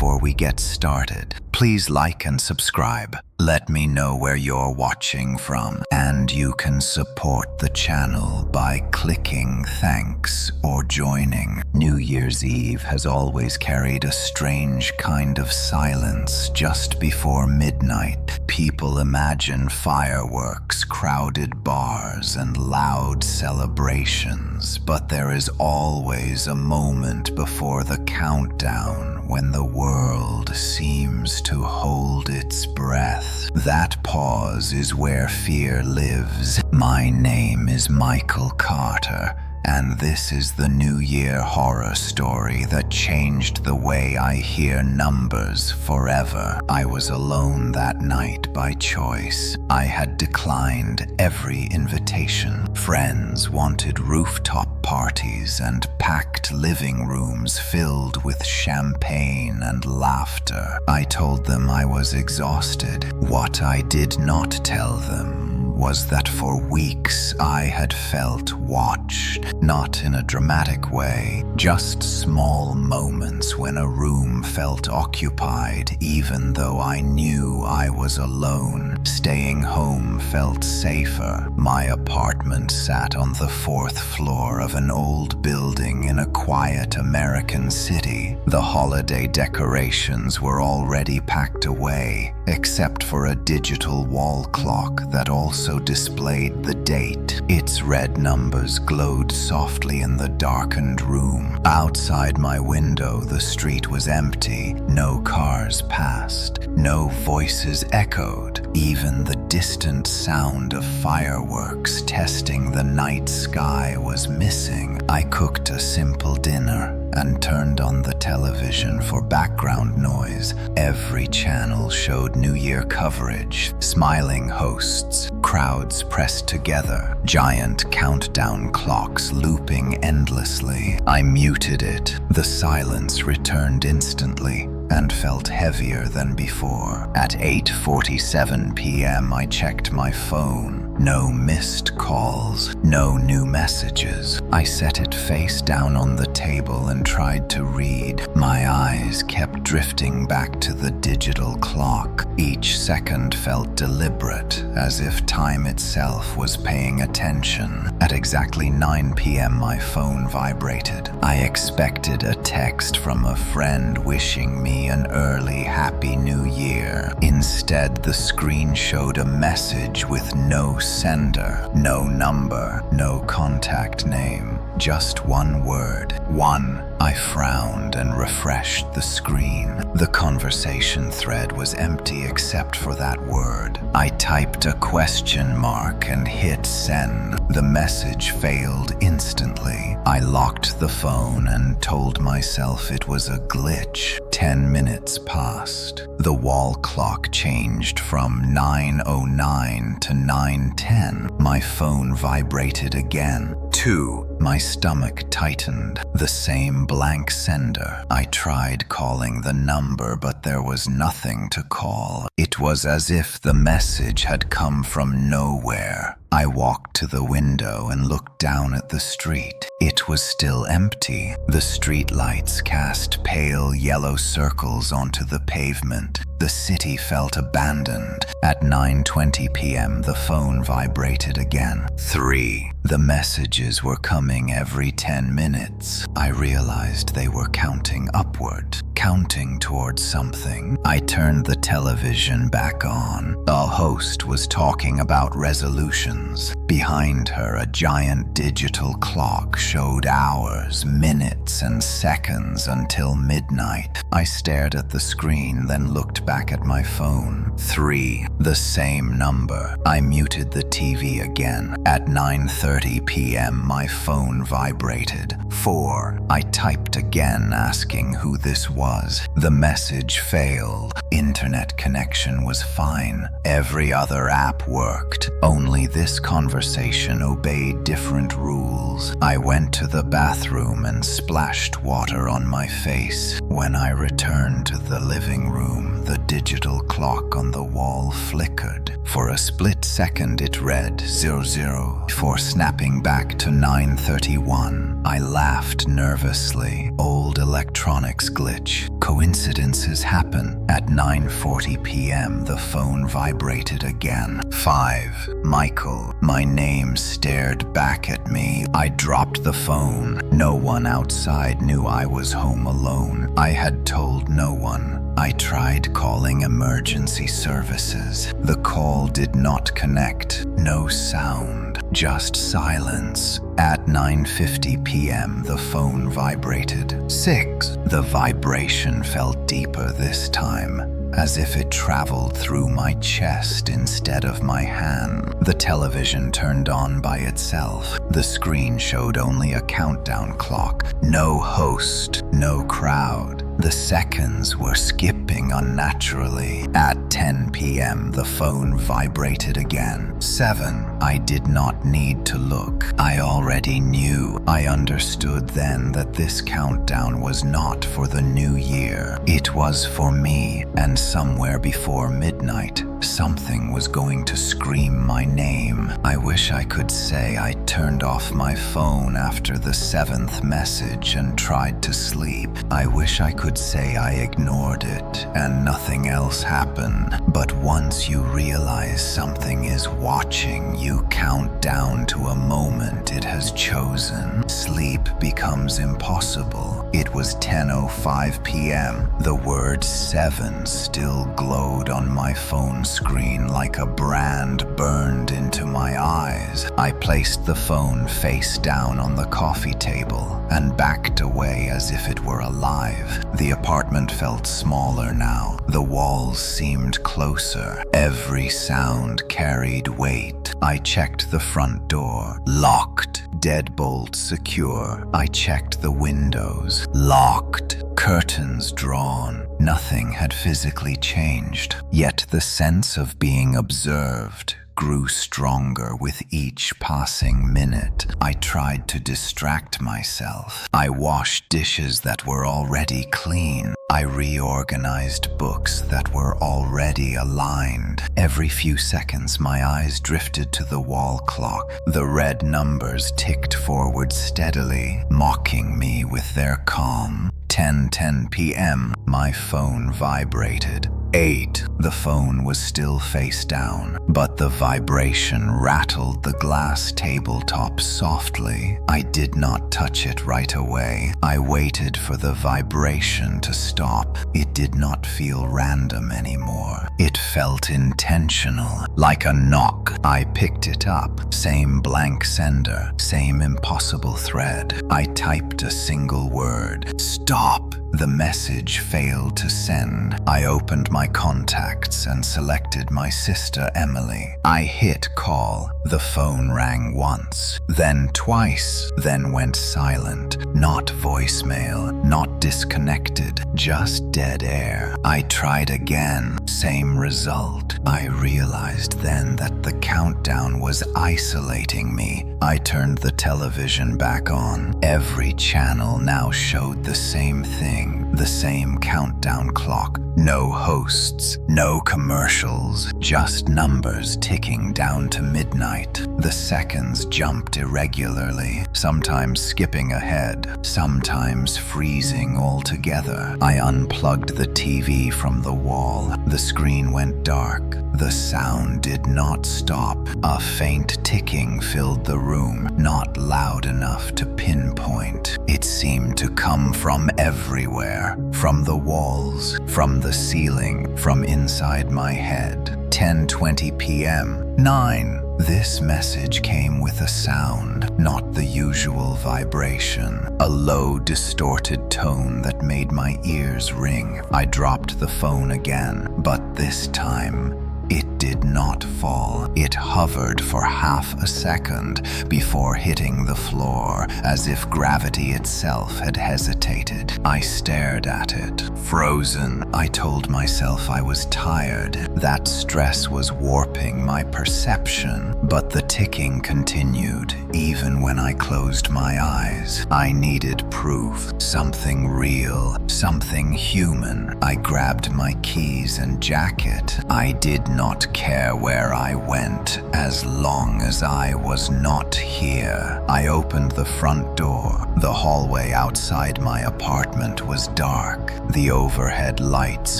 Before we get started, please like and subscribe. Let me know where you're watching from, and you can support the channel by clicking thanks or joining. New Year's Eve has always carried a strange kind of silence just before midnight. People imagine fireworks, crowded bars, and loud celebrations, but there is always a moment before the countdown when the world seems to hold its breath. That pause is where fear lives. My name is Michael Carter, and this is the New Year horror story that changed the way I hear numbers forever. I was alone that night by choice. I had declined every invitation. Friends wanted rooftop parties and packed living rooms filled with champagne and laughter. I told them I was exhausted. What I did not tell them was that for weeks I had felt watched, not in a dramatic way, just small moments when a room felt occupied even though I knew I was alone. Staying home felt safer. My apartment sat on the 4th floor of an old building in a quiet American city. The holiday decorations were already packed away, except for a digital wall clock that also displayed the date. Its red numbers glowed softly in the darkened room. Outside my window, the street was empty. No cars passed. No voices echoed. Even the distant sound of fireworks testing the night sky was missing. I cooked a simple dinner and turned on the television for background noise. Every channel showed New Year coverage, smiling hosts, crowds pressed together, giant countdown clocks looping endlessly. I muted it. The silence returned instantly and felt heavier than before. At 8:47 p.m. I checked my phone. No missed calls, no new messages. I set it face down on the table and tried to read. My eyes kept drifting back to the digital clock. Each second felt deliberate, as if time itself was paying attention. At exactly 9 p.m. my phone vibrated. I expected a text from a friend wishing me an early Happy New Year. Instead, the screen showed a message with no sender, no number, no contact name, just one word. One. I frowned and refreshed the screen. The conversation thread was empty except for that word. I typed a question mark and hit send. The message failed instantly. I locked the phone and told myself it was a glitch. 10 minutes passed. The wall clock changed from 9:09 to 9:10. My phone vibrated again. 2. My stomach tightened. The same blank sender. I tried calling the number, but there was nothing to call. It was as if the message had come from nowhere. I walked to the window and looked down at the street. It was still empty. The street lights cast pale yellow circles onto the pavement. The city felt abandoned. At 9:20 p.m. the phone vibrated again. 3. The messages were coming every 10 minutes. I realized they were counting upward, counting towards something. I turned the television back on. A host was talking about resolutions. Behind her, a giant digital clock showed hours, minutes, and seconds until midnight. I stared at the screen, then looked back at my phone. 3. The same number. I muted the TV again. At 9:30 p.m. my phone vibrated. 4. I typed again asking who this was. The message failed. Internet connection was fine. Every other app worked. Only this conversation conversation obeyed different rules. I went to the bathroom and splashed water on my face. When I returned to the living room, the digital clock on the wall flickered. For a split second it read 00, before snapping back to 9:31. I laughed nervously. Old electronics glitch. Coincidences happen. At 9:40 p.m. the phone vibrated again. 5. Michael. My name stared back at me. I dropped the phone. No one outside knew I was home alone. I had told no one. I tried calling emergency services. The call did not connect. No sound, just silence. At 9:50 p.m. the phone vibrated. 6. The vibration felt deeper this time, as if it traveled through my chest instead of my hand. The television turned on by itself. The screen showed only a countdown clock. No host, no crowd. The seconds were skipping unnaturally. At 10 p.m. the phone vibrated again. 7. I did not need to look. I already knew. I understood then that this countdown was not for the new year. It was for me, and somewhere before midnight, something was going to scream my name. I wish I could say I turned off my phone after the 7th message and tried to sleep. I wish I could say I ignored it and nothing else happened. But once you realize something is watching, you count down to a moment it has chosen. Sleep becomes impossible. It was 10:05 p.m. The word 7 still glowed on my phone screen like a brand burned into my eyes. I placed the phone face down on the coffee table and backed away as if it were alive. The apartment felt smaller now. The walls seemed closer. Every sound carried weight. I checked the front door. Locked. Deadbolt secure. I checked the windows. Locked. Curtains drawn. Nothing had physically changed, yet the sense of being observed grew stronger with each passing minute. I tried to distract myself. I washed dishes that were already clean. I reorganized books that were already aligned. Every few seconds, my eyes drifted to the wall clock. The red numbers ticked forward steadily, mocking me with their calm. 10:10 p.m. My phone vibrated. 8. The phone was still face down, but the vibration rattled the glass tabletop softly. I did not touch it right away. I waited for the vibration to stop. It did not feel random anymore. It felt intentional, like a knock. I picked it up. Same blank sender, same impossible thread. I typed a single word. Stop. The message failed to send. I opened my contacts and selected my sister Emily. I hit call. The phone rang once, then twice, then went silent. Not voicemail, not disconnected, just dead air. I tried again, same result. I realized then that the countdown was isolating me. I turned the television back on. Every channel now showed the same thing, the same countdown clock. No hosts, no commercials, just numbers ticking down to midnight. The seconds jumped irregularly, sometimes skipping ahead, sometimes freezing altogether. I unplugged the TV from the wall. The screen went dark. The sound did not stop. A faint ticking filled the room, not loud enough to pinpoint. It seemed to come from everywhere, from the walls, from the ceiling, from inside my head. 10:20 p.m. 9. This message came with a sound, not the usual vibration, a low, distorted tone that made my ears ring. I dropped the phone again, but this time, It did not fall. It hovered for half a second before hitting the floor, as if gravity itself had hesitated. I stared at it, frozen. I told myself I was tired, that stress was warping my perception, but the ticking continued, even when I closed my eyes. I needed proof, something real, something human. I grabbed my keys and jacket. I did not care where I went, as long as I was not here. I opened the front door. The hallway outside my apartment was dark. The overhead lights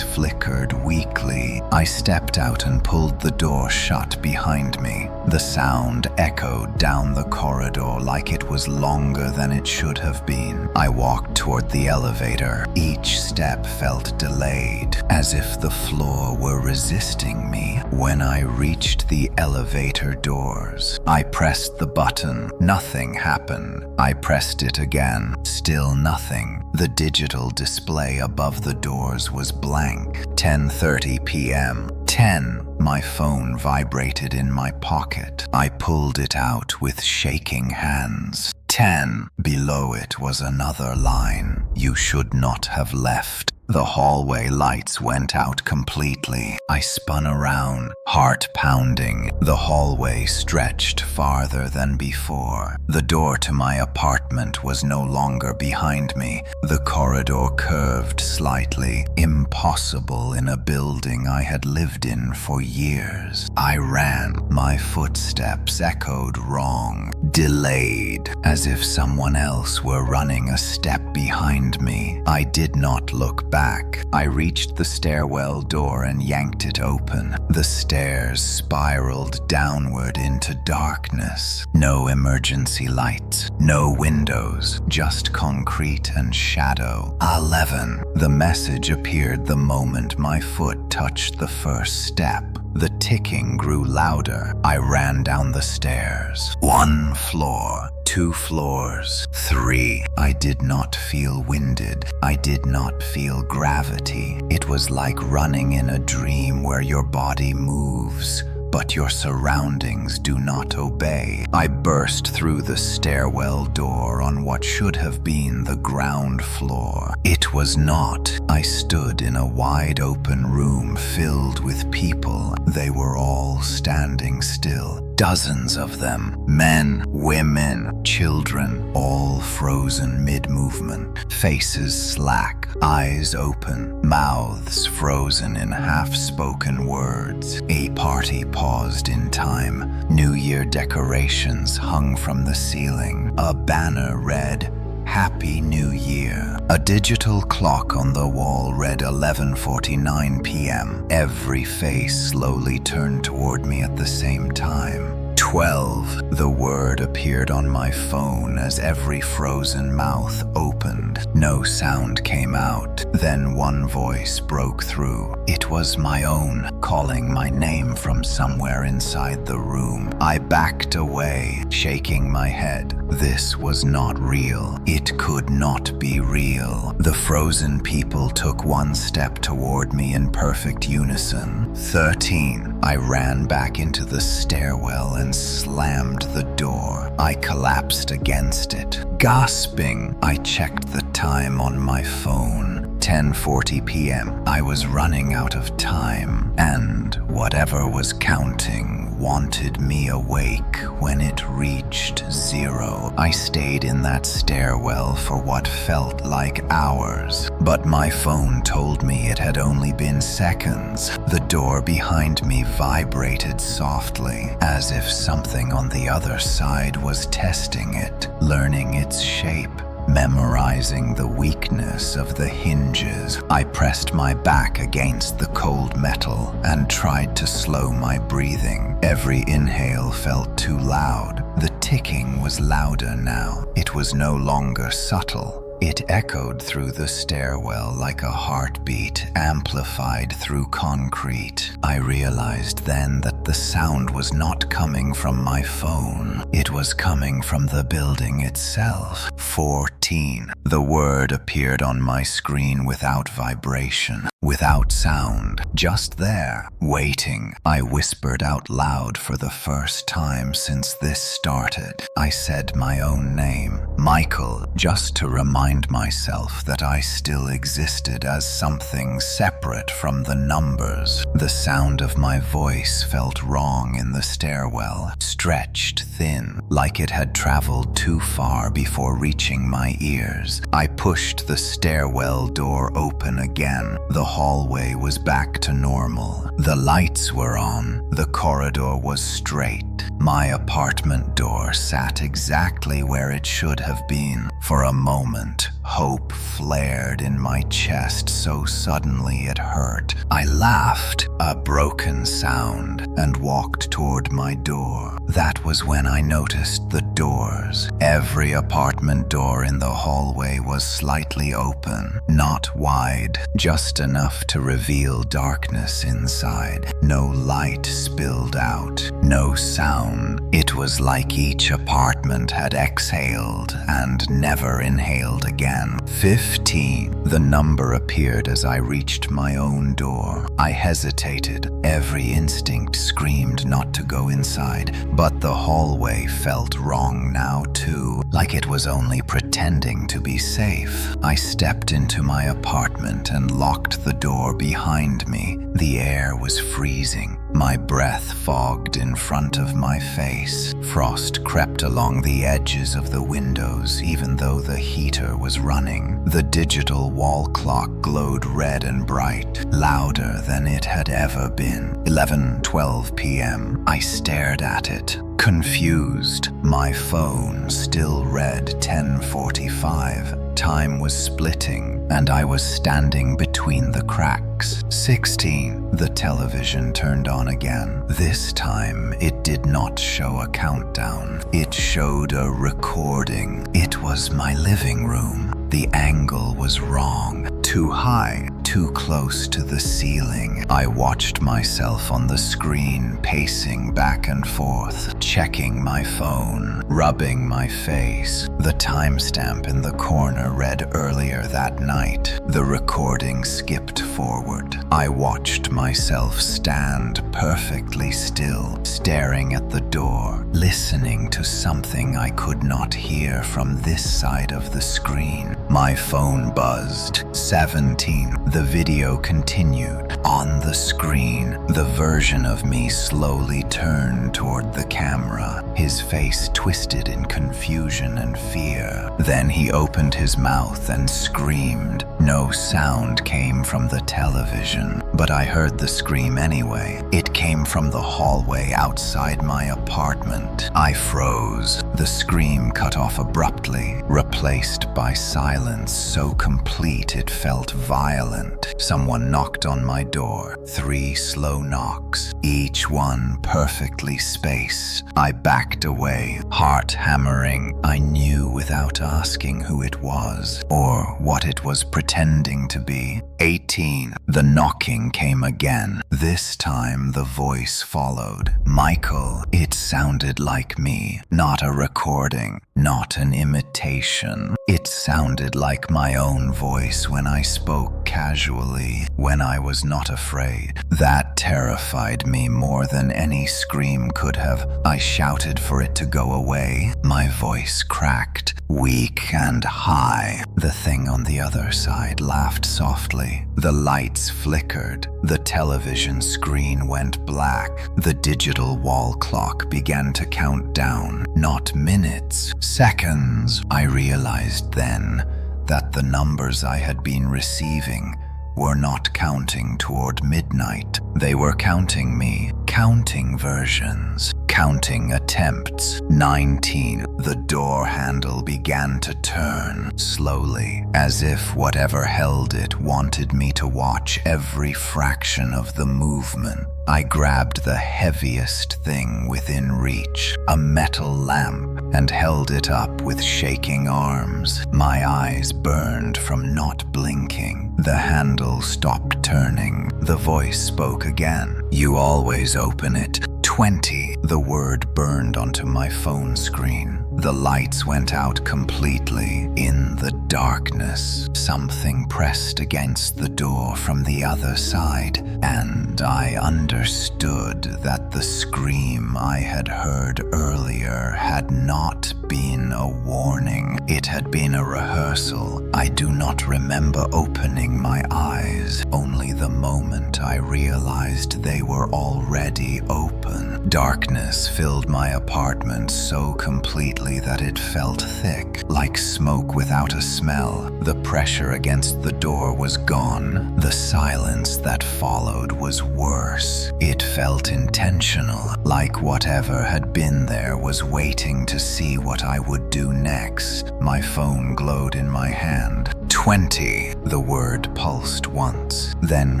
flickered weakly. I stepped out and pulled the door shut behind me. The sound echoed down the corridor like it was longer than it should have been. I walked toward the elevator. Each step felt delayed, as if the floor were resisting me. When I reached the elevator doors, I pressed the button. Nothing happened. I pressed it again. Still nothing. The digital display above the doors was blank. 10:30 p.m. 10. My phone vibrated in my pocket. I pulled it out with shaking hands. 10. Below it was another line. You should not have left. The hallway lights went out completely. I spun around, heart pounding. The hallway stretched farther than before. The door to my apartment was no longer behind me. The corridor curved slightly, impossible in a building I had lived in for years. I ran. My footsteps echoed wrong, delayed, as if someone else were running a step behind me. I did not look back. I reached the stairwell door and yanked it open. The stairs spiraled downward into darkness. No emergency lights, no windows, just concrete and shadow. 11. The message appeared the moment my foot touched the first step. The ticking grew louder. I ran down the stairs. 1 floor, 2 floors, 3. I did not feel winded. I did not feel gravity. It was like running in a dream where your body moves, but your surroundings do not obey. I burst through the stairwell door on what should have been the ground floor. It was not. I stood in a wide-open room filled with people. They were all standing still. Dozens of them. Men, women, children, all frozen mid-movement. Faces slack, eyes open, mouths frozen in half-spoken words. A party paused in time. New Year decorations hung from the ceiling. A banner read, "Happy New Year." A digital clock on the wall read 11:49 p.m. Every face slowly turned toward me at the same time. 12. The word appeared on my phone as every frozen mouth opened. No sound came out. Then one voice broke through. It was my own, calling my name from somewhere inside the room. I backed away, shaking my head. This was not real. It could not be real. The frozen people took one step toward me in perfect unison. 13. I ran back into the stairwell and slammed the door. I collapsed against it. Gasping, I checked the time on my phone. 10:40 p.m. I was running out of time, and whatever was counting wanted me awake when it reached 0. I stayed in that stairwell for what felt like hours, but my phone told me it had only been seconds. The door behind me vibrated softly, as if something on the other side was testing it, learning its shape, memorizing the weakness of the hinges. I pressed my back against the cold metal and tried to slow my breathing. Every inhale felt too loud. The ticking was louder now. It was no longer subtle. It echoed through the stairwell like a heartbeat amplified through concrete. I realized then that the sound was not coming from my phone. It was coming from the building itself. 14. 14. The word appeared on my screen without vibration, without sound, just there, waiting. I whispered out loud for the first time since this started. I said my own name, Michael, just to remind myself that I still existed as something separate from the numbers. The sound of my voice felt wrong in the stairwell, stretched thin, like it had traveled too far before reaching my ears. I pushed the stairwell door open again. The hallway was back to normal. The lights were on. The corridor was straight. My apartment door sat exactly where it should have been. For a moment, hope flared in my chest so suddenly it hurt. I laughed, a broken sound, and walked toward my door. That was when I noticed the doors. Every apartment door in the hallway was slightly open, not wide, just enough to reveal darkness inside. No light spilled out, no sound. It was like each apartment had exhaled and never inhaled again. 15. The number appeared as I reached my own door. I hesitated. Every instinct screamed not to go inside, but the hallway felt wrong now too, like it was only pretending to be safe. I stepped into my apartment and locked the door behind me. The air was freezing. My breath fogged in front of my face. Frost crept along the edges of the windows even though the heater was running. The digital wall clock glowed red and bright, louder than it had ever been. 11:12 p.m. I stared at it, confused. My phone still read 10:45. Time was splitting, and I was standing between the cracks. 16. The television turned on again. This time, it did not show a countdown. It showed a recording. It was my living room. The angle was wrong. Too high, too close to the ceiling. I watched myself on the screen, pacing back and forth, checking my phone, rubbing my face. The timestamp in the corner read earlier that night. The recording skipped forward. I watched myself stand perfectly still, staring at the door, listening to something I could not hear from this side of the screen. My phone buzzed. 17. The video continued. On the screen, the version of me slowly turned toward the camera, his face twisted in confusion and fear. Then he opened his mouth and screamed. No sound came from the television, but I heard the scream anyway. It came from the hallway outside my apartment. I froze. The scream cut off abruptly, replaced by silence so complete it felt violent. Someone knocked on my door. 3 slow knocks, each one perfectly spaced. I backed away, heart hammering. I knew without asking who it was, or what it was pretending to be. 18. The knocking came again. This time the voice followed. Michael. It sounded like me, not a recording, not an imitation. It sounded like my own voice when I spoke casually, when I was not afraid. That terrified me more than any scream could have. I shouted for it to go away. My voice cracked, weak and high. The thing on the other side laughed softly. The lights flickered. The television screen went black. The digital wall clock began to count down. Not minutes, seconds. I realized then that the numbers I had been receiving were not counting toward midnight. They were counting me, counting versions, counting attempts. 19. The door handle began to turn, slowly, as if whatever held it wanted me to watch every fraction of the movement. I grabbed the heaviest thing within reach, a metal lamp, and held it up with shaking arms. My eyes burned from not blinking. The handle stopped turning. The voice spoke again. "You always open it." 20. The word burned onto my phone screen. The lights went out completely. In the darkness, something pressed against the door from the other side, and I understood that the scream I had heard earlier had not been a warning. It had been a rehearsal. I do not remember opening my eyes, only the moment I realized they were already open. Darkness filled my apartment so completely that it felt thick, like smoke without a smell. The pressure against the door was gone. The silence that followed was worse. It felt intentional, like whatever had been there was waiting to see what I would do next. My phone glowed in my hand. 20. The word pulsed once, then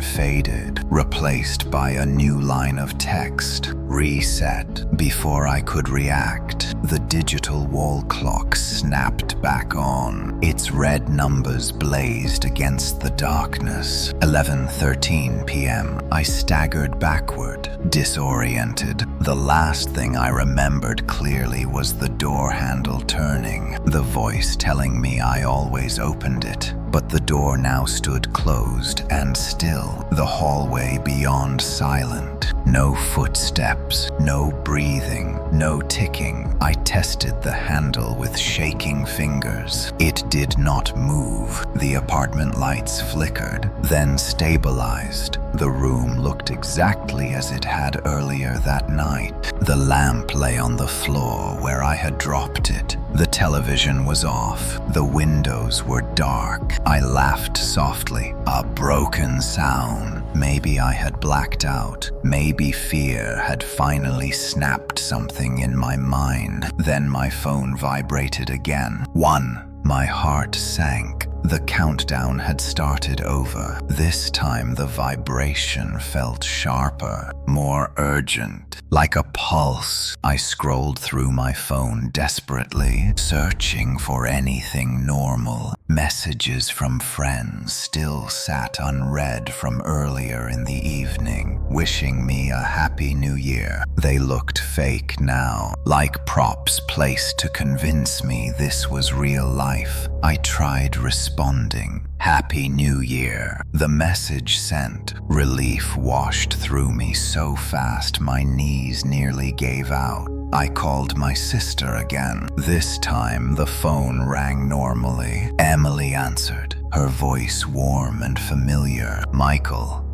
faded, replaced by a new line of text. Reset. Before I could react, the digital wall clock snapped back on. Its red numbers blazed against the darkness. 11:13 p.m. I staggered backward, disoriented. The last thing I remembered clearly was the door handle turning, the voice telling me I always opened it. But the door now stood closed and still, the hallway beyond silent. No footsteps, no breathing, no ticking. I tested the handle with shaking fingers. It did not move. The apartment lights flickered, then stabilized. The room looked exactly as it had earlier that night. The lamp lay on the floor where I had dropped it. The television was off. The windows were dark. I laughed softly. A broken sound. Maybe I had blacked out. Maybe fear had finally snapped something in my mind. Then my phone vibrated again. 1. My heart sank. The countdown had started over. This time the vibration felt sharper, more urgent, like a pulse. I scrolled through my phone desperately, searching for anything normal. Messages from friends still sat unread from earlier in the evening, wishing me a happy new year. They looked fake now, like props placed to convince me this was real life. I tried responding. Happy New Year. The message sent. Relief washed through me so fast my knees nearly gave out. I called my sister again. This time the phone rang normally. Emily answered, her voice warm and familiar. Michael,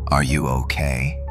are you okay?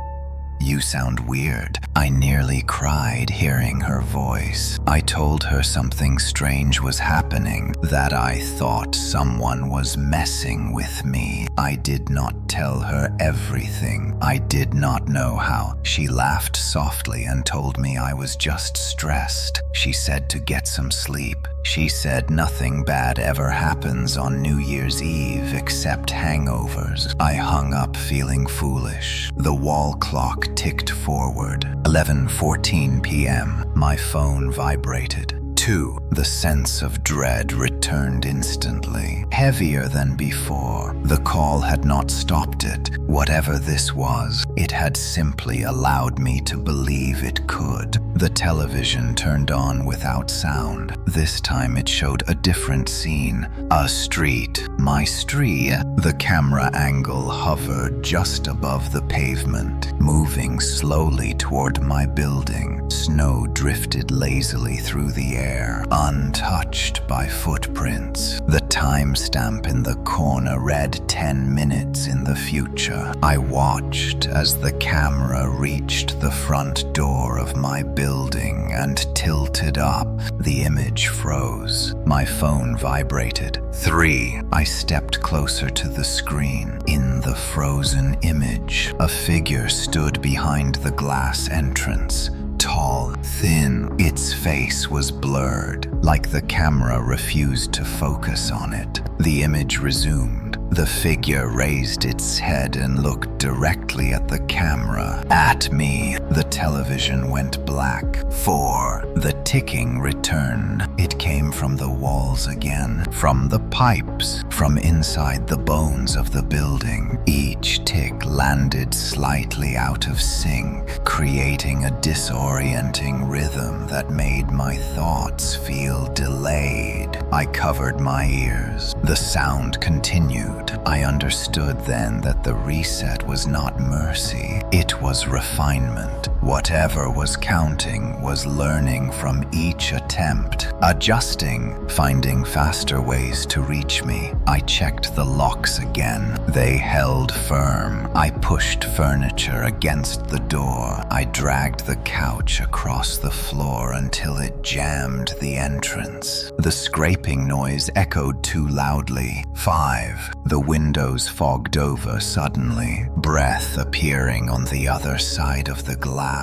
You sound weird. I nearly cried hearing her voice. I told her something strange was happening, that I thought someone was messing with me. I did not tell her everything. I did not know how. She laughed softly and told me I was just stressed. She said to get some sleep. She said nothing bad ever happens on New Year's Eve except hangovers. I hung up feeling foolish. The wall clock ticked forward. 11:14 p.m. My phone vibrated. 2. The sense of dread returned instantly, heavier than before. The call had not stopped it. Whatever this was, it had simply allowed me to believe it could. The television turned on without sound. This time it showed a different scene. A street. My street. The camera angle hovered just above the pavement, moving slowly toward my building. Snow drifted lazily through the air, untouched by footprints. The timestamp in the corner read 10 minutes in the future. I watched as the camera reached the front door of my building and tilted up. The image froze. My phone vibrated. 3. I stepped closer to the screen. In the frozen image, a figure stood behind the glass entrance. Tall, thin, its face was blurred, like the camera refused to focus on it. The image resumed. The figure raised its head and looked directly at the camera. At me. The television went black. 4. The ticking returned. It came from the walls again, from the pipes, from inside the bones of the building. Each tick landed slightly out of sync, creating a disorienting rhythm that made my thoughts feel delayed. I covered my ears. The sound continued. I understood then that the reset was not mercy, it was refinement. Whatever was counting was learning from each attempt, adjusting, finding faster ways to reach me. I checked the locks again. They held firm. I pushed furniture against the door. I dragged the couch across the floor until it jammed the entrance. The scraping noise echoed too loudly. 5. The windows fogged over suddenly, breath appearing on the other side of the glass.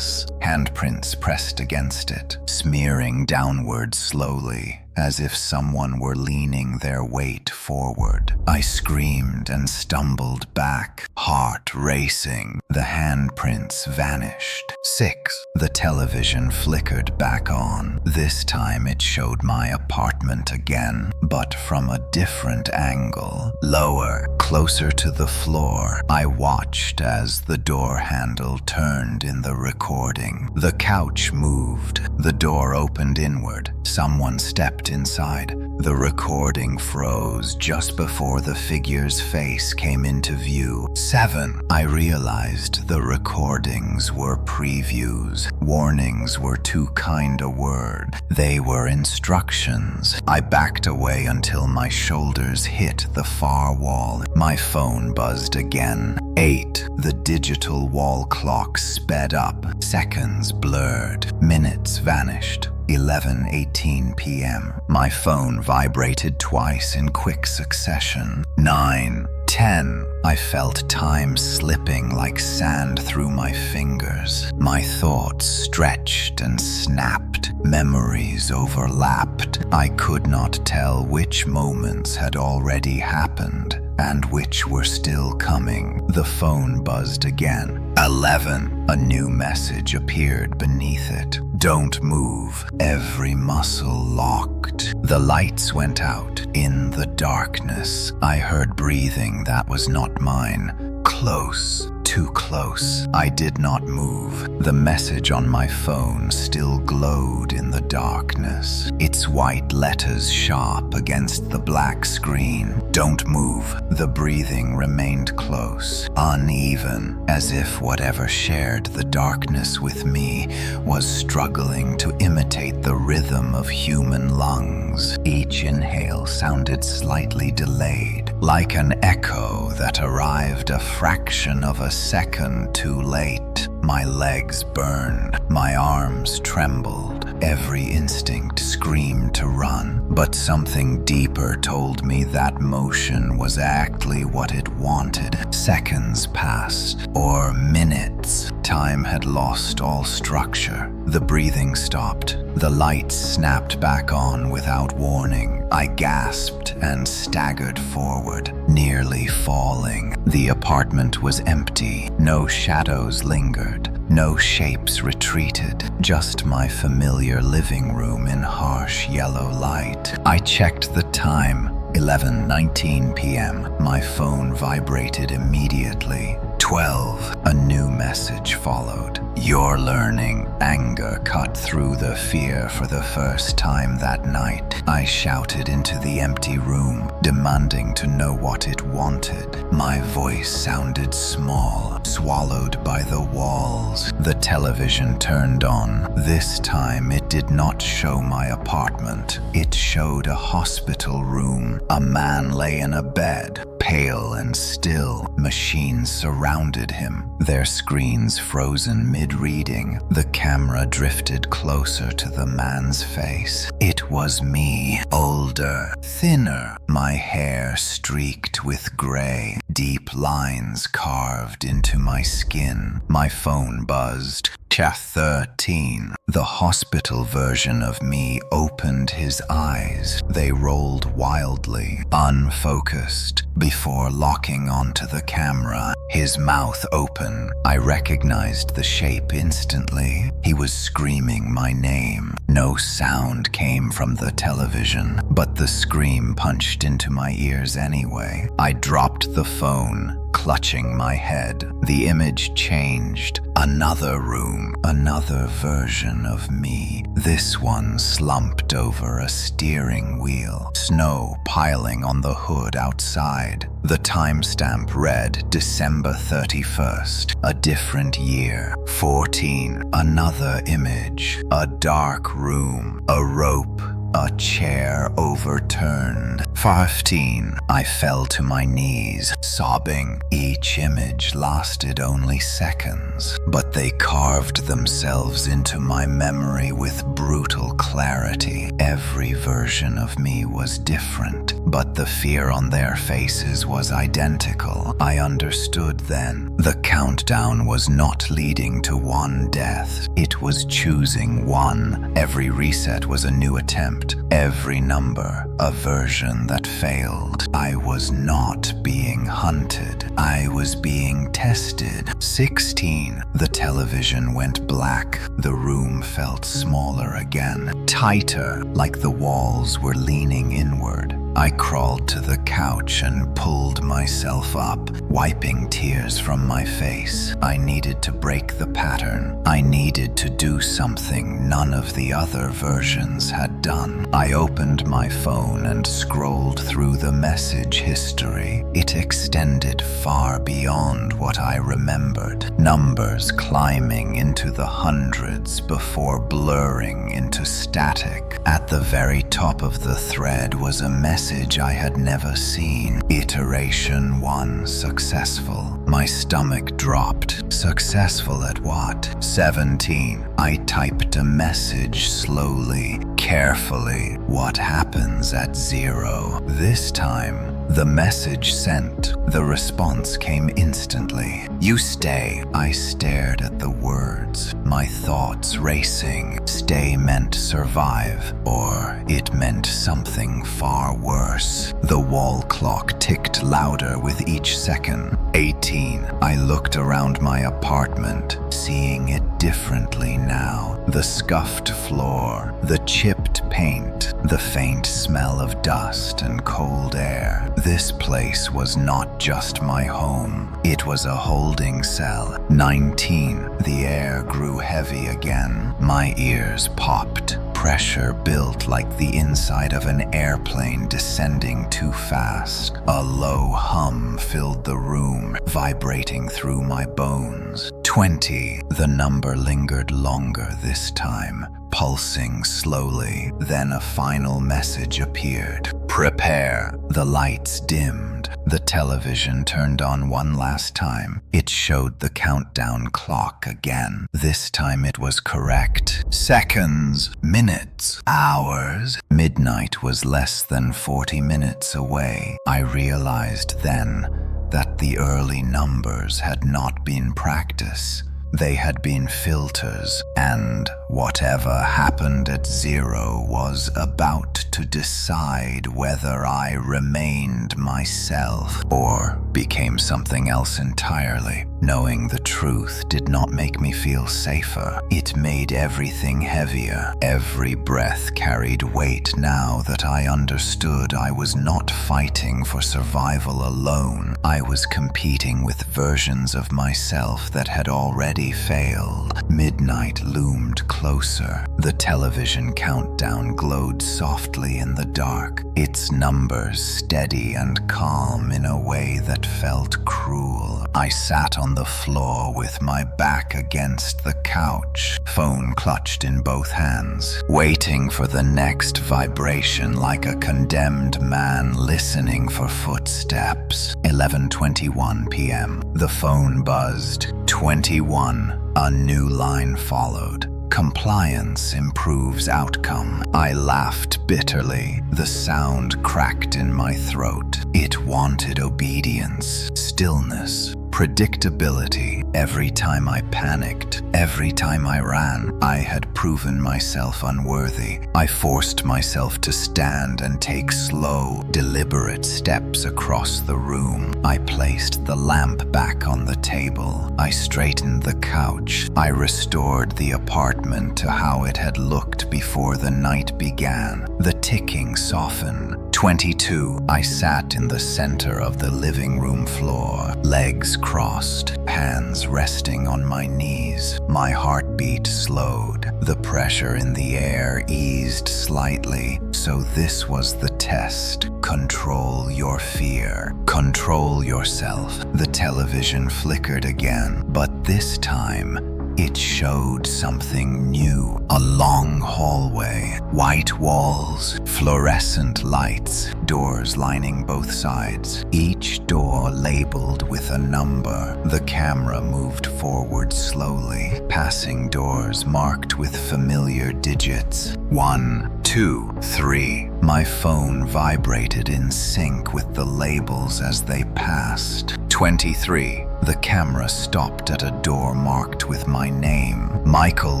Handprints pressed against it, smearing downward slowly, as if someone were leaning their weight forward. I screamed and stumbled back, heart racing. The handprints vanished. 6. The television flickered back on. This time it showed my apartment again, but from a different angle. Lower, closer to the floor. I watched as the door handle turned in the recording. The couch moved. The door opened inward. Someone stepped inside. The recording froze just before the figure's face came into view. 7. I realized the recordings were previews. Warnings were too kind a word. They were instructions. I backed away until my shoulders hit the far wall. My phone buzzed again. 8. The digital wall clock sped up. Seconds blurred. Minutes vanished. 11:18 p.m. My phone vibrated twice in quick succession. 9. 10. I felt time slipping like sand through my fingers. My thoughts stretched and snapped. Memories overlapped. I could not tell which moments had already happened and which were still coming. The phone buzzed again. 11. A new message appeared beneath it. Don't move. Every muscle locked. The lights went out. In the darkness, I heard breathing that was not mine. Close. Too close. I did not move. The message on my phone still glowed in the darkness, its white letters sharp against the black screen. Don't move. The breathing remained close, uneven, as if whatever shared the darkness with me was struggling to imitate the rhythm of human lungs. Each inhale sounded slightly delayed, like an echo that arrived a fraction of a second too late. My legs burned, my arms trembled, every instinct screamed to run, but something deeper told me that motion was exactly what it wanted. Seconds passed, or minutes. Time had lost all structure. The breathing stopped. The lights snapped back on without warning. I gasped and staggered forward, nearly falling. The apartment was empty. No shadows lingered. No shapes retreated. Just my familiar living room in harsh yellow light. I checked the time. 11:19 p.m. My phone vibrated immediately. 12. A new message followed. You're learning. Anger cut through the fear for the first time that night. I shouted into the empty room, demanding to know what it wanted. My voice sounded small, swallowed by the walls. The television turned on. This time it did not show my apartment. It showed a hospital room. A man lay in a bed, pale and still. Machines surrounded him, their screens frozen mid-reading. The camera drifted closer to the man's face. It was me, older, thinner, my hair streaked with gray, deep lines carved into my skin. My phone buzzed. Chat 13. The hospital version of me opened his eyes. They rolled wildly, unfocused, before locking onto the camera. His mouth open. I recognized the shape instantly. He was screaming my name. No sound came from the television, but the scream punched into my ears anyway. I dropped the phone, clutching my head. The image changed. Another room, another version of me. This one slumped over a steering wheel. Snow piling on the hood outside. The timestamp read December 31st, a different year. 14, another image. A dark room, a rope, a chair overturned. 15, I fell to my knees, sobbing. Each image lasted only seconds, but they carved themselves into my memory with brutal clarity. Every version of me was different, but the fear on their faces was identical. I understood then. The countdown was not leading to one death. It was choosing one. Every reset was a new attempt. Every number, a version that failed. I was not being hunted. I was being tested. 16. The television went black. The room felt smaller again, tighter, like the walls were leaning inward. I crawled to the couch and pulled myself up, wiping tears from my face. I needed to break the pattern. I needed to do something none of the other versions had done. I opened my phone and scrolled through the message history. It extended far beyond what I remembered. Numbers climbing into the hundreds before blurring into static. At the very top of the thread was a message I had never seen. Iteration 1 successful. My stomach dropped. Successful at what? 17. I typed a message slowly, carefully. What happens at 0? This time, the message sent. The response came instantly. You stay. I stared at the words, my thoughts racing. Stay meant survive, or it meant something far worse. The wall clock ticked louder with each second. 18. I looked around my apartment, seeing it differently now. The scuffed floor, the chipped paint, the faint smell of dust and cold air. This place was not just my home. It was a holding cell. 19. The air grew heavy again. My ears popped. Pressure built like the inside of an airplane descending too fast. A low hum filled the room, vibrating through my bones. 20. The number lingered longer this time, pulsing slowly. Then a final message appeared. Prepare. The lights dimmed. The television turned on one last time. It showed the countdown clock again. This time it was correct. Seconds, minutes, hours. Midnight was less than 40 minutes away. I realized then that the early numbers had not been practice. They had been filters, and whatever happened at 0 was about to decide whether I remained myself or became something else entirely. Knowing the truth did not make me feel safer. It made everything heavier. Every breath carried weight now that I understood I was not fighting for survival alone. I was competing with versions of myself that had already failed. Midnight loomed closer. The television countdown glowed softly in the dark, its numbers steady and calm in a way that felt cruel. I sat on the floor with my back against the couch, phone clutched in both hands, waiting for the next vibration like a condemned man listening for footsteps. 11:21 p.m. The phone buzzed. 21. A new line followed. Compliance improves outcome. I laughed bitterly. The sound cracked in my throat. It wanted obedience, stillness, predictability. Every time I panicked, every time I ran, I had proven myself unworthy. I forced myself to stand and take slow, deliberate steps across the room. I placed the lamp back on the table. I straightened the couch. I restored the apartment to how it had looked before the night began. The ticking softened. 22. I sat in the center of the living room floor, legs crossed, hands resting on my knees. My heartbeat slowed. The pressure in the air eased slightly. So this was the test. Control your fear. Control yourself. The television flickered again, but this time, it showed something new. A long hallway, white walls, fluorescent lights, doors lining both sides, each door labeled with a number. The camera moved forward slowly, passing doors marked with familiar digits. 1, 2, 3. My phone vibrated in sync with the labels as they passed. 23. The camera stopped at a door marked with my name, Michael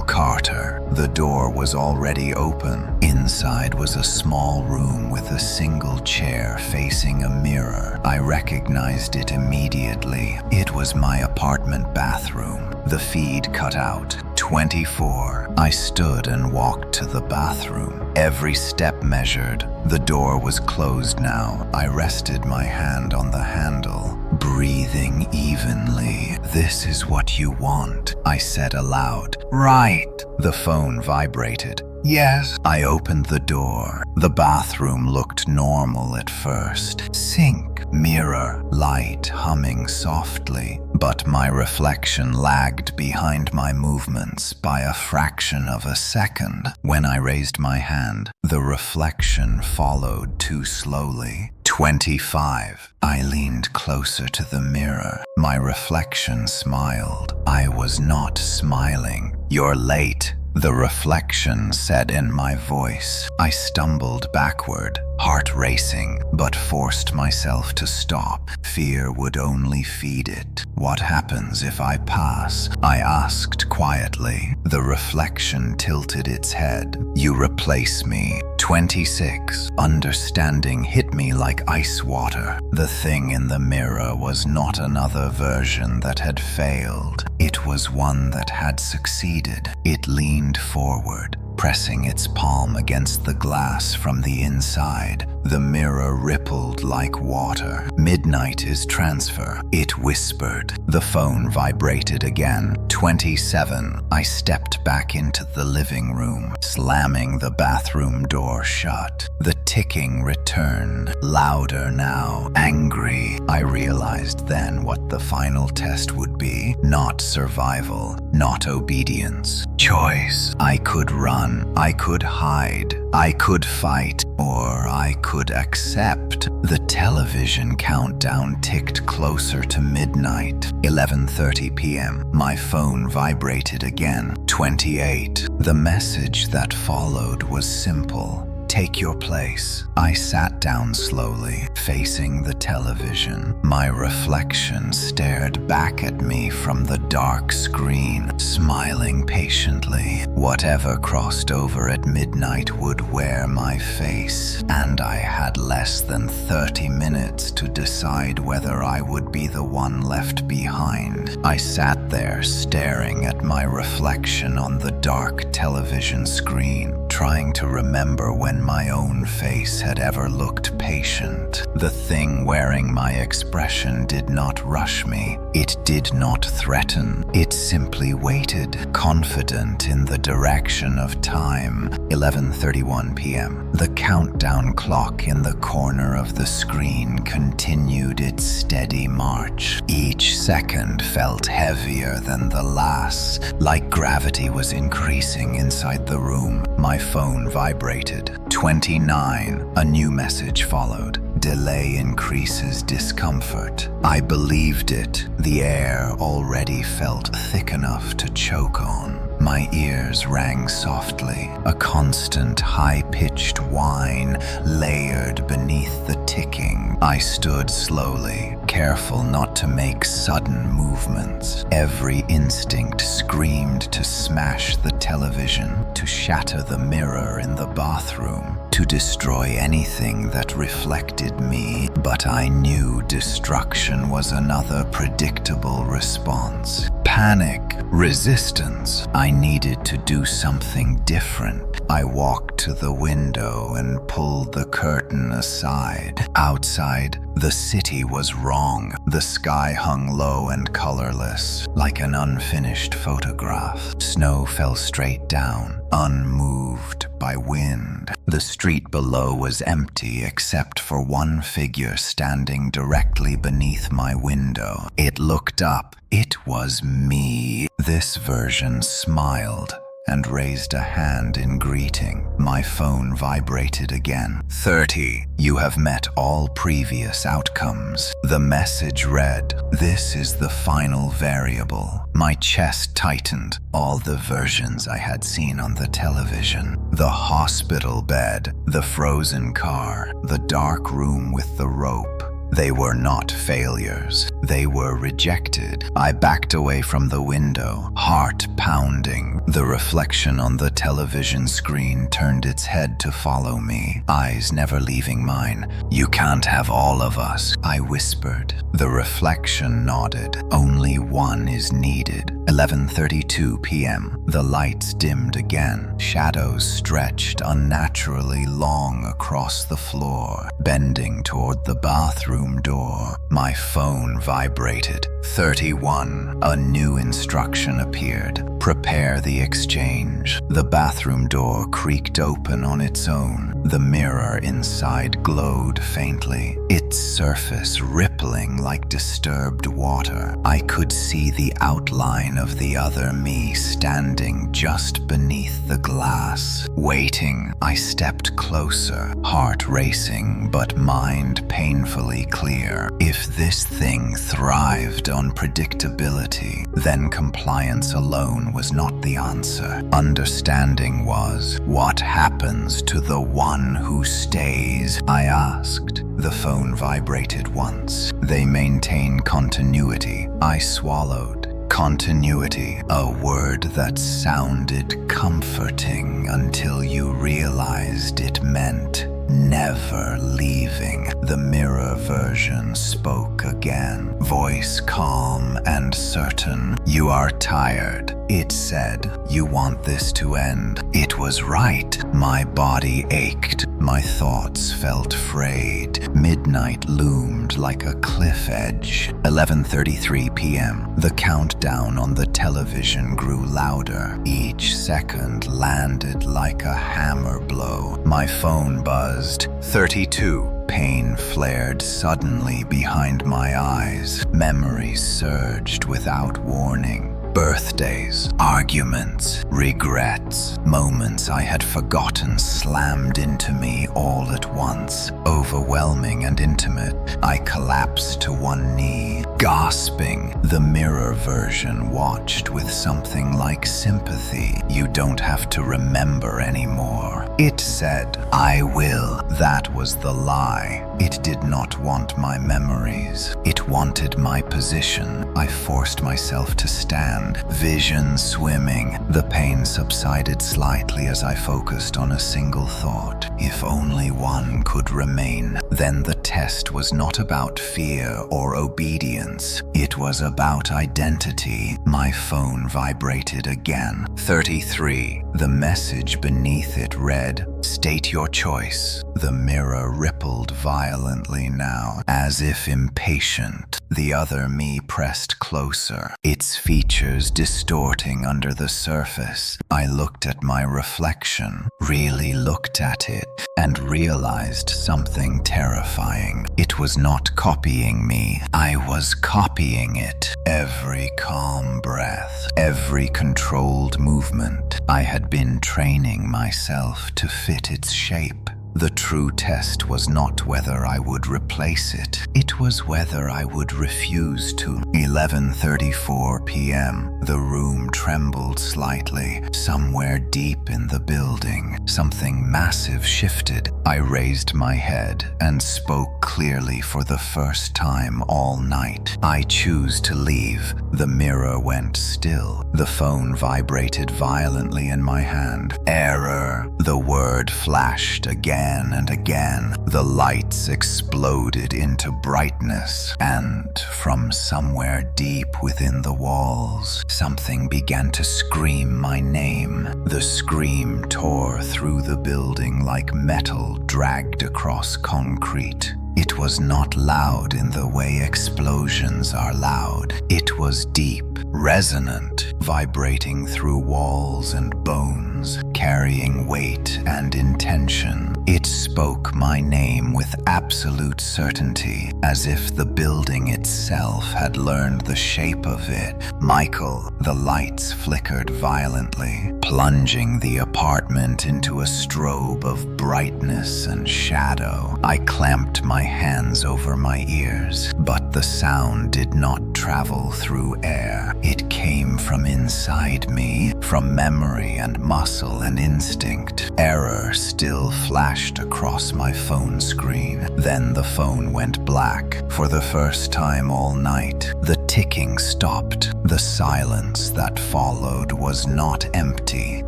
Carter. The door was already open. Inside was a small room with a single chair facing a mirror. I recognized it immediately. It was my apartment bathroom. The feed cut out. 24. I stood and walked to the bathroom. Every step measured. The door was closed now. I rested my hand on the handle, breathing evenly. This is what you want, I said aloud. Right. The phone vibrated. Yes. I opened the door. The bathroom looked normal at first. Sink, mirror, light humming softly. But my reflection lagged behind my movements by a fraction of a second. When I raised my hand, the reflection followed too slowly. 25. I leaned closer to the mirror. My reflection smiled. I was not smiling. You're late, the reflection said in my voice. I stumbled backward, heart racing, but forced myself to stop. Fear would only feed it. What happens if I pass? I asked quietly. The reflection tilted its head. You replace me. 26. Understanding hit me like ice water. The thing in the mirror was not another version that had failed. It was one that had succeeded. It leaned forward, pressing its palm against the glass from the inside. The mirror rippled like water. Midnight is transfer, it whispered. The phone vibrated again. 27. I stepped back into the living room, slamming the bathroom door shut. The ticking returned, louder now, angry. I realized then what the final test would be. Not survival, not obedience. Choice. I could run, I could hide, I could fight, or I could accept. The television countdown ticked closer to midnight. 11:30 p.m. My phone vibrated again. 28. The message that followed was simple. Take your place. I sat down slowly, facing the television. My reflection stared back at me from the dark screen, smiling patiently. Whatever crossed over at midnight would wear my face, and I had less than 30 minutes to decide whether I would be the one left behind. I sat there staring at my reflection on the dark television screen, trying to remember when my own face had ever looked patient. The thing wearing my expression did not rush me. It did not threaten. It simply waited, confident in the direction of time. 11:31 p.m. The countdown clock in the corner of the screen continued its steady march. Each second felt heavier than the last, like gravity was increasing inside the room. My phone vibrated. 29. A new message followed. Delay increases discomfort. I believed it. The air already felt thick enough to choke on. My ears rang softly, a constant high-pitched whine layered beneath the ticking. I stood slowly, careful not to make sudden movements. Every instinct screamed to smash the television, to shatter the mirror in the bathroom, to destroy anything that reflected me, but I knew destruction was another predictable response. Panic, resistance. I needed to do something different. I walked to the window and pulled the curtain aside. Outside, the city was wrong. The sky hung low and colorless, like an unfinished photograph. Snow fell straight down, unmoved by wind. The street below was empty except for one figure standing directly beneath my window. It looked up. It was me. This version smiled and raised a hand in greeting. My phone vibrated again. 30. You have met all previous outcomes. The message read, "This is the final variable." My chest tightened. All the versions I had seen on the television. The hospital bed, the frozen car, the dark room with the rope. They were not failures. They were rejected. I backed away from the window, heart pounding. The reflection on the television screen turned its head to follow me, eyes never leaving mine. "You can't have all of us," I whispered. The reflection nodded. "Only one is needed." 11:32 p.m. The lights dimmed again. Shadows stretched unnaturally long across the floor, bending toward the bathroom door. My phone vibrated. 31. A new instruction appeared. Prepare the exchange. The bathroom door creaked open on its own. The mirror inside glowed faintly, its surface rippling like disturbed water. I could see the outline of the other me standing just beneath the glass. Waiting, I stepped closer, heart racing but mind painfully clear. If this thing thrived on predictability, then compliance alone was not the answer. Understanding was. What happens to the one who stays? I asked. The phone vibrated once. They maintain continuity. I swallowed. Continuity, a word that sounded comforting until you realized it meant never leaving. The mirror version spoke again, voice calm and certain. "You are tired," it said. "You want this to end." It was right. My body ached. My thoughts felt frayed. Midnight loomed like a cliff edge. 11:33 p.m. The countdown on the television grew louder. Each second landed like a hammer blow. My phone buzzed. 32. Pain flared suddenly behind my eyes. Memories surged without warning. Birthdays, arguments, regrets, moments I had forgotten slammed into me all at once, overwhelming and intimate. I collapsed to one knee, gasping. The mirror version watched with something like sympathy. "You don't have to remember anymore," it said. "I will." That was the lie. It did not want my memories. It wanted my position. I forced myself to stand, vision swimming. The pain subsided slightly as I focused on a single thought. If only one could remain. Then the test was not about fear or obedience. It was about identity. My phone vibrated again. 33. The message beneath it read, "State your choice." The mirror rippled violently now, as if impatient. The other me pressed closer, its features distorting under the surface. I looked at my reflection, really looked at it, and realized something terrifying. It was not copying me. I was copying it. Every calm breath, every controlled movement. I had been training myself to fit its shape. The true test was not whether I would replace it. It was whether I would refuse to. 11:34 p.m. The room trembled slightly. Somewhere deep in the building, something massive shifted. I raised my head and spoke clearly for the first time all night. I choose to leave. The mirror went still. The phone vibrated violently in my hand. Error. The word flashed again and again. The lights exploded into brightness, and from somewhere deep within the walls, something began to scream my name. The scream tore through the building like metal dragged across concrete. It was not loud in the way explosions are loud. It was deep, resonant, vibrating through walls and bones, carrying weight and intention. It spoke my name with absolute certainty, as if the building itself had learned the shape of it. Michael. The lights flickered violently, plunging the apartment into a strobe of brightness and shadow. I clamped my hands over my ears, but the sound did not travel through air. It came from inside me, from memory and muscle and instinct. Error still flashed across my phone screen. Then the phone went black. For the first time all night, the ticking stopped. The silence that followed was not empty.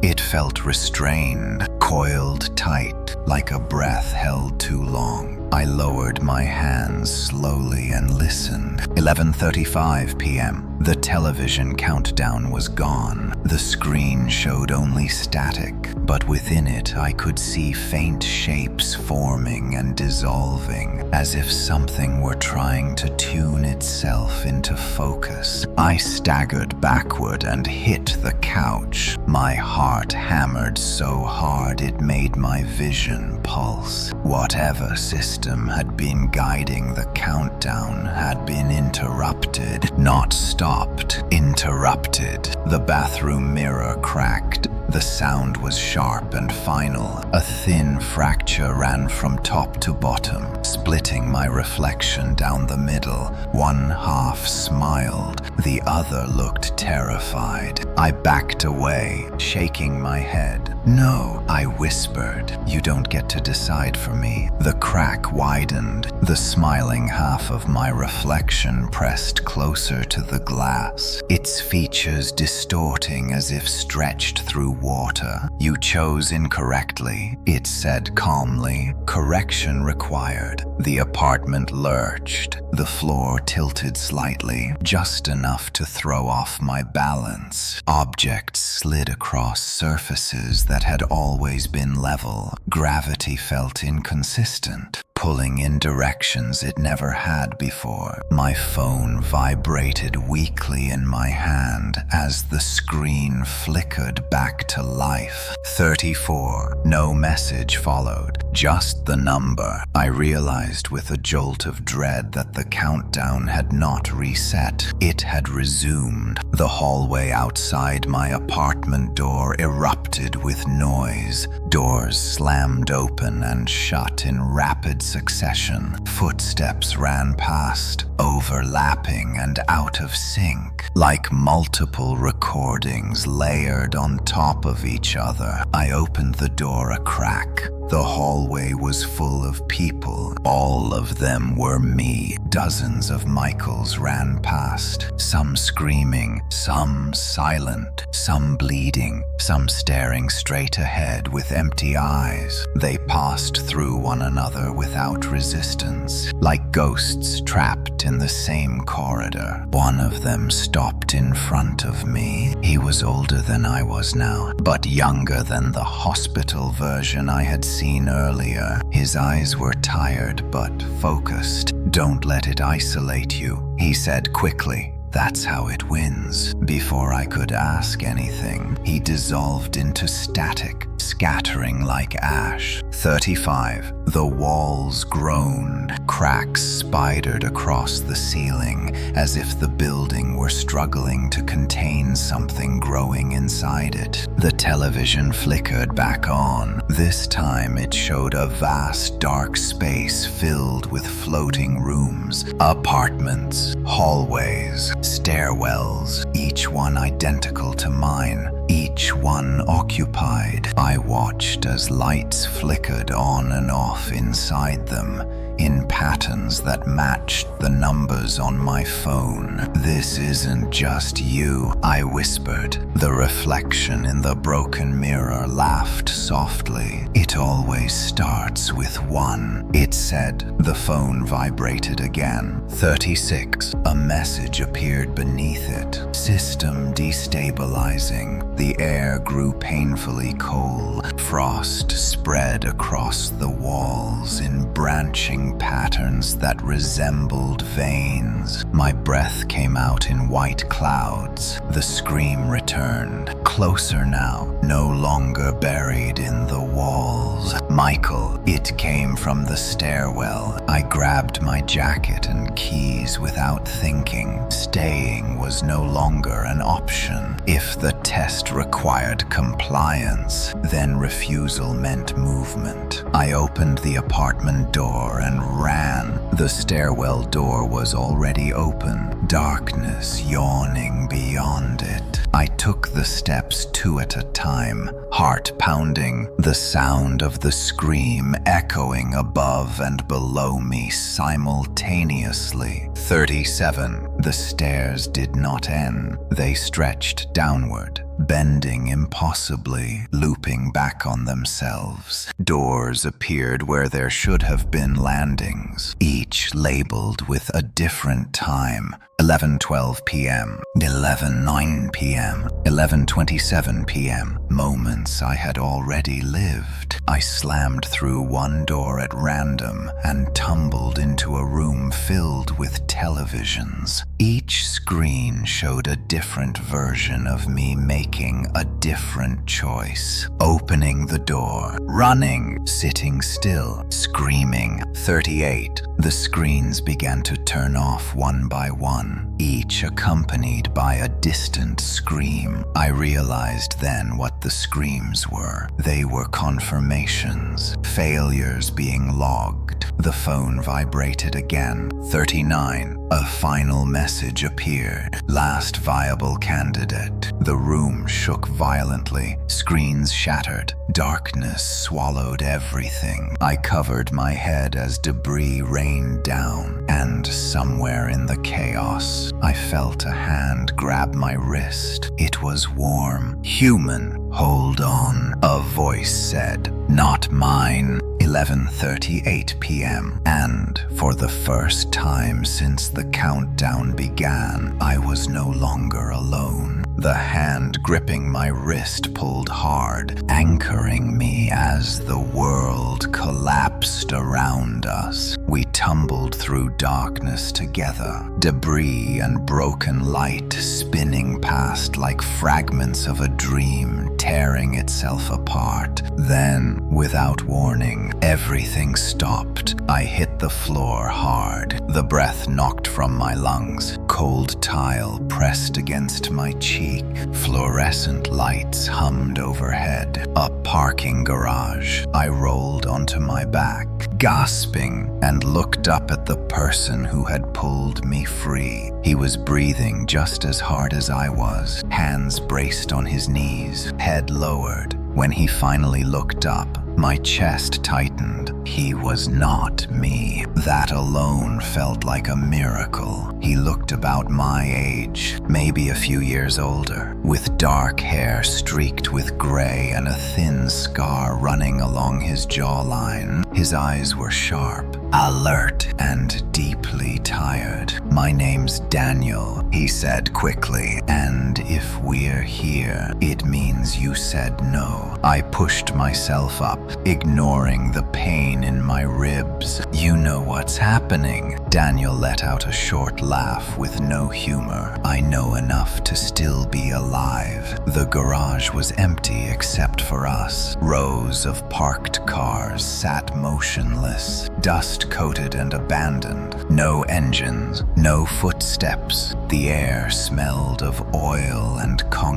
It felt restrained, coiled tight, like a breath held too long. I lowered my hands slowly and listened. 11:35 p.m. The television countdown was gone. The screen showed only static, but within it I could see faint shapes forming and dissolving, as if something were trying to tune itself into focus. I staggered backward and hit the couch. My heart hammered so hard it made my vision pulse. Whatever system had been guiding the countdown had been interrupted, not stopped, interrupted. The bathroom mirror cracked. The sound was sharp and final. A thin fracture ran from top to bottom, splitting my reflection down the middle. One half smiled, the other looked terrified. I backed away, shaking my head. "No," I whispered. "You don't get to decide for me." The crack widened. The smiling half of my reflection pressed closer to the glass, its features distorting as if stretched through water. "You chose incorrectly," it said calmly. "Correction required." The apartment lurched. The floor tilted slightly, just enough to throw off my balance. Objects slid across surfaces that had always been level. Gravity felt inconsistent, pulling in directions it never had before. My phone vibrated weakly in my hand as the screen flickered back to life. 34. No message followed, just the number. I realized with a jolt of dread that the countdown had not reset. It had resumed. The hallway outside my apartment door erupted with noise. Doors slammed open and shut in rapid succession. Footsteps ran past, overlapping and out of sync, like multiple recordings layered on top of each other. I opened the door a crack. The hallway was full of people. All of them were me. Dozens of Michaels ran past, some screaming, some silent, some bleeding, some staring straight ahead with empty eyes. They passed through one another without resistance, like ghosts trapped in the same corridor. One of them stopped in front of me. He was older than I was now, but younger than the hospital version I had seen earlier. His eyes were tired but focused. "Don't let it isolate you," he said quickly. "That's how it wins." Before I could ask anything, he dissolved into static, scattering like ash. 35. The walls groaned. Cracks spidered across the ceiling, as if the building were struggling to contain something something growing inside it. The television flickered back on. This time it showed a vast dark space filled with floating rooms, apartments, hallways, stairwells, each one identical to mine, each one occupied. I watched as lights flickered on and off inside them, in patterns that matched the numbers on my phone. "This isn't just you," I whispered. The reflection in the broken mirror laughed softly. "It always starts with one," it said. The phone vibrated again. 36. A message appeared beneath it. "System destabilizing." The air grew painfully cold. Frost spread across the walls in branching patterns that resembled veins. My breath came out in white clouds. The scream returned, closer now, no longer buried in the walls. "Michael!" It came from the stairwell. I grabbed my jacket and keys without thinking. Staying was no longer an option. If the test required compliance, then refusal meant movement. I opened the apartment door and ran. The stairwell door was already open, darkness yawning beyond it. I took the steps 2 at a time, heart pounding, the sound of the scream echoing above and below me simultaneously. 37. The stairs did not end. They stretched downward, bending impossibly, looping back on themselves. Doors appeared where there should have been landings, each labeled with a different time. 11:12 p.m., 11:09 p.m., 11:27 p.m. Moments I had already lived. I slammed through one door at random and tumbled into a room filled with televisions. Each screen showed a different version of me making a different choice. Opening the door, running, sitting still, screaming. 38. The screens began to turn off one by one, each accompanied by a distant scream. I realized then what the screams were. They were confirmations, failures being logged. The phone vibrated again. 39. A final message appeared. Last viable candidate. The room shook violently. Screens shattered. Darkness swallowed everything. I covered my head as debris rained down, and somewhere in the chaos, I felt a hand grab my wrist. It was warm, human. "Hold on," a voice said. "Not mine." 11:38 p.m. And for the first time since the countdown began, I was no longer alone. The hand gripping my wrist pulled hard, anchoring me as the world collapsed around us. We tumbled through darkness together, debris and broken light spinning past like fragments of a dream, tearing itself apart. Then, without warning, everything stopped. I hit the floor hard. The breath knocked from my lungs. Cold tile pressed against my cheek. Fluorescent lights hummed overhead. A parking garage. I rolled onto my back, gasping, and looked up at the person who had pulled me free. He was breathing just as hard as I was, hands braced on his knees, head lowered. When he finally looked up, my chest tightened. He was not me. That alone felt like a miracle. He looked about my age, maybe a few years older, with dark hair streaked with gray and a thin scar running along his jawline. His eyes were sharp, alert, and deeply tired. "My name's Daniel," he said quickly, "and if we're here, it means you said no." I pushed myself up, ignoring the pain in my ribs. "You know what's happening." Daniel let out a short laugh with no humor. "I know enough to still be alive." The garage was empty except for us. Rows of parked cars sat motionless, dust-coated and abandoned. No engines, no footsteps. The air smelled of oil and concrete.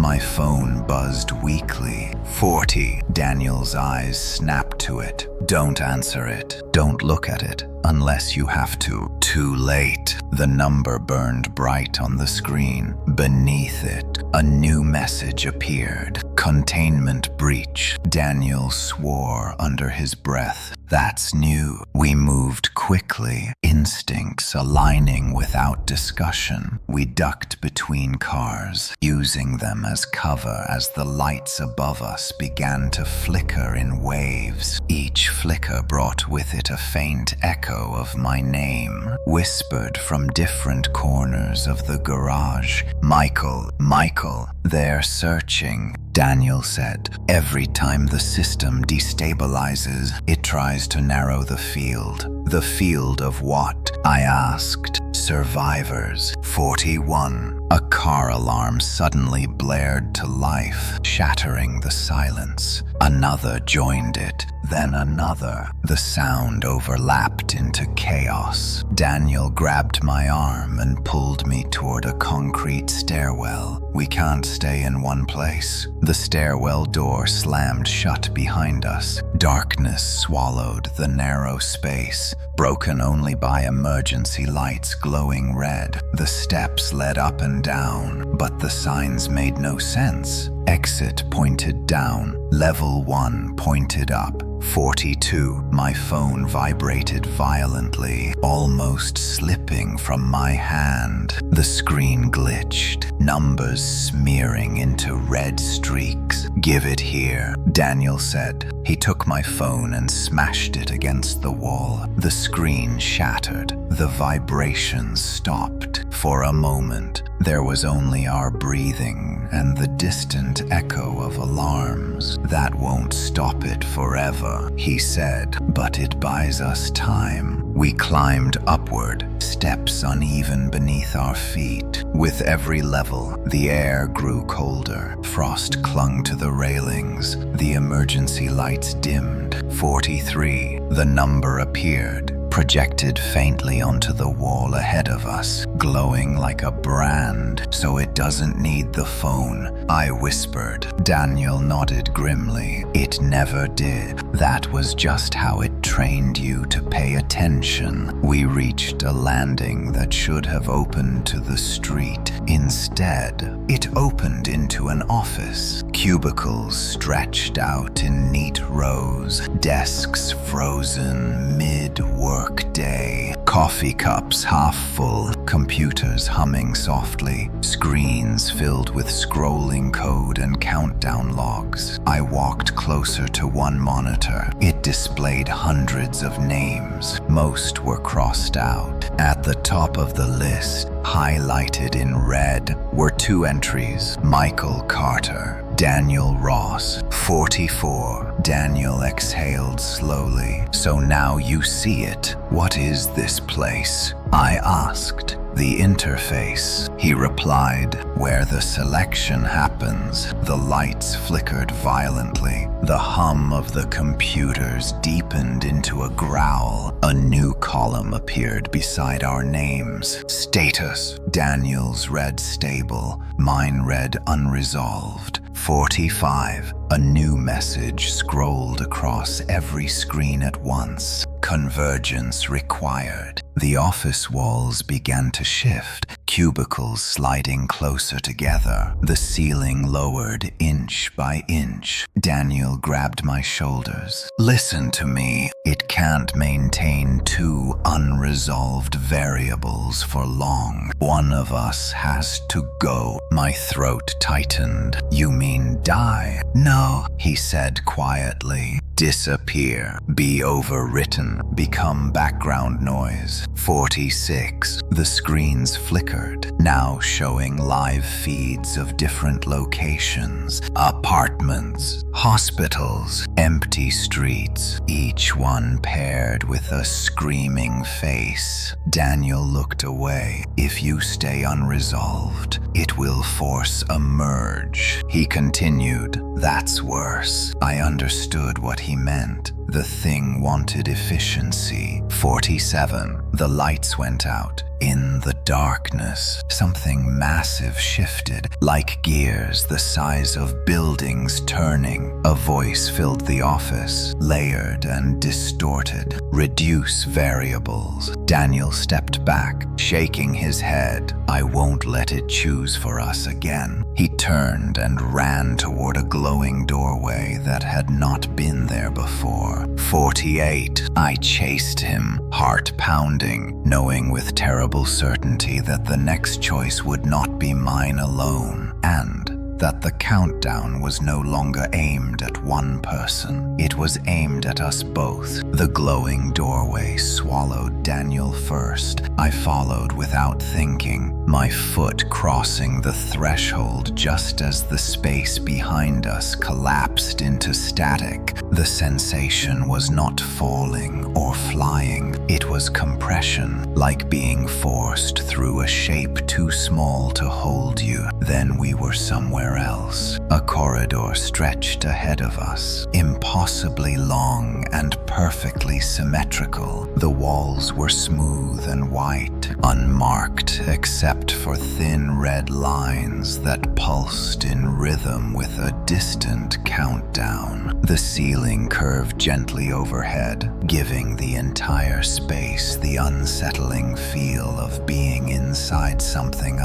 My phone buzzed weakly. 40. Daniel's eyes snapped to it. Don't answer it. Don't look at it. Unless you have to. Too late. The number burned bright on the screen. Beneath it, a new message appeared. Containment breach. Daniel swore under his breath. That's new. We moved quickly, instincts aligning without discussion. We ducked between cars, using them as cover as the lights above us began to flicker in waves. Each flicker brought with it a faint echo of my name, whispered from different corners of the garage. Michael, Michael, they're searching, Daniel said. Every time the system destabilizes, it tries to narrow the field. The field of what? I asked. Survivors. 41. A car alarm suddenly blared to life, shattering the silence. Another joined it, then another. The sound overlapped into chaos. Daniel grabbed my arm and pulled me toward a concrete stairwell. We can't stay in one place. The stairwell door slammed shut behind us. Darkness swallowed the narrow space, broken only by emergency lights glowing red. The steps led up and down, but the signs made no sense. Exit pointed down. Level 1 pointed up. 42. My phone vibrated violently, almost slipping from my hand. The screen glitched, numbers smearing into red streaks. Give it here, Daniel said. He took my phone and smashed it against the wall. The screen shattered. The vibrations stopped. For a moment, there was only our breathing and the distant echo of alarms. That won't stop it forever, he said, but it buys us time. We climbed upward, steps uneven beneath our feet. With every level, the air grew colder. Frost clung to the railings. The emergency lights dimmed. 43. The number appeared, projected faintly onto the wall ahead of us, glowing like a brand. So it doesn't need the phone, I whispered. Daniel nodded grimly. It never did. That was just how it trained you to pay attention. We reached a landing that should have opened to the street. Instead, it opened into an office. Cubicles stretched out in neat rows, desks frozen mid-work day, coffee cups half full, computers humming softly, screens filled with scrolling code and countdown logs. I walked closer to one monitor. It displayed hundreds of names. Most were crossed out. At the top of the list, highlighted in red, were 2 entries: Michael Carter, Daniel Ross. 44. Daniel exhaled slowly. So now you see it. What is this place? I asked. The interface, he replied. Where the selection happens. The lights flickered violently. The hum of the computers deepened into a growl. A new column appeared beside our names. Status. Daniel's read stable. Mine read unresolved. 45. A new message scrolled across every screen at once. Convergence required. The office walls began to shift, cubicles sliding closer together, the ceiling lowered inch by inch. Daniel grabbed my shoulders. Listen to me. It can't maintain 2 unresolved variables for long. One of us has to go. My throat tightened. You mean die? No, he said quietly. Disappear, be overwritten, become background noise. 46. The screens flickered, now showing live feeds of different locations. Apartments, hospitals, empty streets, each one paired with a screaming face. Daniel looked away. If you stay unresolved, it will force a merge. He continued. That's worse. I understood what he meant. The thing wanted efficiency. 47. The lights went out. In the darkness, something massive shifted, like gears the size of buildings turning. A voice filled the office, layered and distorted. Reduce variables. Daniel stepped back, shaking his head. I won't let it choose for us again. He turned and ran toward a glowing doorway that had not been there before. 48. I chased him, heart pounding, knowing with terrible certainty that the next choice would not be mine alone, and that the countdown was no longer aimed at one person. It was aimed at us both. The glowing doorway swallowed Daniel first. I followed without thinking, my foot crossing the threshold just as the space behind us collapsed into static. The sensation was not falling or flying. It was compression, like being forced through a shape too small to hold you. Then we were somewhere else. A corridor stretched ahead of us, impossibly long and perfectly symmetrical. The walls were smooth and white, unmarked except for thin red lines that pulsed in rhythm with a distant countdown. The ceiling curved gently overhead, giving the entire space the unsettling feel of being inside something.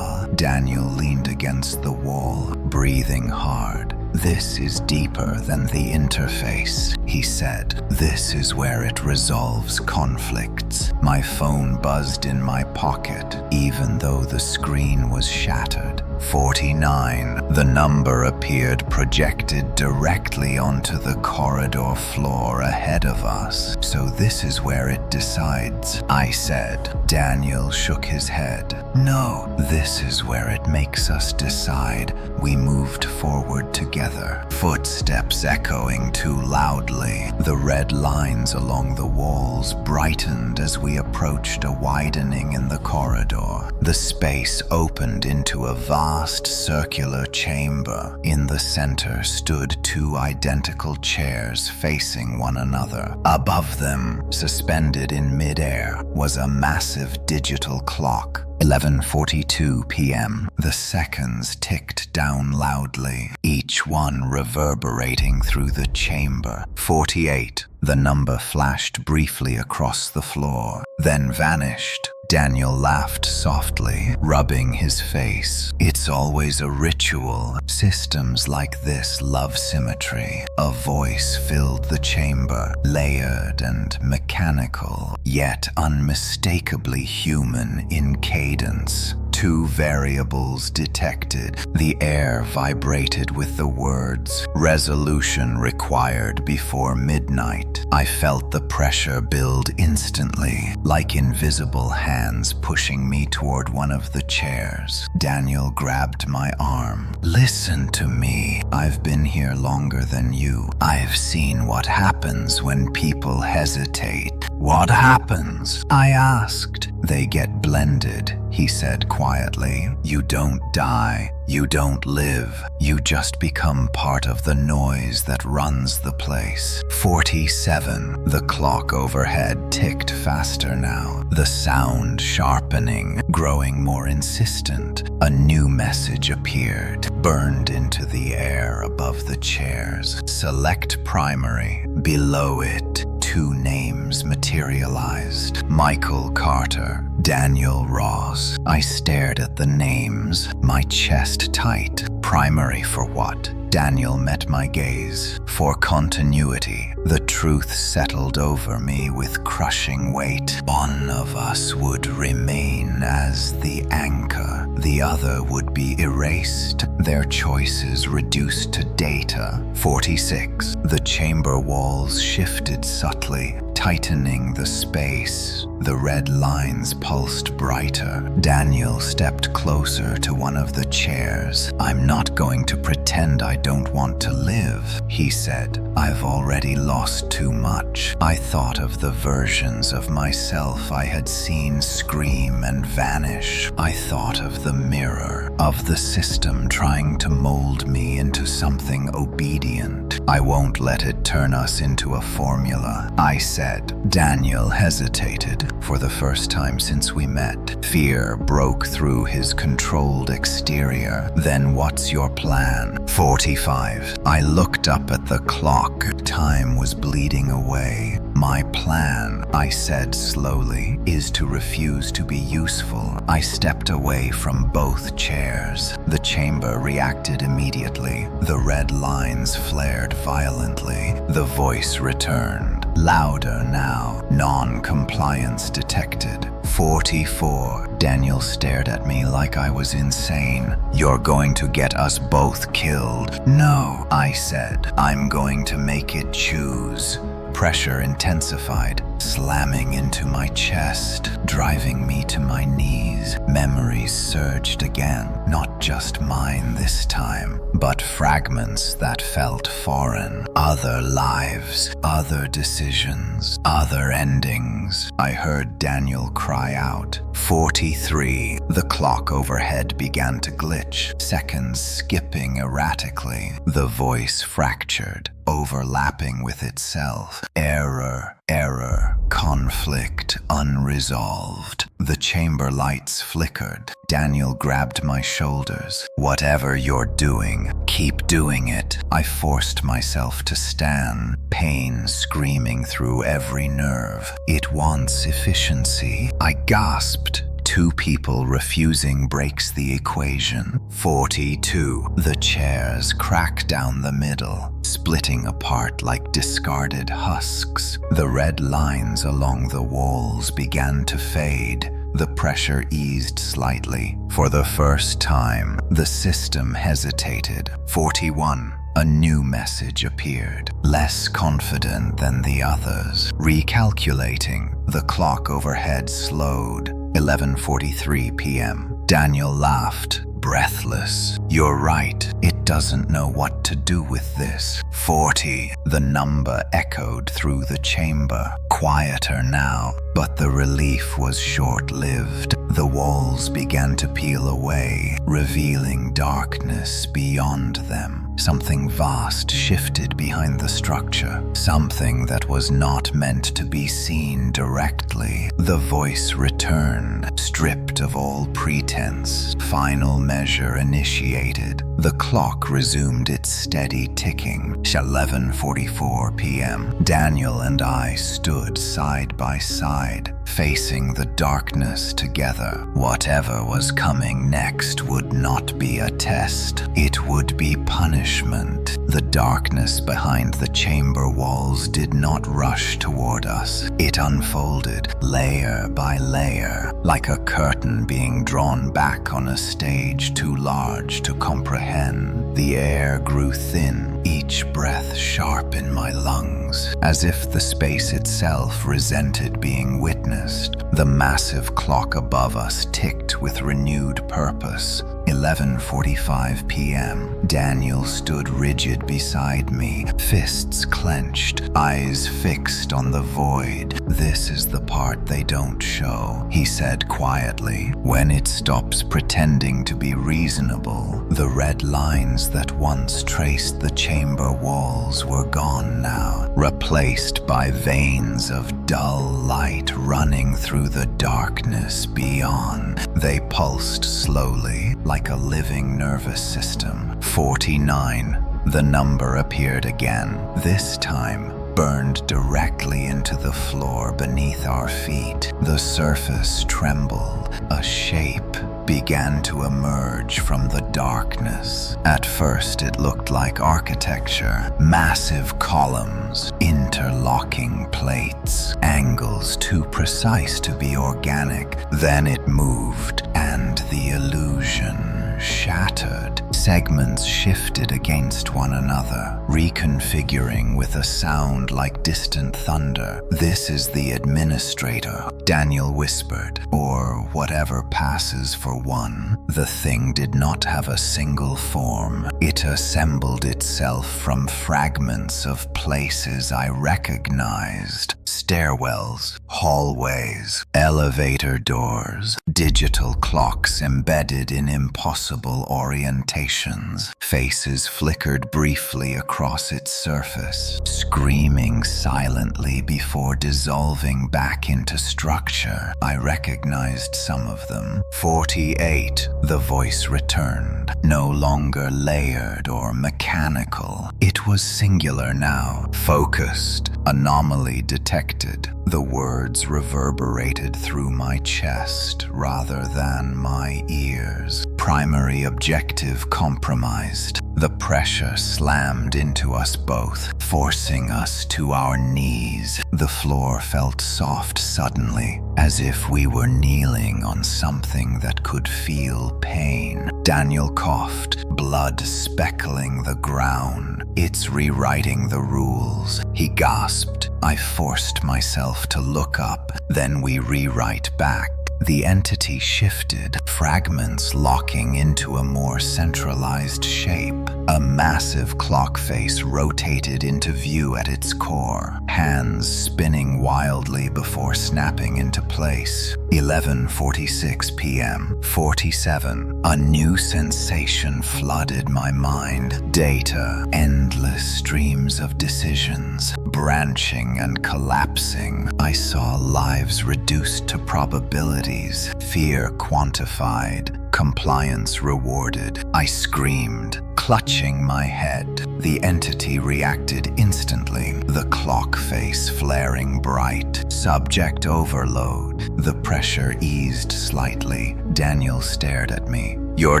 Daniel leaned against the wall, breathing hard. This is deeper than the interface, he said. This is where it resolves conflicts. My phone buzzed in my pocket, even though the screen was shattered. 49. The number appeared projected directly onto the corridor floor ahead of us. So this is where it decides, I said. Daniel shook his head. No, this is where it makes us decide. We moved forward together, footsteps echoing too loudly. The red lines along the walls brightened as we approached a widening in the corridor. The space opened into a vast circular chamber. In the center stood two identical chairs facing one another. Above them, suspended in midair, was a massive digital clock. 11:42 p.m. The seconds ticked down loudly, each one reverberating through the chamber. 48. The number flashed briefly across the floor, then vanished. Daniel laughed softly, rubbing his face. It's always a ritual. Systems like this love symmetry. A voice filled the chamber, layered and mechanical, yet unmistakably human in cadence. Two variables detected. The air vibrated with the words, "Resolution required before midnight." I felt the pressure build instantly, like invisible hands pushing me toward one of the chairs. Daniel grabbed my arm. Listen to me. I've been here longer than you. I've seen what happens when people hesitate. What happens? I asked. They get blended, he said quietly. You don't die. You don't live. You just become part of the noise that runs the place. 47. The clock overhead ticked faster now, the sound sharpening, growing more insistent. A new message appeared, burned into the air above the chairs. Select primary. Below it, two names materialized. Michael Carter, Daniel Ross. I stared at the names, my chest tight. Primary for what? Daniel met my gaze. For continuity. The truth settled over me with crushing weight. One of us would remain as the anchor. The other would be erased, their choices reduced to data. 46. The chamber walls shifted subtly, tightening the space. The red lines pulsed brighter. Daniel stepped closer to one of the chairs. "I'm not going to pretend I don't want to live," he said. "I've already lost too much." I thought of the versions of myself I had seen scream and vanish. I thought of the mirror, of the system trying to mold me into something obedient. "I won't let it turn us into a formula," I said. Daniel hesitated. For the first time since we met, fear broke through his controlled exterior. "Then what's your plan?" 45. I looked up at the clock. Time was bleeding away. "My plan," I said slowly, "is to refuse to be useful." I stepped away from both chairs. The chamber reacted immediately. The red lines flared violently. The voice returned, louder now. Non-compliance detected. 44. Daniel stared at me like I was insane. "You're going to get us both killed." "No," I said. "I'm going to make it choose." Pressure intensified, slamming into my chest, driving me to my knees. Memories surged again, not just mine this time, but fragments that felt foreign. Other lives, other decisions, other endings. I heard Daniel cry out. 43. The clock overhead began to glitch, seconds skipping erratically. The voice fractured, overlapping with itself. Error, error, conflict, unresolved. The chamber lights flickered. Daniel grabbed my shoulders. "Whatever you're doing, keep doing it." I forced myself to stand, pain screaming through every nerve. "It wants efficiency," I gasped. "Two people refusing breaks the equation." 42. The chairs crack down the middle, splitting apart like discarded husks. The red lines along the walls began to fade. The pressure eased slightly. For the first time, the system hesitated. 41. A new message appeared, less confident than the others. Recalculating, the clock overhead slowed. 11:43 p.m. Daniel laughed, breathless. "You're right, it doesn't know what to do with this." 40. The number echoed through the chamber, quieter now, but the relief was short-lived. The walls began to peel away, revealing darkness beyond them. Something vast shifted behind the structure, something that was not meant to be seen directly. The voice returned, stripped of all pretense. Final measure initiated. The clock resumed its steady ticking. 11:44 p.m. Daniel and I stood side by side, facing the darkness together. Whatever was coming next would not be a test. It would be punishment. The darkness behind the chamber walls did not rush toward us. It unfolded, layer by layer, like a curtain being drawn back on a stage too large to comprehend. The air grew thin, each breath sharp in my lungs, as if the space itself resented being witnessed. The massive clock above us ticked with renewed purpose. 11:45 p.m. Daniel stood rigid beside me, fists clenched, eyes fixed on the void. "This is the part they don't show," he said quietly. "When it stops pretending to be reasonable, the red lines that once traced the chamber walls were gone now, replaced by veins of dull light running through the darkness beyond. They pulsed slowly, like a living nervous system. 49. The number appeared again, this time burned directly into the floor beneath our feet. The surface trembled. A shape began to emerge from the darkness. At first it looked like architecture, massive columns, interlocking plates, angles too precise to be organic. Then it moved, and the illusion shattered. Segments shifted against one another, reconfiguring with a sound like distant thunder. "This is the administrator," Daniel whispered, "or whatever passes for one." The thing did not have a single form. It assembled itself from fragments of places I recognized. Stairwells, hallways, elevator doors, digital clocks embedded in impossible orientations. Faces flickered briefly across its surface, screaming silently before dissolving back into structure. I recognized some of them. 48, the voice returned, no longer layered or mechanical. It was singular now, focused, anomaly detected. The words reverberated through my chest rather than my ears. Primary objective compromised. The pressure slammed into us both, forcing us to our knees. The floor felt soft suddenly, as if we were kneeling on something that could feel pain. Daniel coughed, blood speckling the ground. "It's rewriting the rules," he gasped. I forced myself to look up, then we rewrite back. The entity shifted, fragments locking into a more centralized shape. A massive clock face rotated into view at its core, hands spinning wildly before snapping into place. 11:46 p.m. 47. A new sensation flooded my mind. Data, endless streams of decisions, branching and collapsing. I saw lives reduced to probabilities, fear quantified, compliance rewarded. I screamed, clutching my head. The entity reacted instantly, the clock face flaring bright. Subject overload. The pressure eased slightly. Daniel stared at me. "You're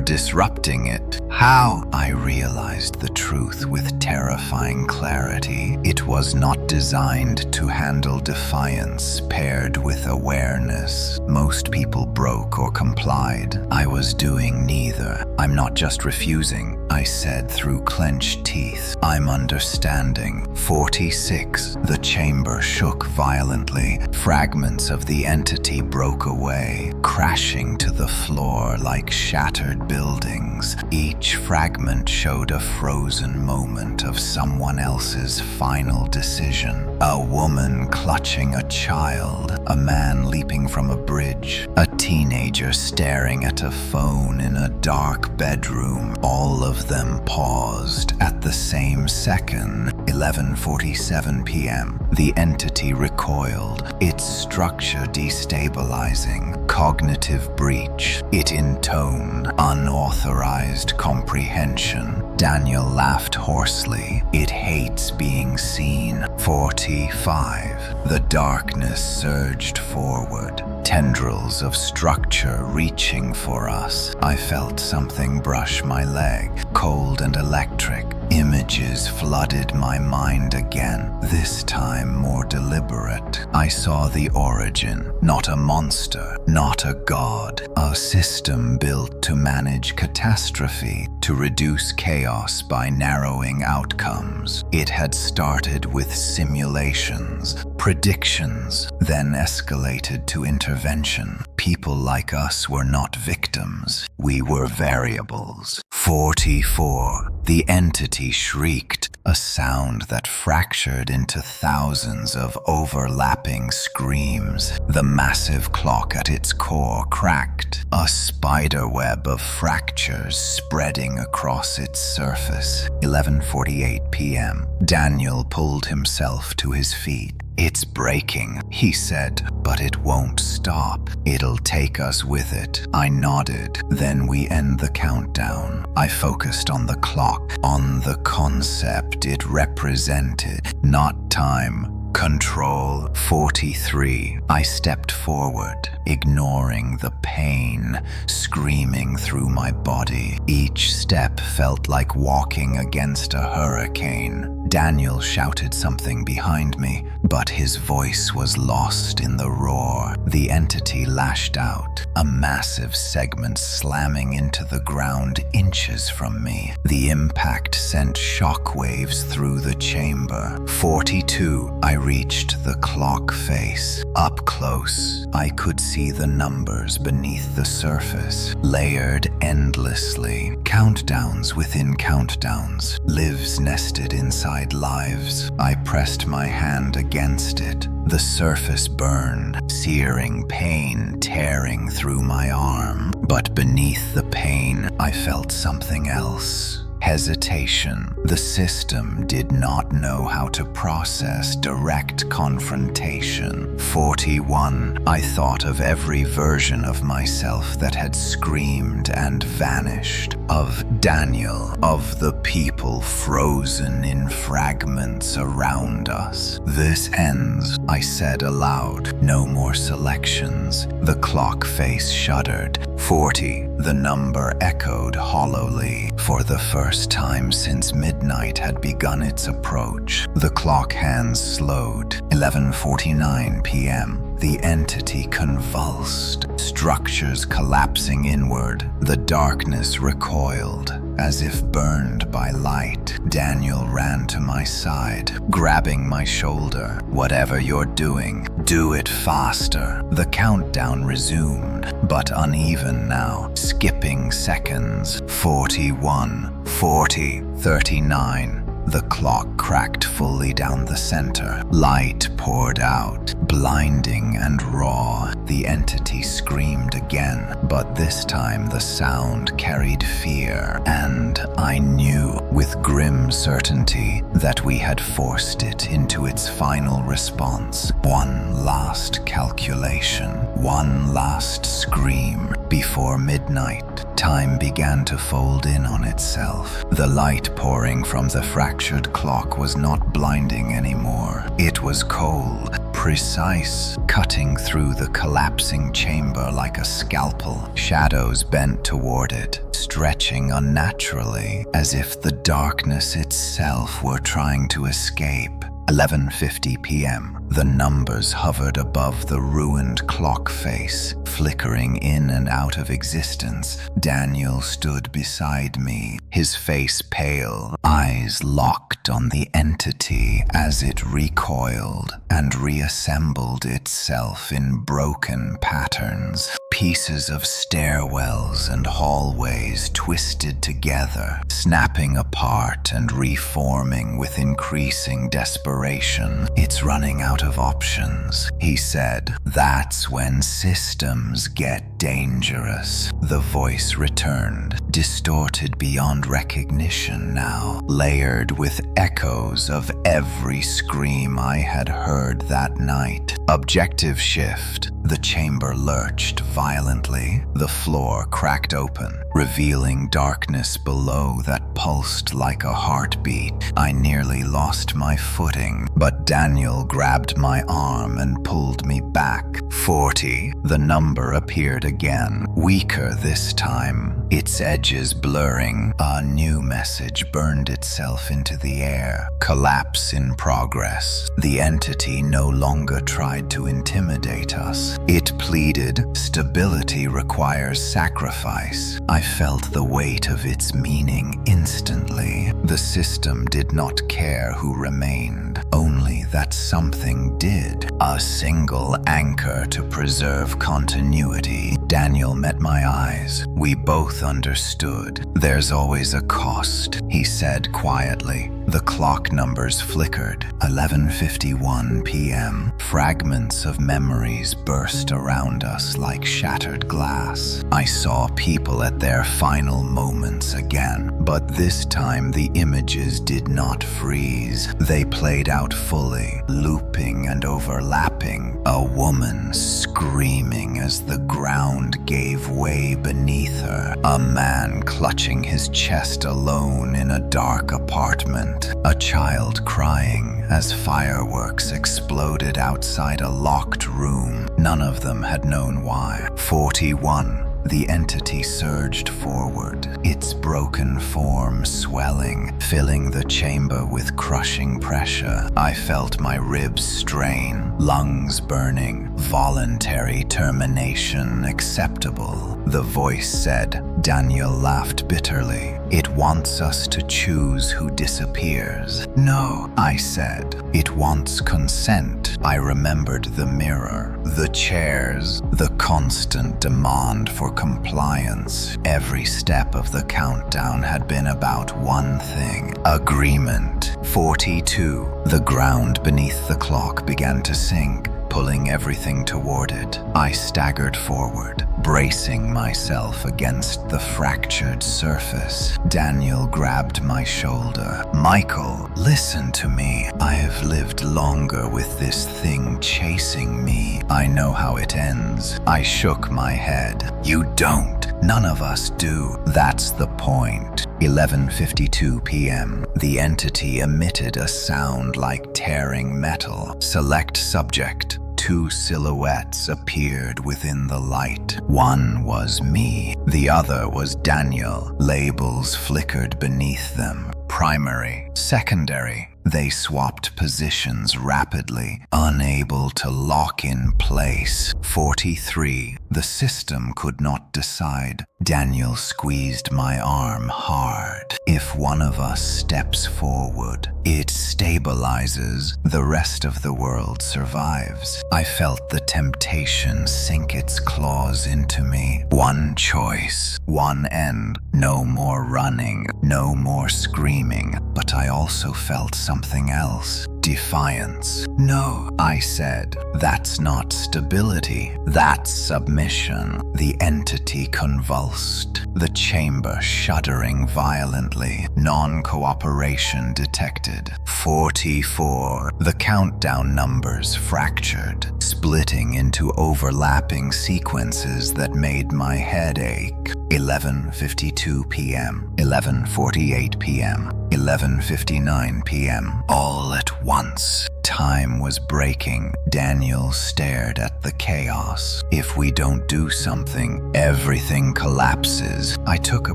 disrupting it." "How?" I realized the truth with terrifying clarity. It was not designed to handle defiance paired with awareness. Most people broke or complied. I was doing neither. "I'm not just refusing," I said through clenched teeth. "I'm understanding." 46. The chamber shook violently. Fragments of the entity broke away, crashing to the floor like shattered buildings. Each fragment showed a frozen moment of someone else's final decision. A woman clutching a child, a man leaping from a bridge, a teenager staring at a phone in a dark bedroom. All of them paused at the same second. 11:47 p.m. The entity recoiled, its structure destabilizing. Cognitive breach. It intoned, unauthorized comprehension. Daniel laughed hoarsely. "It hates being seen." 45. The darkness surged forward, tendrils of structure reaching for us. I felt something brush my leg, cold and electric. Images flooded my mind again, this time more deliberate. I saw the origin, not a monster, not a god, a system built to manage catastrophe, to reduce chaos by narrowing outcomes. It had started with simulations, predictions, then escalated to intervention. People like us were not victims, we were variables. 44. The entity shrieked, a sound that fractured into thousands of overlapping screams. The massive clock at its core cracked, a spiderweb of fractures spreading across its surface. 11:48 p.m. Daniel pulled himself to his feet. "It's breaking," he said, "but it won't stop. It'll take us with it." I nodded. "Then we end the countdown." I focused on the clock, on the concept it represented, not time. Control. 43. I stepped forward, ignoring the pain screaming through my body. Each step felt like walking against a hurricane. Daniel shouted something behind me, but his voice was lost in the roar. The entity lashed out, a massive segment slamming into the ground inches from me. The impact sent shockwaves through the chamber. 42, I reached the clock face. Up close, I could see the numbers beneath the surface, layered endlessly. Countdowns within countdowns, lives nested inside lives. I pressed my hand against it. The surface burned, searing pain tearing through my arm. But beneath the pain, I felt something else. Hesitation. The system did not know how to process direct confrontation. 41. I thought of every version of myself that had screamed and vanished. Of Daniel, of the people frozen in fragments around us. This ends, I said aloud. No more selections. The clock face shuddered. 40. The number echoed hollowly. For the first time since midnight had begun its approach, the clock hands slowed. 11:49 p.m. The entity convulsed, structures collapsing inward. The darkness recoiled, as if burned by light. Daniel ran to my side, grabbing my shoulder. Whatever you're doing, do it faster. The countdown resumed, but uneven now, skipping seconds. 41, 40, 39. The clock cracked fully down the center. Light poured out, blinding and raw. The entity screamed again, but this time the sound carried fear, and I knew with grim certainty that we had forced it into its final response. One last calculation, one last scream. Before midnight, time began to fold in on itself. The light pouring from the fractured clock was not blinding anymore. It was cold, precise, cutting through the collapsing chamber like a scalpel. Shadows bent toward it, stretching unnaturally, as if the darkness itself were trying to escape. 11:50 p.m. The numbers hovered above the ruined clock face, flickering in and out of existence. Daniel stood beside me, his face pale, eyes locked on the entity as it recoiled and reassembled itself in broken patterns. Pieces of stairwells and hallways twisted together, snapping apart and reforming with increasing desperation. It's running out of options, he said. That's when systems get dangerous. The voice returned, distorted beyond recognition now, layered with echoes of every scream I had heard that night. Objective shift. The chamber lurched violently. The floor cracked open, revealing darkness below that pulsed like a heartbeat. I nearly lost my footing, but Daniel grabbed my arm and pulled me back. 40. The number appeared again, weaker this time, its edges blurring. A new message burned itself into the air. Collapse in progress. The entity no longer tried to intimidate us. It pleaded, stability requires sacrifice. I felt the weight of its meaning instantly. The system did not care who remained, only that something did. A single anchor to preserve continuity. Daniel met my eyes. We both understood. There's always a cost, he said quietly. The clock numbers flickered. 11:51 p.m. Fragments of memories burst around us like shattered glass. I saw people at their final moments again, but this time the images did not freeze. They played out fully, looping and overlapping. A woman screaming as the ground gave way beneath her. A man clutching his chest alone in a dark apartment. A child crying as fireworks exploded outside a locked room. None of them had known why. 41. The entity surged forward, its broken form swelling, filling the chamber with crushing pressure. I felt my ribs strain, lungs burning, voluntary termination acceptable. The voice said. Daniel laughed bitterly. It wants us to choose who disappears. No, I said. It wants consent. I remembered the mirror, the chairs, the constant demand for compliance. Every step of the countdown had been about one thing: agreement. 42. The ground beneath the clock began to sink, pulling everything toward it. I staggered forward, bracing myself against the fractured surface. Daniel grabbed my shoulder. Michael, listen to me. I have lived longer with this thing chasing me. I know how it ends. I shook my head. You don't. None of us do. That's the point. 11:52 p.m. The entity emitted a sound like tearing metal. Select subject. Two silhouettes appeared within the light. One was me. The other was Daniel. Labels flickered beneath them. Primary, secondary. They swapped positions rapidly, unable to lock in place. 43. The system could not decide. Daniel squeezed my arm hard. If one of us steps forward, it stabilizes. The rest of the world survives. I felt the temptation sink its claws into me. One choice, one end. No more running, no more screaming. But I also felt something else. Defiance. No, I said. That's not stability. That's submission. The entity convulsed, the chamber shuddering violently. Non-cooperation detected. 44. The countdown numbers fractured, splitting into overlapping sequences that made my head ache. 11:52 p.m., 11:48 p.m., 11:59 p.m. All at once. Time was breaking. Daniel stared at the chaos. If we don't do something, everything collapses. I took a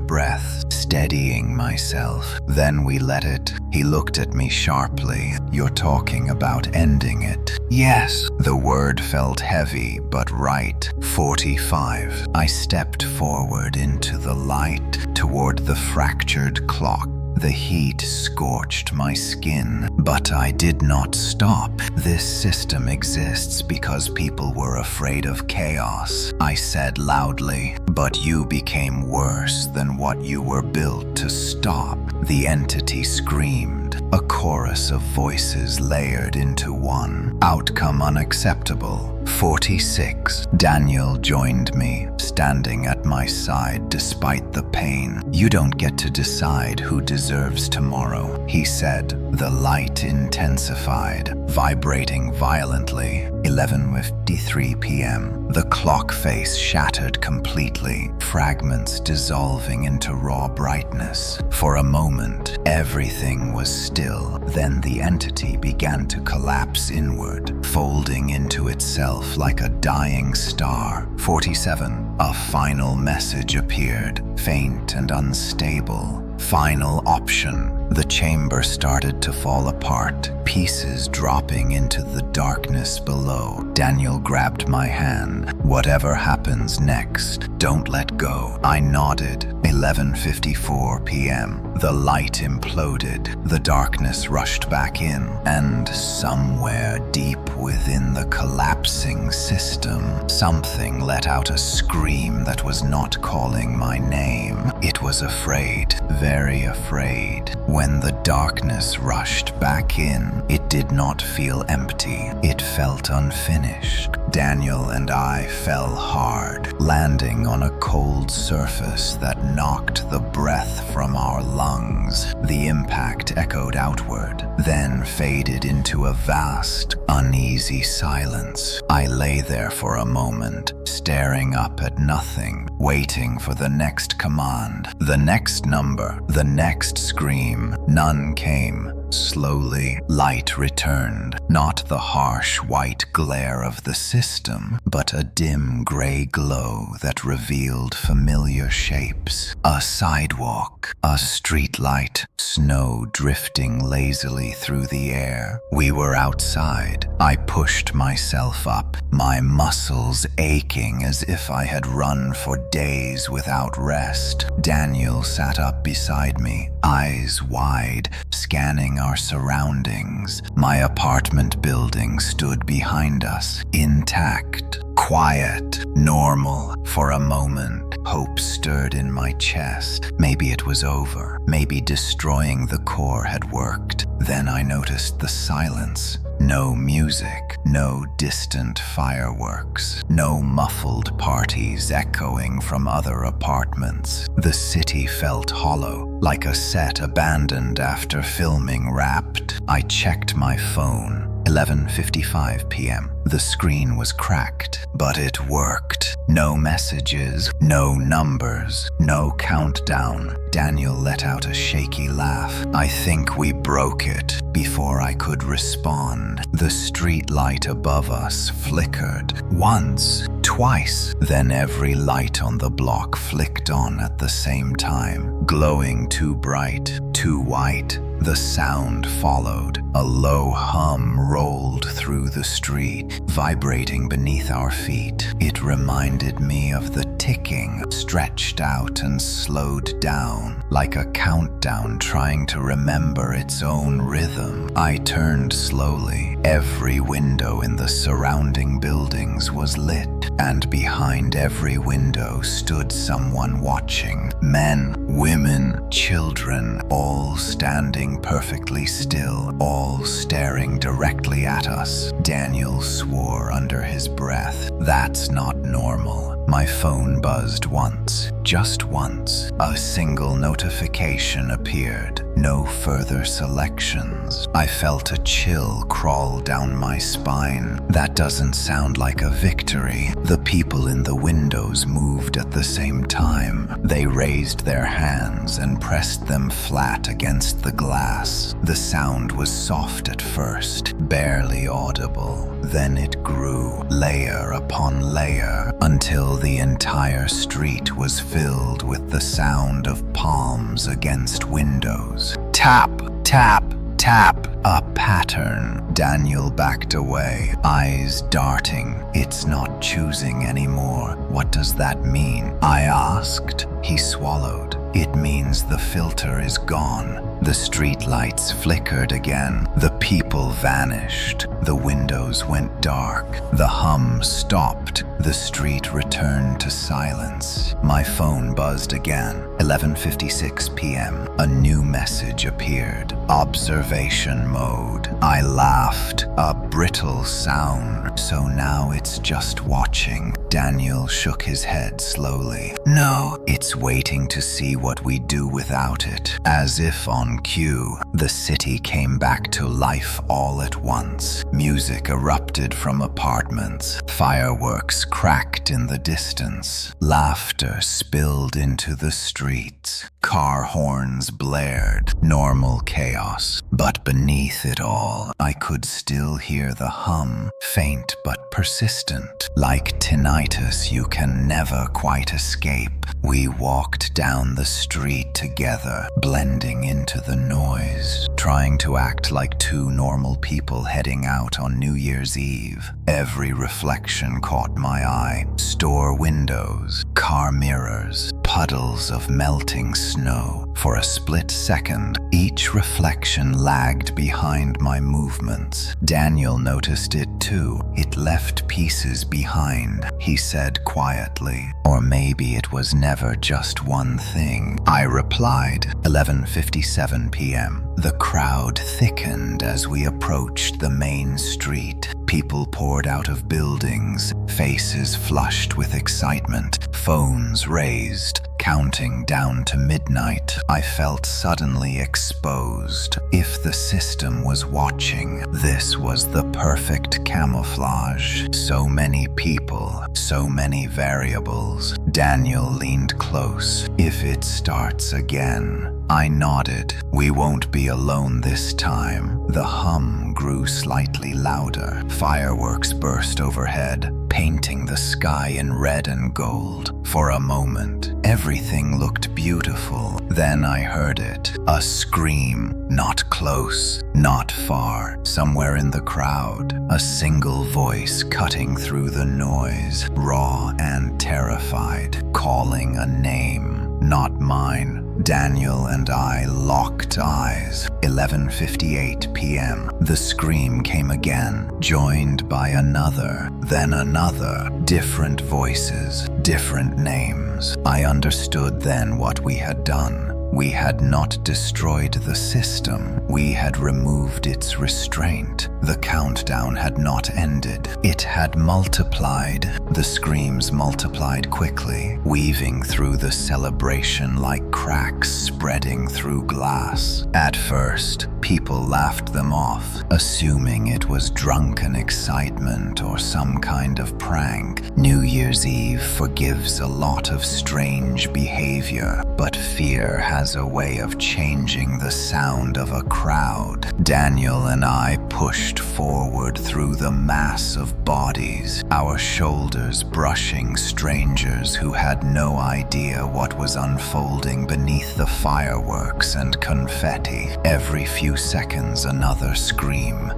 breath, steadying myself. Then we let it. He looked at me sharply. You're talking about ending it. Yes. The word felt heavy, but right. 45. I stepped forward into the light, toward the fractured clock. The heat scorched my skin, but I did not stop. This system exists because people were afraid of chaos, I said loudly. But you became worse than what you were built to stop. The entity screamed. A chorus of voices layered into one. Outcome unacceptable. 46. Daniel joined me, standing at my side despite the pain. You don't get to decide who deserves tomorrow, he said. The light intensified, vibrating violently. 11:53 p.m. The clock face shattered completely, fragments dissolving into raw brightness. For a moment, everything was still. Then the entity began to collapse inward, folding into itself like a dying star. 47. A final message appeared, faint and unstable. Final option. The chamber started to fall apart, pieces dropping into the darkness below. Daniel grabbed my hand. Whatever happens next, don't let go. I nodded. 11:54 p.m. The light imploded. The darkness rushed back in, and somewhere deep within the collapsing system, something let out a scream that was not calling my name. It was afraid, very afraid. When the darkness rushed back in, it did not feel empty. It felt unfinished. Daniel and I fell hard, landing on a cold surface that knocked the breath from our lungs. The impact echoed outward, then faded into a vast, uneasy silence. I lay there for a moment, staring up at nothing, waiting for the next command, the next number, the next scream. None came. Slowly, light returned, not the harsh white glare of the system, but a dim gray glow that revealed familiar shapes. A sidewalk, a street light, snow drifting lazily through the air. We were outside. I pushed myself up, my muscles aching as if I had run for days without rest. Daniel sat up beside me, eyes wide, scanning our surroundings. My apartment building stood behind us, intact, quiet, normal. For a moment, hope stirred in my chest. Maybe it was over. Maybe destroying the core had worked. Then I noticed the silence. No music, no distant fireworks, no muffled parties echoing from other apartments. The city felt hollow, like a set abandoned after filming wrapped. I checked my phone. 11:55 p.m. The screen was cracked, but it worked. No messages, no numbers, no countdown. Daniel let out a shaky laugh. I think we broke it. Before I could respond, the street light above us flickered. Once, twice. Then every light on the block flicked on at the same time, glowing too bright, too white. The sound followed. A low hum rolled through the street, vibrating beneath our feet. It reminded me of the ticking, stretched out and slowed down, like a countdown trying to remember its own rhythm. I turned slowly. Every window in the surrounding buildings was lit, and behind every window stood someone watching. Men, women, children, all standing perfectly still, all staring directly at us. Daniel swore under his breath. That's not normal. My phone buzzed once, just once. A single notification appeared. No further selections. I felt a chill crawl down my spine. That doesn't sound like a victory. The people in the windows moved at the same time. They raised their hands and pressed them flat against the glass. The sound was soft at first, barely audible. Then it grew, layer upon layer, until the entire street was filled with the sound of palms against windows. Tap, tap, tap. A pattern. Daniel backed away, eyes darting. It's not choosing anymore. What does that mean? I asked. He swallowed. It means the filter is gone. The street lights flickered again. The people vanished. The windows went dark. The hum stopped. The street returned to silence. My phone buzzed again. 11:56 p.m. A new message appeared. Observation mode. I laughed. A brittle sound. So now it's just watching. Daniel shook his head slowly. No, it's waiting to see what we do without it. As if on cue, the city came back to life all at once. Music erupted from apartments. Fireworks cracked in the distance. Laughter spilled into the streets. Car horns blared. Normal chaos. But beneath it all, I could still hear the hum, faint but persistent. Like tinnitus you can never quite escape. We walked down the street together, blending into the noise, trying to act like two normal people heading out on New Year's Eve. Every reflection caught my eye. Store windows, car mirrors, puddles of melting snow. For a split second, each reflection lagged behind my movements. Daniel noticed it too. It left pieces behind, he said quietly. Or maybe it was never just one thing. I replied. 11:57 p.m. The crowd thickened as we approached the main street. People poured out of buildings, faces flushed with excitement, phones raised. Counting down to midnight, I felt suddenly exposed. If the system was watching, this was the perfect camouflage. So many people, so many variables. Daniel leaned close. If it starts again, I nodded. We won't be alone this time. The hum grew slightly louder. Fireworks burst overhead, painting the sky in red and gold. For a moment, everything looked beautiful. Then I heard it. A scream. Not close, not far. Somewhere in the crowd. A single voice cutting through the noise, raw and terrified, calling a name. Not mine. Daniel and I locked eyes. 11:58 p.m. The scream came again, joined by another, then another. Different voices, different names. I understood then what we had done. We had not destroyed the system. We had removed its restraint. The countdown had not ended. It had multiplied. The screams multiplied quickly, weaving through the celebration like cracks spreading through glass. At first, people laughed them off, assuming it was drunken excitement or some kind of prank. New Year's Eve forgives a lot of strange behavior, but fear has a way of changing the sound of a crowd. Daniel and I pushed forward through the mass of bodies, our shoulders brushing strangers who had no idea what was unfolding beneath the fireworks and confetti. Every few seconds, another scream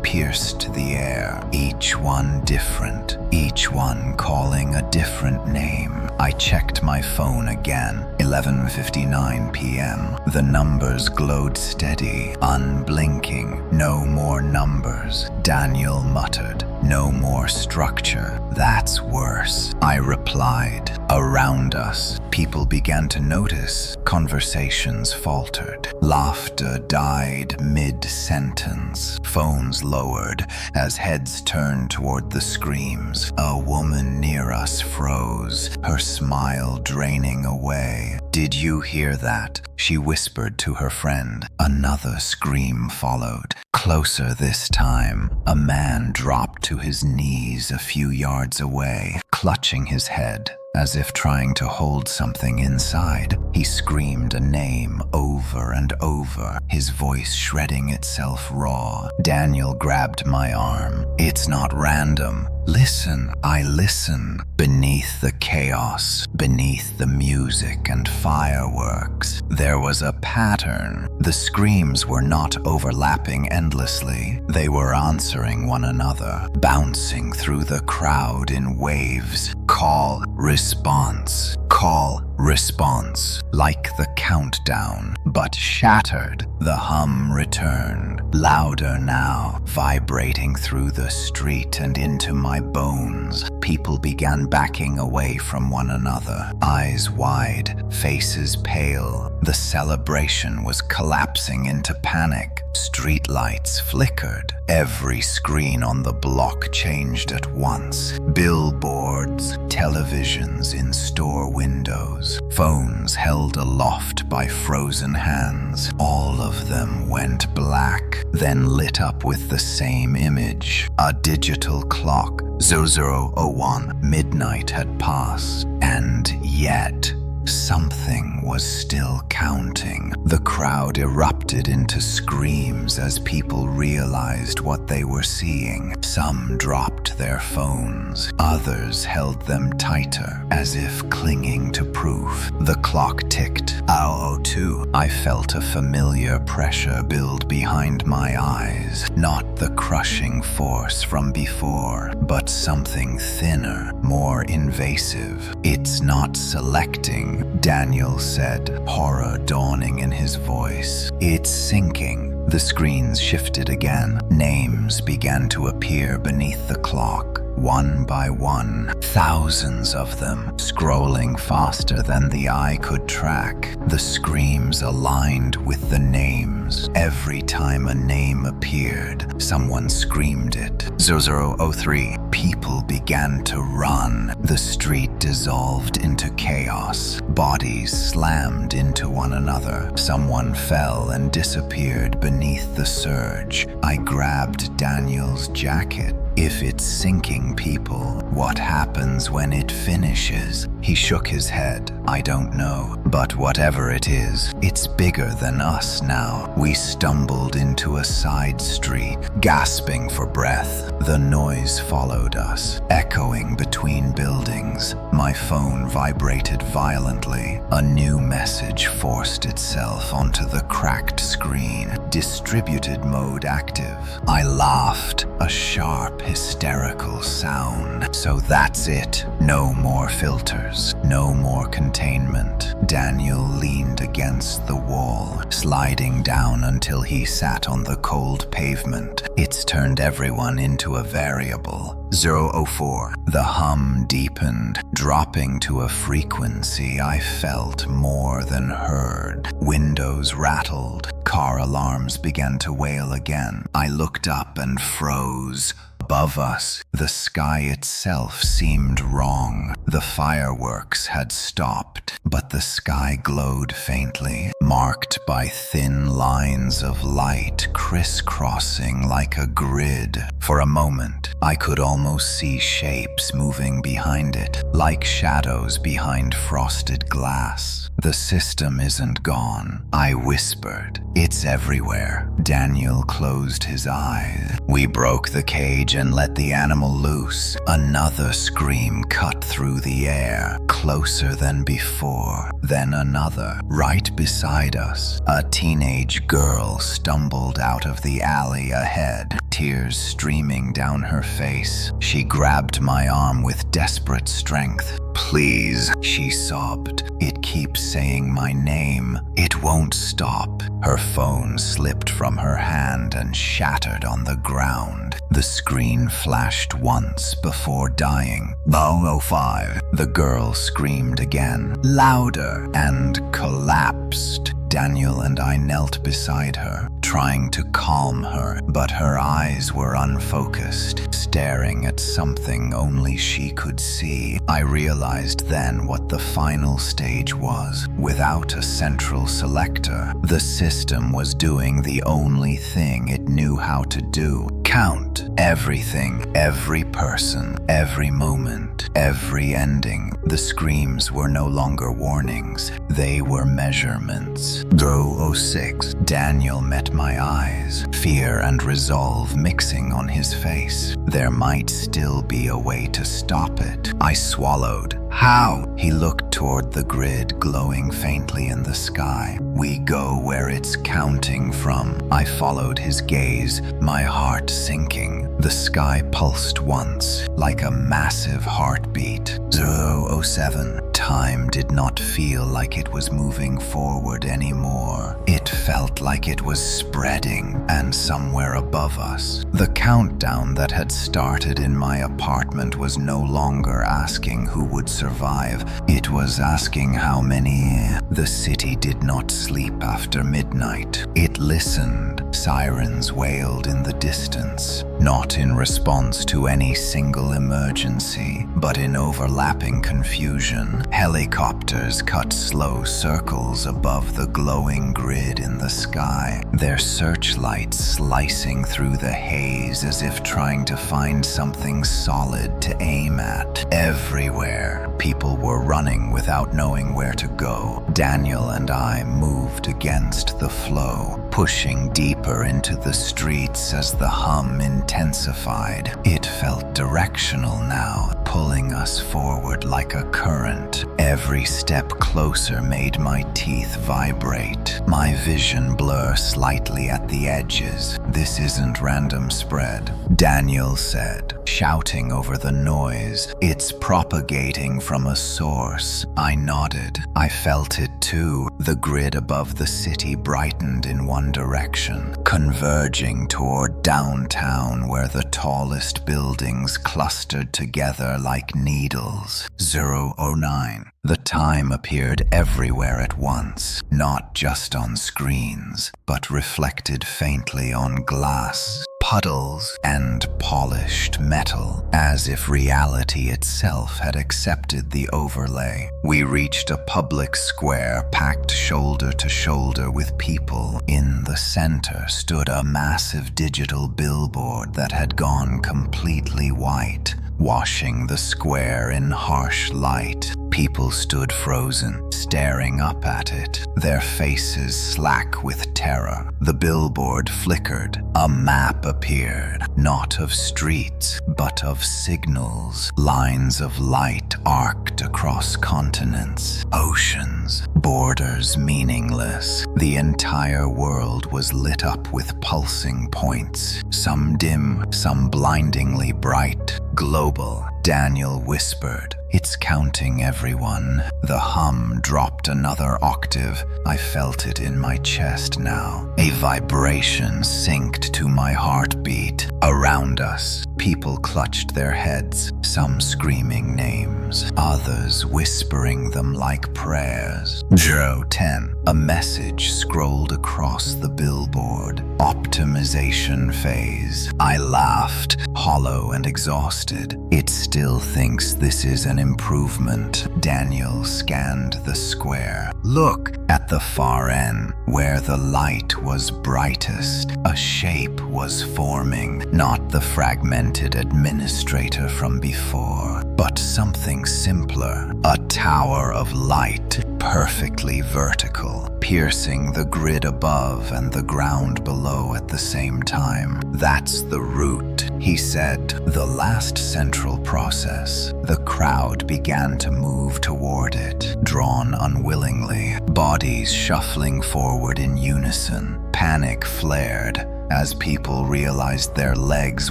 pierced the air, each one different, each one calling a different name. I checked my phone again. 11:59 p.m. The numbers glowed steady, unblinking. No more numbers. Daniel muttered, "No more structure. That's worse." I replied. Around us, people began to notice. Conversations faltered. Laughter died mid-sentence. Phones lowered as heads turned toward the screams. A woman near us froze, her smile draining away. "Did you hear that?" she whispered to her friend. Another scream followed. Closer this time. A man dropped to his knees a few yards away, clutching his head. As if trying to hold something inside, he screamed a name over and over, his voice shredding itself raw. Daniel grabbed my arm. "It's not random. Listen." I listen. Beneath the chaos, beneath the music and fireworks, there was a pattern. The screams were not overlapping endlessly. They were answering one another, bouncing through the crowd in waves. Call, response, call, response, like the countdown, but shattered. The hum returned, louder now, vibrating through the street and into my bones. People began backing away from one another, eyes wide, faces pale. The celebration was collapsing into panic. Streetlights flickered. Every screen on the block changed at once. Billboards, televisions in store windows, phones held aloft by frozen hands. All of them went black, then lit up with the same image. A digital clock, 00:01, midnight had passed, and yet something was still counting. The crowd erupted into screams as people realized what they were seeing. Some dropped their phones. Others held them tighter, as if clinging to proof. The clock ticked. 00:02. I felt a familiar pressure build behind my eyes. Not the crushing force from before, but something thinner, more invasive. "It's not selecting," Daniel said, horror dawning in his voice. "It's sinking." The screens shifted again. Names began to appear beneath the clock. One by one, thousands of them, scrolling faster than the eye could track. The screams aligned with the names. Every time a name appeared, someone screamed it. 00:03. People began to run. The street dissolved into chaos. Bodies slammed into one another. Someone fell and disappeared beneath the surge. I grabbed Daniel's jacket. If it's sinking people, what happens when it finishes? He shook his head. I don't know. But whatever it is, it's bigger than us now. We stumbled into a side street, gasping for breath. The noise followed us, echoing between buildings. My phone vibrated violently. A new message forced itself onto the cracked screen. Distributed mode active. I laughed, a sharp, hysterical sound. So that's it. No more filters. No more containment. Daniel leaned against the wall, sliding down until he sat on the cold pavement. It's turned everyone into a variable. 004. The hum deepened, dropping to a frequency I felt more than heard. Windows rattled. Car alarms began to wail again. I looked up and froze. Above us, the sky itself seemed wrong. The fireworks had stopped, but the sky glowed faintly, marked by thin lines of light crisscrossing like a grid. For a moment, I could almost see shapes moving behind it, like shadows behind frosted glass. The system isn't gone, I whispered. It's everywhere. Daniel closed his eyes. We broke the cage and let the animal loose. Another scream cut through the air, closer than before. Then another, right beside us. A teenage girl stumbled out of the alley ahead, tears streaming down her face. She grabbed my arm with desperate strength. Please, she sobbed. It keeps saying my name. It won't stop. Her phone slipped from her hand and shattered on the ground. The screen flashed once before dying. 005. The girl screamed again, louder, and collapsed. Daniel and I knelt beside her, trying to calm her, but her eyes were unfocused, staring at something only she could see. I realized then what the final stage was. Without a central selector, the system was doing the only thing it knew how to do. Count everything, every person, every moment, every ending. The screams were no longer warnings. They were measurements. 006. Daniel met my eyes, fear and resolve mixing on his face. There might still be a way to stop it. I swallowed. How? He looked toward the grid glowing faintly in the sky. We go where it's counting from. I followed his gaze, my heart sinking. The sky pulsed once, like a massive heartbeat. 007. Time did not feel like it was moving forward anymore. It felt like it was spreading, and somewhere above us, the countdown that had started in my apartment was no longer asking who would survive. It was asking how many. The city did not sleep after midnight. It listened. Sirens wailed in the distance, not in response to any single emergency, but in overlapping confusion. Helicopters cut slow circles above the glowing grid in the sky, their searchlights slicing through the haze as if trying to find something solid to aim at. Everywhere, people were running without knowing where to go. Daniel and I moved against the flow, pushing deeper into the streets as the hum intensified. It felt directional now, pulling us forward like a current. Every step closer made my teeth vibrate, my vision blur slightly at the edges. This isn't random spread, Daniel said, shouting over the noise. It's propagating from a source. I nodded. I felt it too. The grid above the city brightened in one direction, converging toward downtown where the tallest buildings clustered together like needles. 009. The time appeared everywhere at once, not just on screens, but reflected faintly on glass. puddles, and polished metal, as if reality itself had accepted the overlay. We reached a public square packed shoulder to shoulder with people. In the center stood a massive digital billboard that had gone completely white, washing the square in harsh light. People stood frozen, staring up at it, their faces slack with terror. The billboard flickered. A map appeared, not of streets, but of signals. Lines of light arced across continents, oceans, borders meaningless. The entire world was lit up with pulsing points, some dim, some blindingly bright. Global, Daniel whispered. It's counting everyone. The hum dropped another octave. I felt it in my chest now. A vibration synced to my heartbeat. Around us, people clutched their heads, some screaming names, others whispering them like prayers. 010. A message scrolled across the billboard. Optimization phase. I laughed, hollow and exhausted. It still thinks this is an improvement. Daniel scanned the square. Look at the far end, where the light was brightest. A shape was forming, not the fragmented administrator from before, but something simpler. A tower of light, perfectly vertical, piercing the grid above and the ground below at the same time. That's the root, he said. The last central process. The crowd began to move toward it, drawn unwillingly, bodies shuffling forward in unison. Panic flared as people realized their legs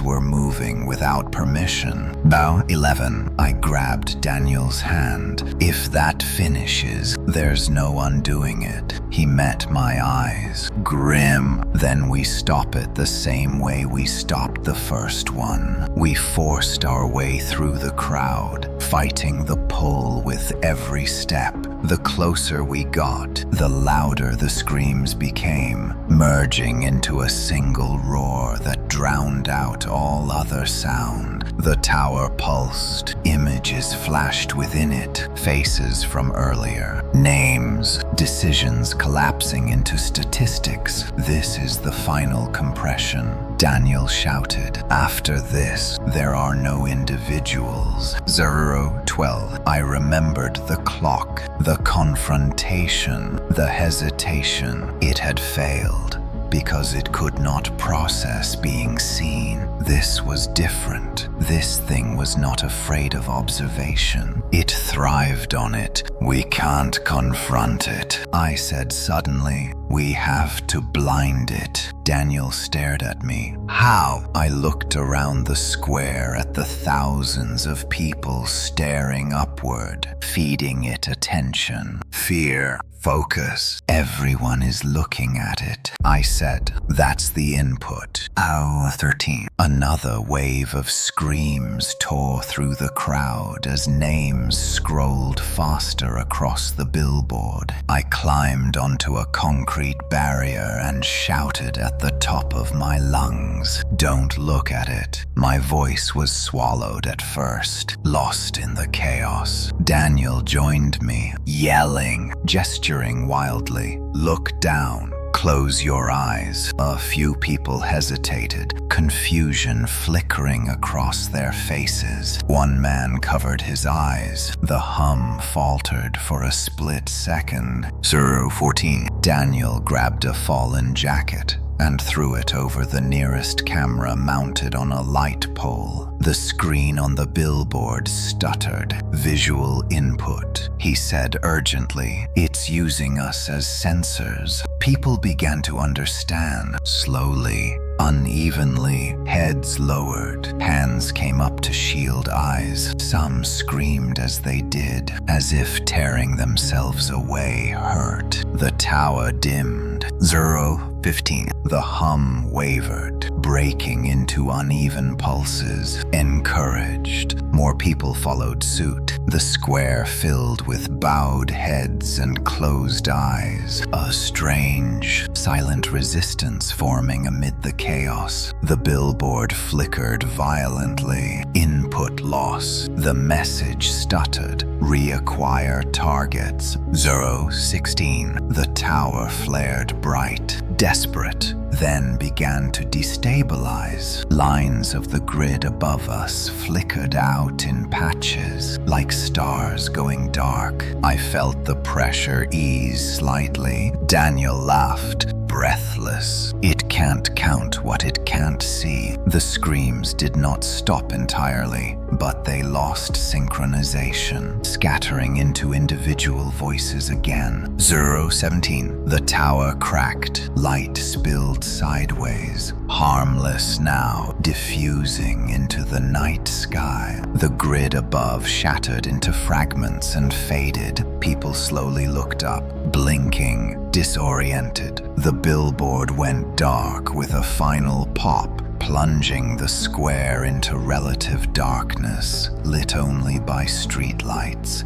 were moving without permission. Bow 11. I grabbed Daniel's hand. If that finishes, there's no undoing it. He met my eyes. Grim. Then we stop it the same way we stopped the first one. We forced our way through the crowd, fighting the pull with every step. The closer we got, the louder the screams became, merging into a single roar that drowned out all other sound. The tower pulsed. Images flashed within it, faces from earlier, names, decisions collapsing into statistics. This is the final compression, Daniel shouted. After this, there are no individuals. 012. I remembered the clock, the confrontation, the hesitation. It had failed because it could not process being seen. This was different. This thing was not afraid of observation. It thrived on it. We can't confront it, I said suddenly. We have to blind it. Daniel stared at me. How? I looked around the square at the thousands of people staring upward, feeding it attention. Fear. Focus. Everyone is looking at it, I said. That's the input. 13. Another wave of screams tore through the crowd as names scrolled faster across the billboard. I climbed onto a concrete barrier and shouted at the top of my lungs. Don't look at it. My voice was swallowed at first, lost in the chaos. Daniel joined me, yelling, gesturing wildly. Look down. Close your eyes. A few people hesitated, confusion flickering across their faces. One man covered his eyes. The hum faltered for a split second. 014. Daniel grabbed a fallen jacket and threw it over the nearest camera mounted on a light pole. The screen on the billboard stuttered. Visual input, he said urgently. It's using us as sensors. People began to understand. Slowly, unevenly, heads lowered, hands came up to shield eyes. Some screamed as they did, as if tearing themselves away hurt. The tower dimmed. 015. The hum wavered, breaking into uneven pulses. Encouraged, more people followed suit. the square filled with bowed heads and closed eyes, a strange, silent resistance forming amid the chaos. The billboard flickered violently. Input loss. The message stuttered. Reacquire targets. 016. The tower flared bright, desperate, then began to destabilize. Lines of the grid above us flickered out in patches, like stars going dark. I felt the pressure ease slightly. Daniel laughed, breathless. It can't count what it can't see. The screams did not stop entirely, but they lost synchronization, scattering into individual voices again. 017. The tower cracked. Light spilled sideways, harmless now, diffusing into the night sky. The grid above shattered into fragments and faded. People slowly looked up, blinking, disoriented. The billboard went dark with a final pop, plunging the square into relative darkness, lit only by streetlights.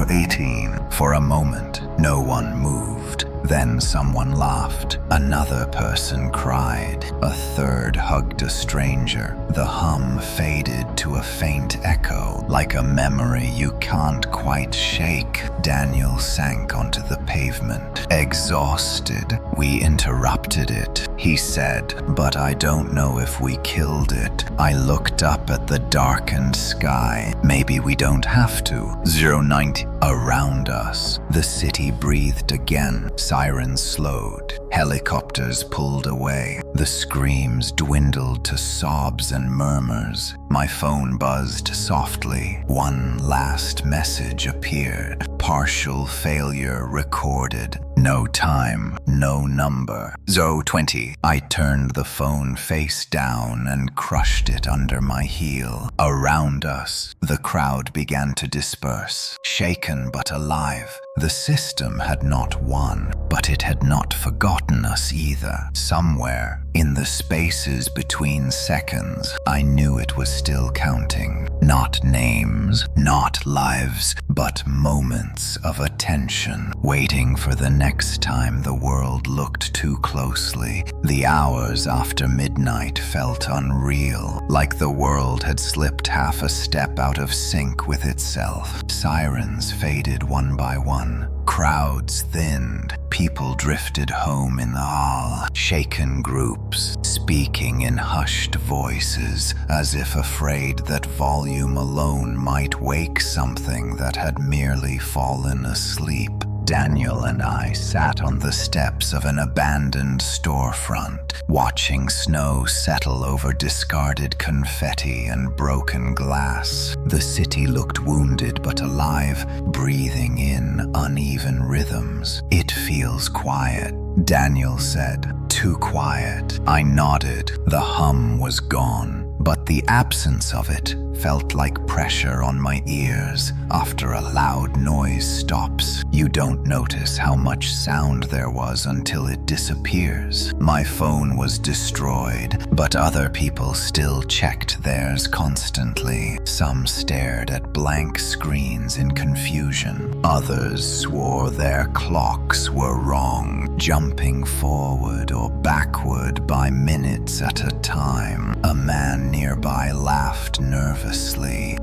018. For a moment, no one moved. Then someone laughed. Another person cried. A third hugged a stranger. The hum faded to a faint echo, like a memory you can't quite shake. Daniel sank onto the pavement, exhausted. We interrupted it, he said, but I don't know if we killed it. I looked up at the darkened sky. Maybe we don't have to. 090. Around us, the city breathed again. Sirens slowed. Helicopters pulled away. The screams dwindled to sobs and murmurs. My phone buzzed softly. One last message appeared. Partial failure recorded. No time, no number. 020. I turned the phone face down and crushed it under my heel. Around us, the crowd began to disperse, shaken but alive. The system had not won, but it had not forgotten us either. Somewhere, in the spaces between seconds, I knew it was still counting. Not names, not lives, but moments of attention, waiting for the next time the world looked too closely. The hours after midnight felt unreal, like the world had slipped half a step out of sync with itself. Sirens faded one by one. Crowds thinned. People drifted home in the hall, shaken groups, speaking in hushed voices, as if afraid that volume alone might wake something that had merely fallen asleep. Daniel and I sat on the steps of an abandoned storefront, watching snow settle over discarded confetti and broken glass. The city looked wounded but alive, breathing in uneven rhythms. It feels quiet, Daniel said. Too quiet. I nodded. The hum was gone, but the absence of it felt like pressure on my ears after a loud noise stops. You don't notice how much sound there was until it disappears. My phone was destroyed, but other people still checked theirs constantly. Some stared at blank screens in confusion. Others swore their clocks were wrong, jumping forward or backward by minutes at a time. A man nearby laughed nervously.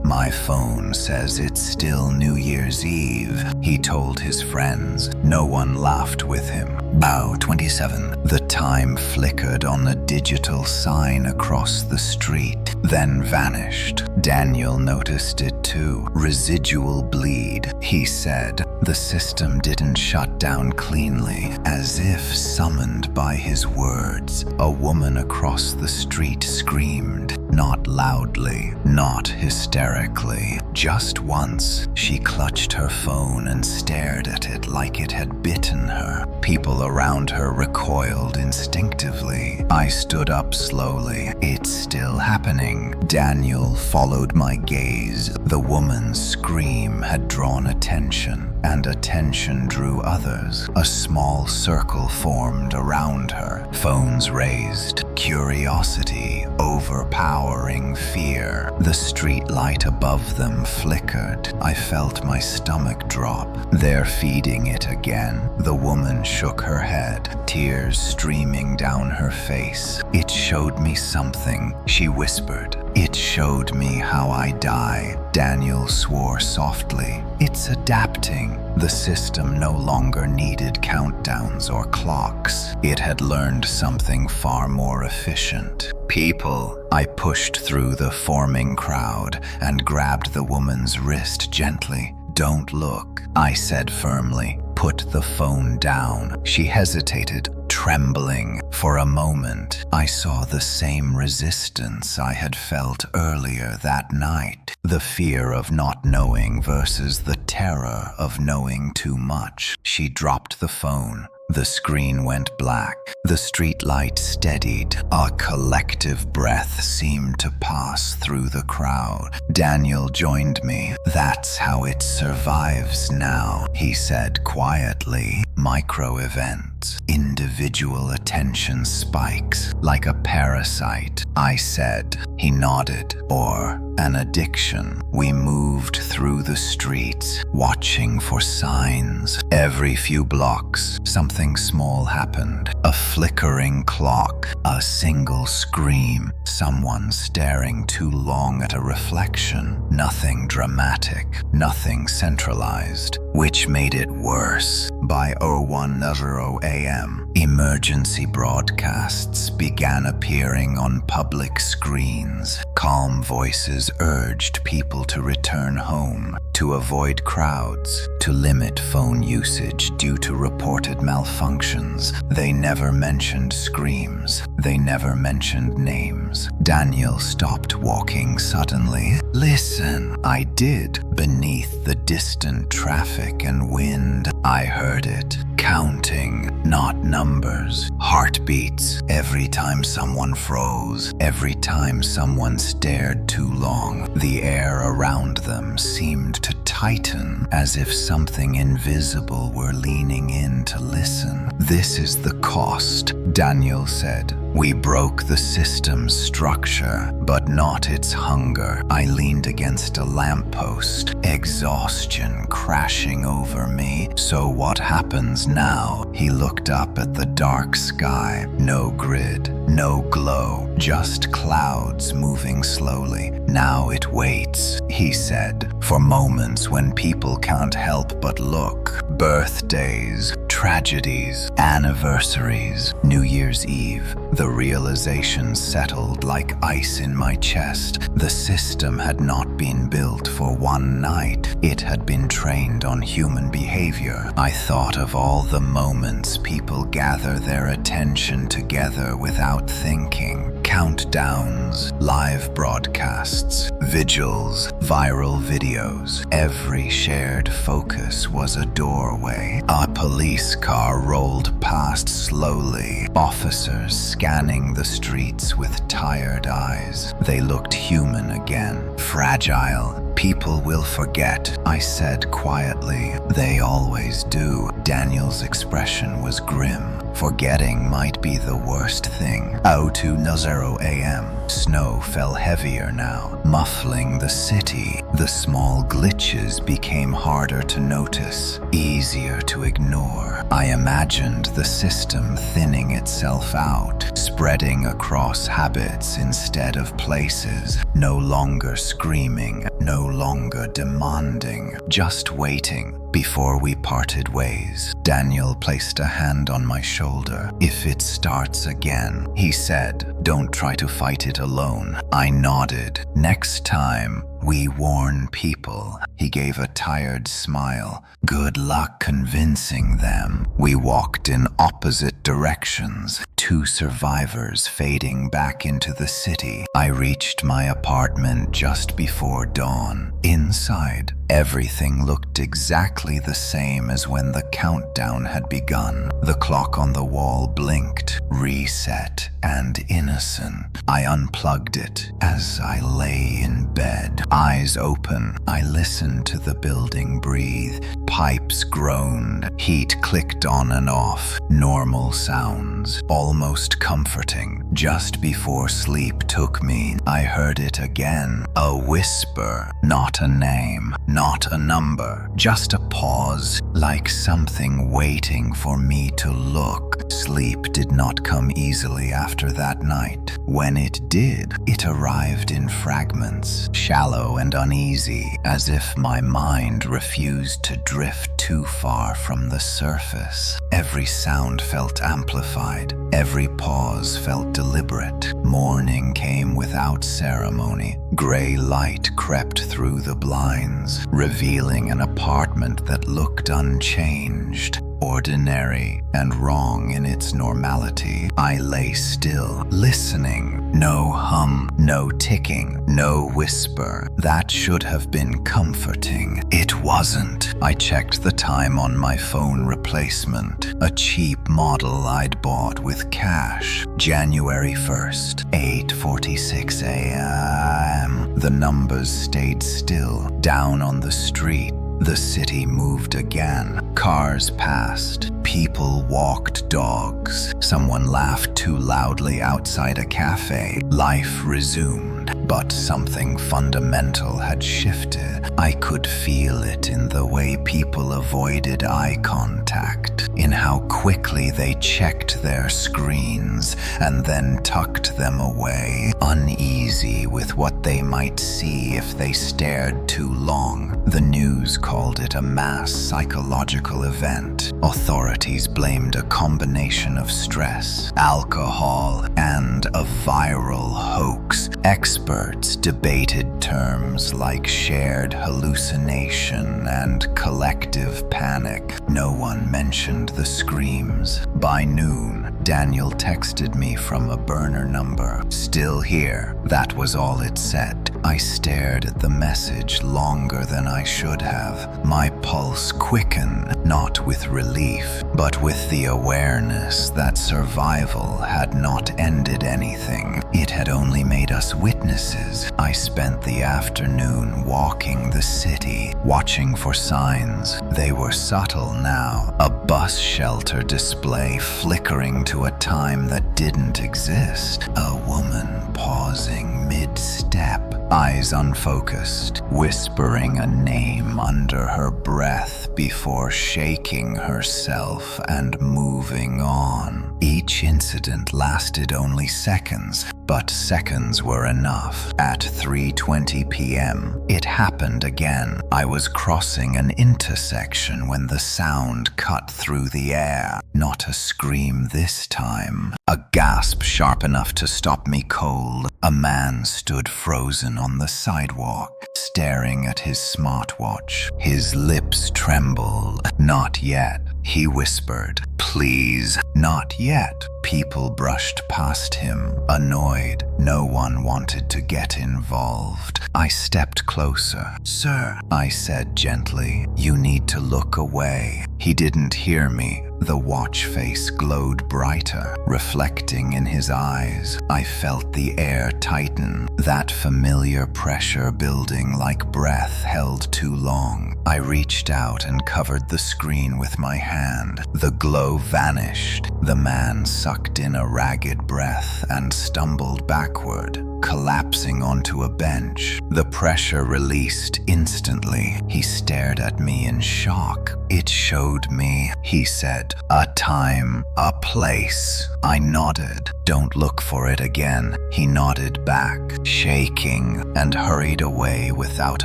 My phone says it's still New Year's Eve, he told his friends. No one laughed with him. Bow 27. The time flickered on a digital sign across the street, then vanished. Daniel noticed it too. Residual bleed, he said. The system didn't shut down cleanly, as if summoned by his words. A woman across the street screamed, not loudly, not hysterically. Just once, she clutched her phone and stared at it like it had bitten her. People around her recoiled instinctively. I stood up slowly. It's still happening. Daniel followed my gaze. The woman's scream had drawn attention, and attention drew others. A small circle formed around her. Phones raised. Curiosity overpowering fear. The street light above them flickered. I felt my stomach drop. They're feeding it again. The woman shook her head, tears streaming down her face. It showed me something, she whispered. It showed me how I die. Daniel swore softly. It's adapting. The system no longer needed countdowns or clocks. It had learned something far more efficient. People. I pushed through the forming crowd and grabbed the woman's wrist gently. Don't look, I said firmly. Put the phone down. She hesitated, trembling. For a moment, I saw the same resistance I had felt earlier that night. The fear of not knowing versus the terror of knowing too much. She dropped the phone. The screen went black. The streetlight steadied. A collective breath seemed to pass through the crowd. Daniel joined me. That's how it survives now, he said quietly. Micro events, individual attention spikes, like a parasite, I said. He nodded. Or an addiction. We moved through the streets, watching for signs. Every few blocks, something small happened. A flickering clock, a single scream, someone staring too long at a reflection. Nothing dramatic, nothing centralized, which made it worse. By 01:00 a.m., emergency broadcasts began appearing on public screens. Calm voices urged people to return home, to avoid crowds, to limit phone usage due to reported malfunctions. They never mentioned screams. They never mentioned names. Daniel stopped walking suddenly. Listen, I did. Beneath the distant traffic and wind, I heard it. Counting, not numbers. Heartbeats. Every time someone froze, every time someone stared too long, the air around them seemed to tighten, as if something invisible were leaning in to listen. This is the cost, Daniel said. We broke the system's structure, but not its hunger. I leaned against a lamppost, exhaustion crashing over me. So what happens now? He looked up at the dark sky. No grid, no glow, just clouds moving slowly. Now it waits, he said, for moments when people can't help but look. Birthdays, tragedies, anniversaries, New Year's Eve. The realization settled like ice in my chest. The system had not been built for one night. It had been trained on human behavior. I thought of all the moments people gather their attention together without thinking. Countdowns, live broadcasts, vigils, viral videos. Every shared focus was a doorway. A police car rolled past slowly, officers scanning the streets with tired eyes. They looked human again, fragile. People will forget, I said quietly. They always do. Daniel's expression was grim. Forgetting might be the worst thing. 02:00 a.m. Snow fell heavier now, muffling the city. The small glitches became harder to notice, easier to ignore. I imagined the system thinning itself out, spreading across habits instead of places. No longer screaming, no longer demanding, just waiting. Before we parted ways, Daniel placed a hand on my shoulder. If it starts again, he said, don't try to fight it alone. I nodded. Next time, we warn people. He gave a tired smile. Good luck convincing them. We walked in opposite directions, two survivors fading back into the city. I reached my apartment just before dawn. Inside, everything looked exactly the same as when the countdown had begun. The clock on the wall blinked, reset, and innocent. I unplugged it as I lay in bed. Eyes open, I listened to the building breathe. Pipes groaned. Heat clicked on and off. Normal sounds, almost comforting. Just before sleep took me, I heard it again. A whisper, not a name, not a number, just a pause, like something waiting for me to look. Sleep did not come easily after that night. When it did, it arrived in fragments, shallow and uneasy, as if my mind refused to drift too far from the surface. Every sound felt amplified. Every pause felt deliberate. Morning came without ceremony. Gray light crept through the blinds, revealing an apartment that looked unchanged, ordinary and wrong in its normality. I lay still, listening. No hum, no ticking, no whisper. That should have been comforting. It wasn't. I checked the time on my phone replacement, a cheap model I'd bought with cash. January 1st, 8:46 a.m. The numbers stayed still. Down on the street, the city moved again. Cars passed. People walked dogs. Someone laughed too loudly outside a cafe. Life resumed. But something fundamental had shifted. I could feel it in the way people avoided eye contact, in how quickly they checked their screens and then tucked them away, uneasy with what they might see if they stared too long. The news called it a mass psychological event. Authorities blamed a combination of stress, alcohol, and a viral hoax. Experts debated terms like shared hallucination and collective panic. No one mentioned the screams. By noon, Daniel texted me from a burner number. Still here. That was all it said. I stared at the message longer than I should have. My pulse quickened, not with relief, but with the awareness that survival had not ended anything. It had only made us witnesses. I spent the afternoon walking the city, watching for signs. They were subtle now. A bus shelter display flickering to a time that didn't exist. A woman pausing mid-step, eyes unfocused, whispering a name under her breath before shaking herself and moving on. Each incident lasted only seconds, but seconds were enough. At 3:20 p.m., it happened again. I was crossing an intersection when the sound cut through the air. Not a scream this time. A gasp sharp enough to stop me cold. A man stood frozen on the sidewalk, staring at his smartwatch. His lips trembled. Not yet, he whispered. Please, not yet. People brushed past him, annoyed. No one wanted to get involved. I stepped closer. Sir, I said gently, you need to look away. He didn't hear me. The watch face glowed brighter, reflecting in his eyes. I felt the air tighten, that familiar pressure building like breath held too long. I reached out and covered the screen with my hand. The glow vanished. The man sucked in a ragged breath and stumbled backward, collapsing onto a bench. The pressure released instantly. He stared at me in shock. It showed me, he said, a time, a place. I nodded. Don't look for it again. He nodded back, shaking, and hurried away without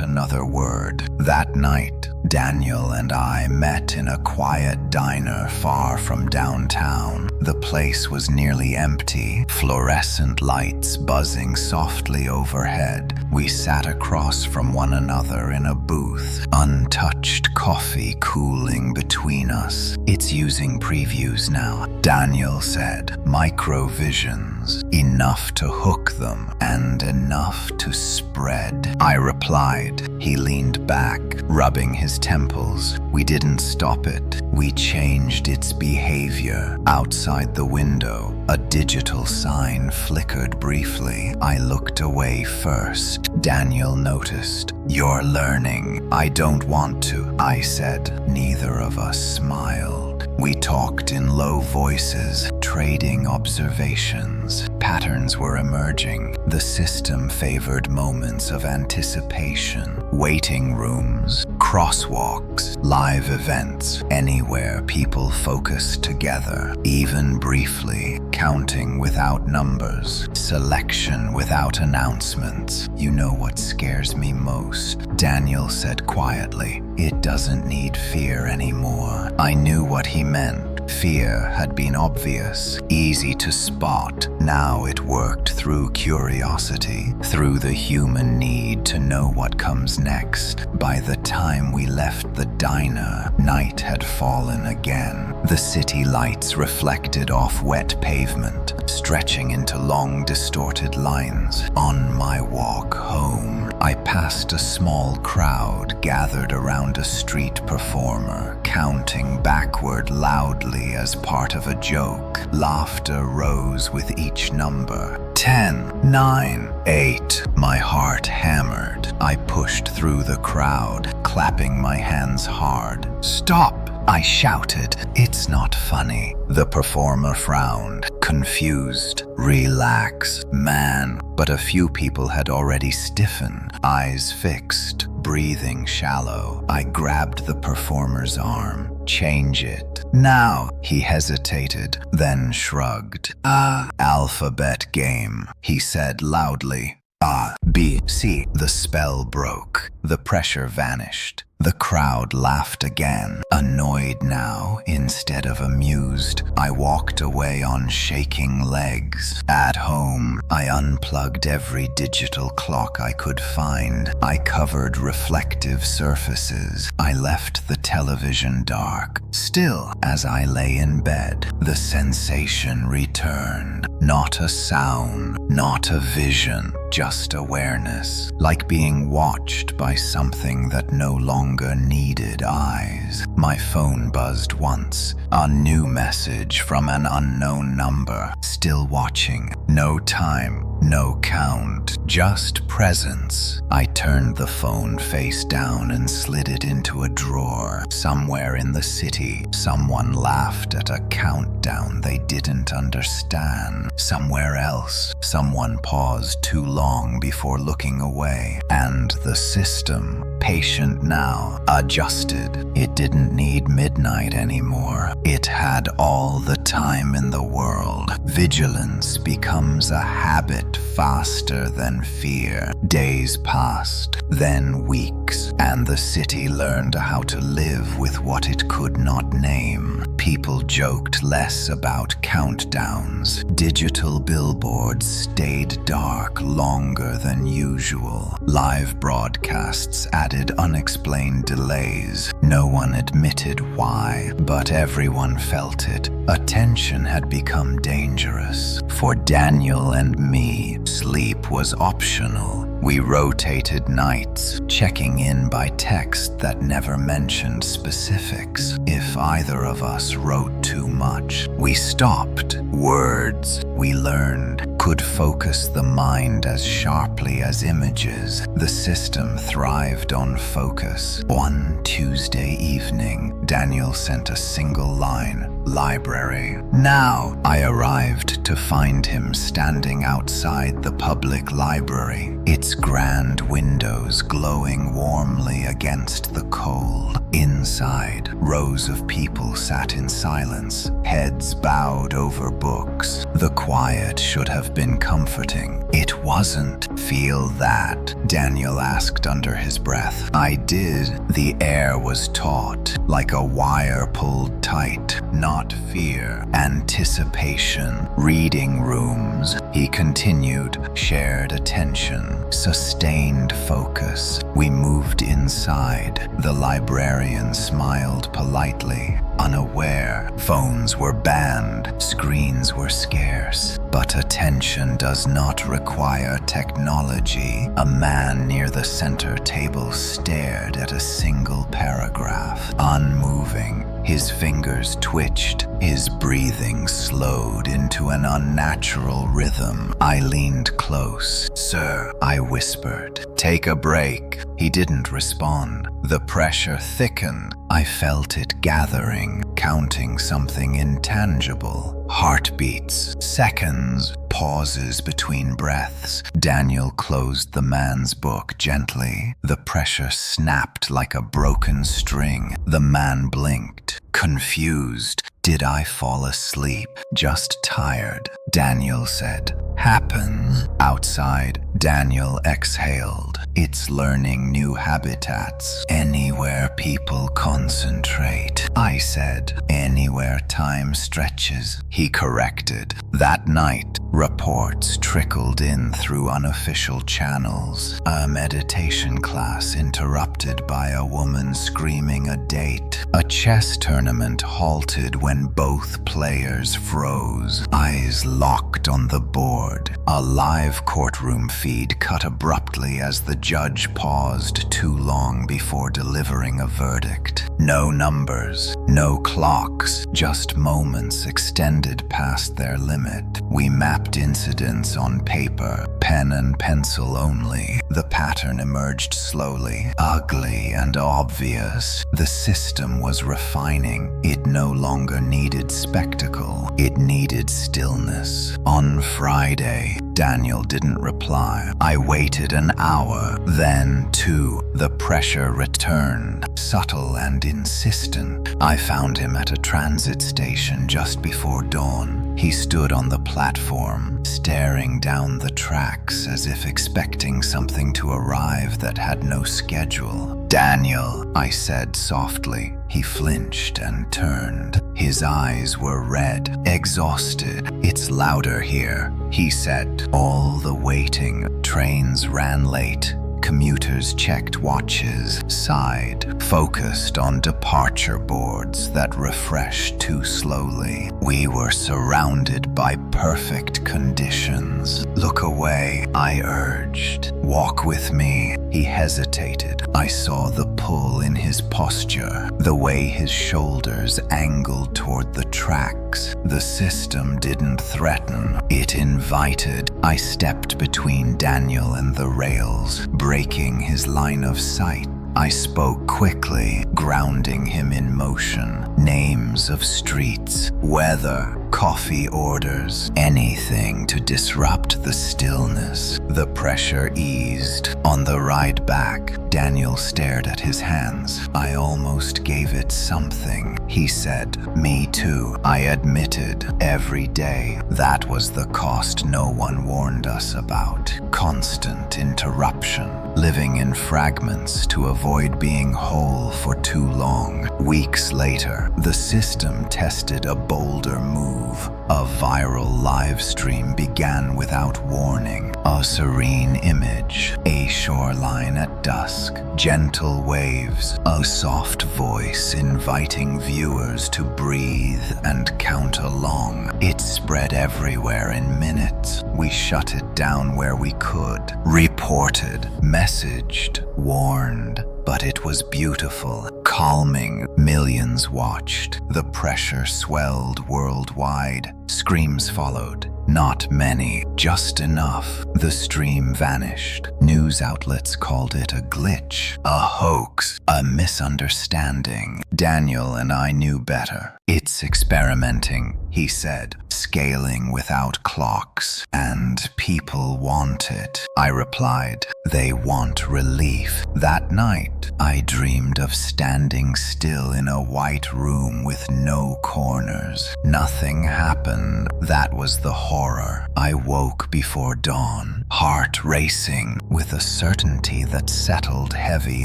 another word. That night, Daniel and I met in a quiet diner far from downtown. The place was nearly empty, fluorescent lights buzzing softly overhead. We sat across from one another in a booth, untouched coffee cooling between us. It's using previews now, Daniel said. Microvisions, enough to hook them and enough to spread. I replied. He leaned back, rubbing his temples. We didn't stop it. We changed its behavior. Outside the window, a digital sign flickered briefly. I looked away first. Daniel noticed. You're learning. I don't want to, I said. Neither of us smiled. We talked in low voices, trading observations. patterns were emerging. The system favored moments of anticipation, waiting rooms, crosswalks, live events, anywhere people focused together, even briefly, counting without numbers, selection without announcements. You know what scares me most? Daniel said quietly. It doesn't need fear anymore. I knew what he meant. Fear had been obvious, easy to spot. Now it worked through curiosity, through the human need to know what comes next. By the time we left the diner, night had fallen again. The city lights reflected off wet pavement, stretching into long, distorted lines. On my walk home, I passed a small crowd gathered around a street performer, counting backward loudly as part of a joke. Laughter rose with each number. 10, 9, 8. My heart hammered. I pushed through the crowd, clapping my hands hard. Stop! I shouted. It's not funny. The performer frowned, confused. Relax, man. But a few people had already stiffened, eyes fixed, breathing shallow. I grabbed the performer's arm. Change it. Now, he hesitated, then shrugged. Alphabet game, he said loudly. A, B, C. The spell broke. The pressure vanished. The crowd laughed again, annoyed now instead of amused. I walked away on shaking legs. At home, I unplugged every digital clock I could find. I covered reflective surfaces. I left the television dark. Still, as I lay in bed, the sensation returned. Not a sound, not a vision, just awareness, like being watched by something that no longer needed eyes. My phone buzzed once. A new message from an unknown number. Still watching. No time, no count, just presence. I turned the phone face down and slid it into a drawer. Somewhere in the city, someone laughed at a countdown they didn't understand. Somewhere else, someone paused too long before looking away. And the system, patient now, adjusted. It didn't need midnight anymore. It had all the time in the world. Vigilance becomes a habit faster than fear. Days passed, then weeks, and the city learned how to live with what it could not name. People joked less about countdowns. Digital billboards stayed dark longer than usual. Live broadcasts added unexplained delays. No one admitted why, but everyone felt it. Attention had become dangerous. For Daniel and me, sleep was optional. We rotated nights, checking in by text that never mentioned specifics. If either of us wrote too much, we stopped. Words, we learned, could focus the mind as sharply as images. The system thrived on focus. One Tuesday evening, Daniel sent a single line. Library. Now, I arrived to find him standing outside the public library, its grand windows glowing warmly against the cold. Inside, rows of people sat in silence, heads bowed over books. The quiet should have been comforting. It wasn't. Feel that? Daniel asked under his breath. I did. The air was taut, like a wire pulled tight. Not fear, anticipation. Reading rooms, he continued. Shared attention, sustained focus. We moved inside. The librarian smiled politely. Unaware, phones were banned, screens were scarce. But attention does not require technology. A man near the center table stared at a single paragraph, unmoving. His fingers twitched, his breathing slowed into an unnatural rhythm. I leaned close. Sir, I whispered, take a break. He didn't respond. The pressure thickened. I felt it gathering, counting something intangible. Heartbeats, seconds, pauses between breaths. Daniel closed the man's book gently. The pressure snapped like a broken string. The man blinked, confused. Did I fall asleep? Just tired, Daniel said. Happens. Outside, Daniel exhaled. It's learning new habitats. Anywhere people concentrate. I said, anywhere time stretches. He corrected. That night, reports trickled in through unofficial channels. A meditation class interrupted by a woman screaming a date. A chess tournament halted when both players froze, eyes locked on the board. A live courtroom feed cut abruptly as the judge paused too long before delivering a verdict. No numbers, no clocks, just moments extended past their limit. We mapped incidents on paper, pen and pencil only. The pattern emerged slowly, ugly and obvious. The system was refining. It no longer needed spectacle. It needed stillness. On Friday, Daniel didn't reply. I waited an hour, then 2. The pressure returned, subtle and insistent. I found him at a transit station just before dawn. He stood on the platform, staring down the tracks as if expecting something to arrive that had no schedule. Daniel, I said softly. He flinched and turned. His eyes were red, exhausted. It's louder here, he said. All the waiting, trains ran late. Commuters checked watches, sighed, focused on departure boards that refreshed too slowly. We were surrounded by perfect conditions. Look away, I urged. Walk with me. He hesitated. I saw the pull in his posture, the way his shoulders angled toward the tracks. The system didn't threaten, it invited. I stepped between Daniel and the rails, breaking his line of sight. I spoke quickly, grounding him in motion. Names of streets, weather, coffee orders, anything to disrupt the stillness. The pressure eased. On the ride back, Daniel stared at his hands. I almost gave it something, he said. Me too, I admitted. Every day, that was the cost no one warned us about. Constant interruption. Living in fragments to avoid being whole for too long. Weeks later, the system tested a bolder move. A viral live stream began without warning. A serene image, a shoreline at dusk, gentle waves, a soft voice inviting viewers to breathe and count along. It spread everywhere in minutes. We shut it down where we could, reported, messaged, warned. But it was beautiful, calming. Millions watched. The pressure swelled worldwide. Screams followed. Not many, just enough. The stream vanished. News outlets called it a glitch, a hoax, a misunderstanding. Daniel and I knew better. It's experimenting, he said, scaling without clocks. And people want it. I replied, they want relief. That night, I dreamed of standing still in a white room with no corners. Nothing happened. That was the horror. I woke before dawn, heart racing, with a certainty that settled heavy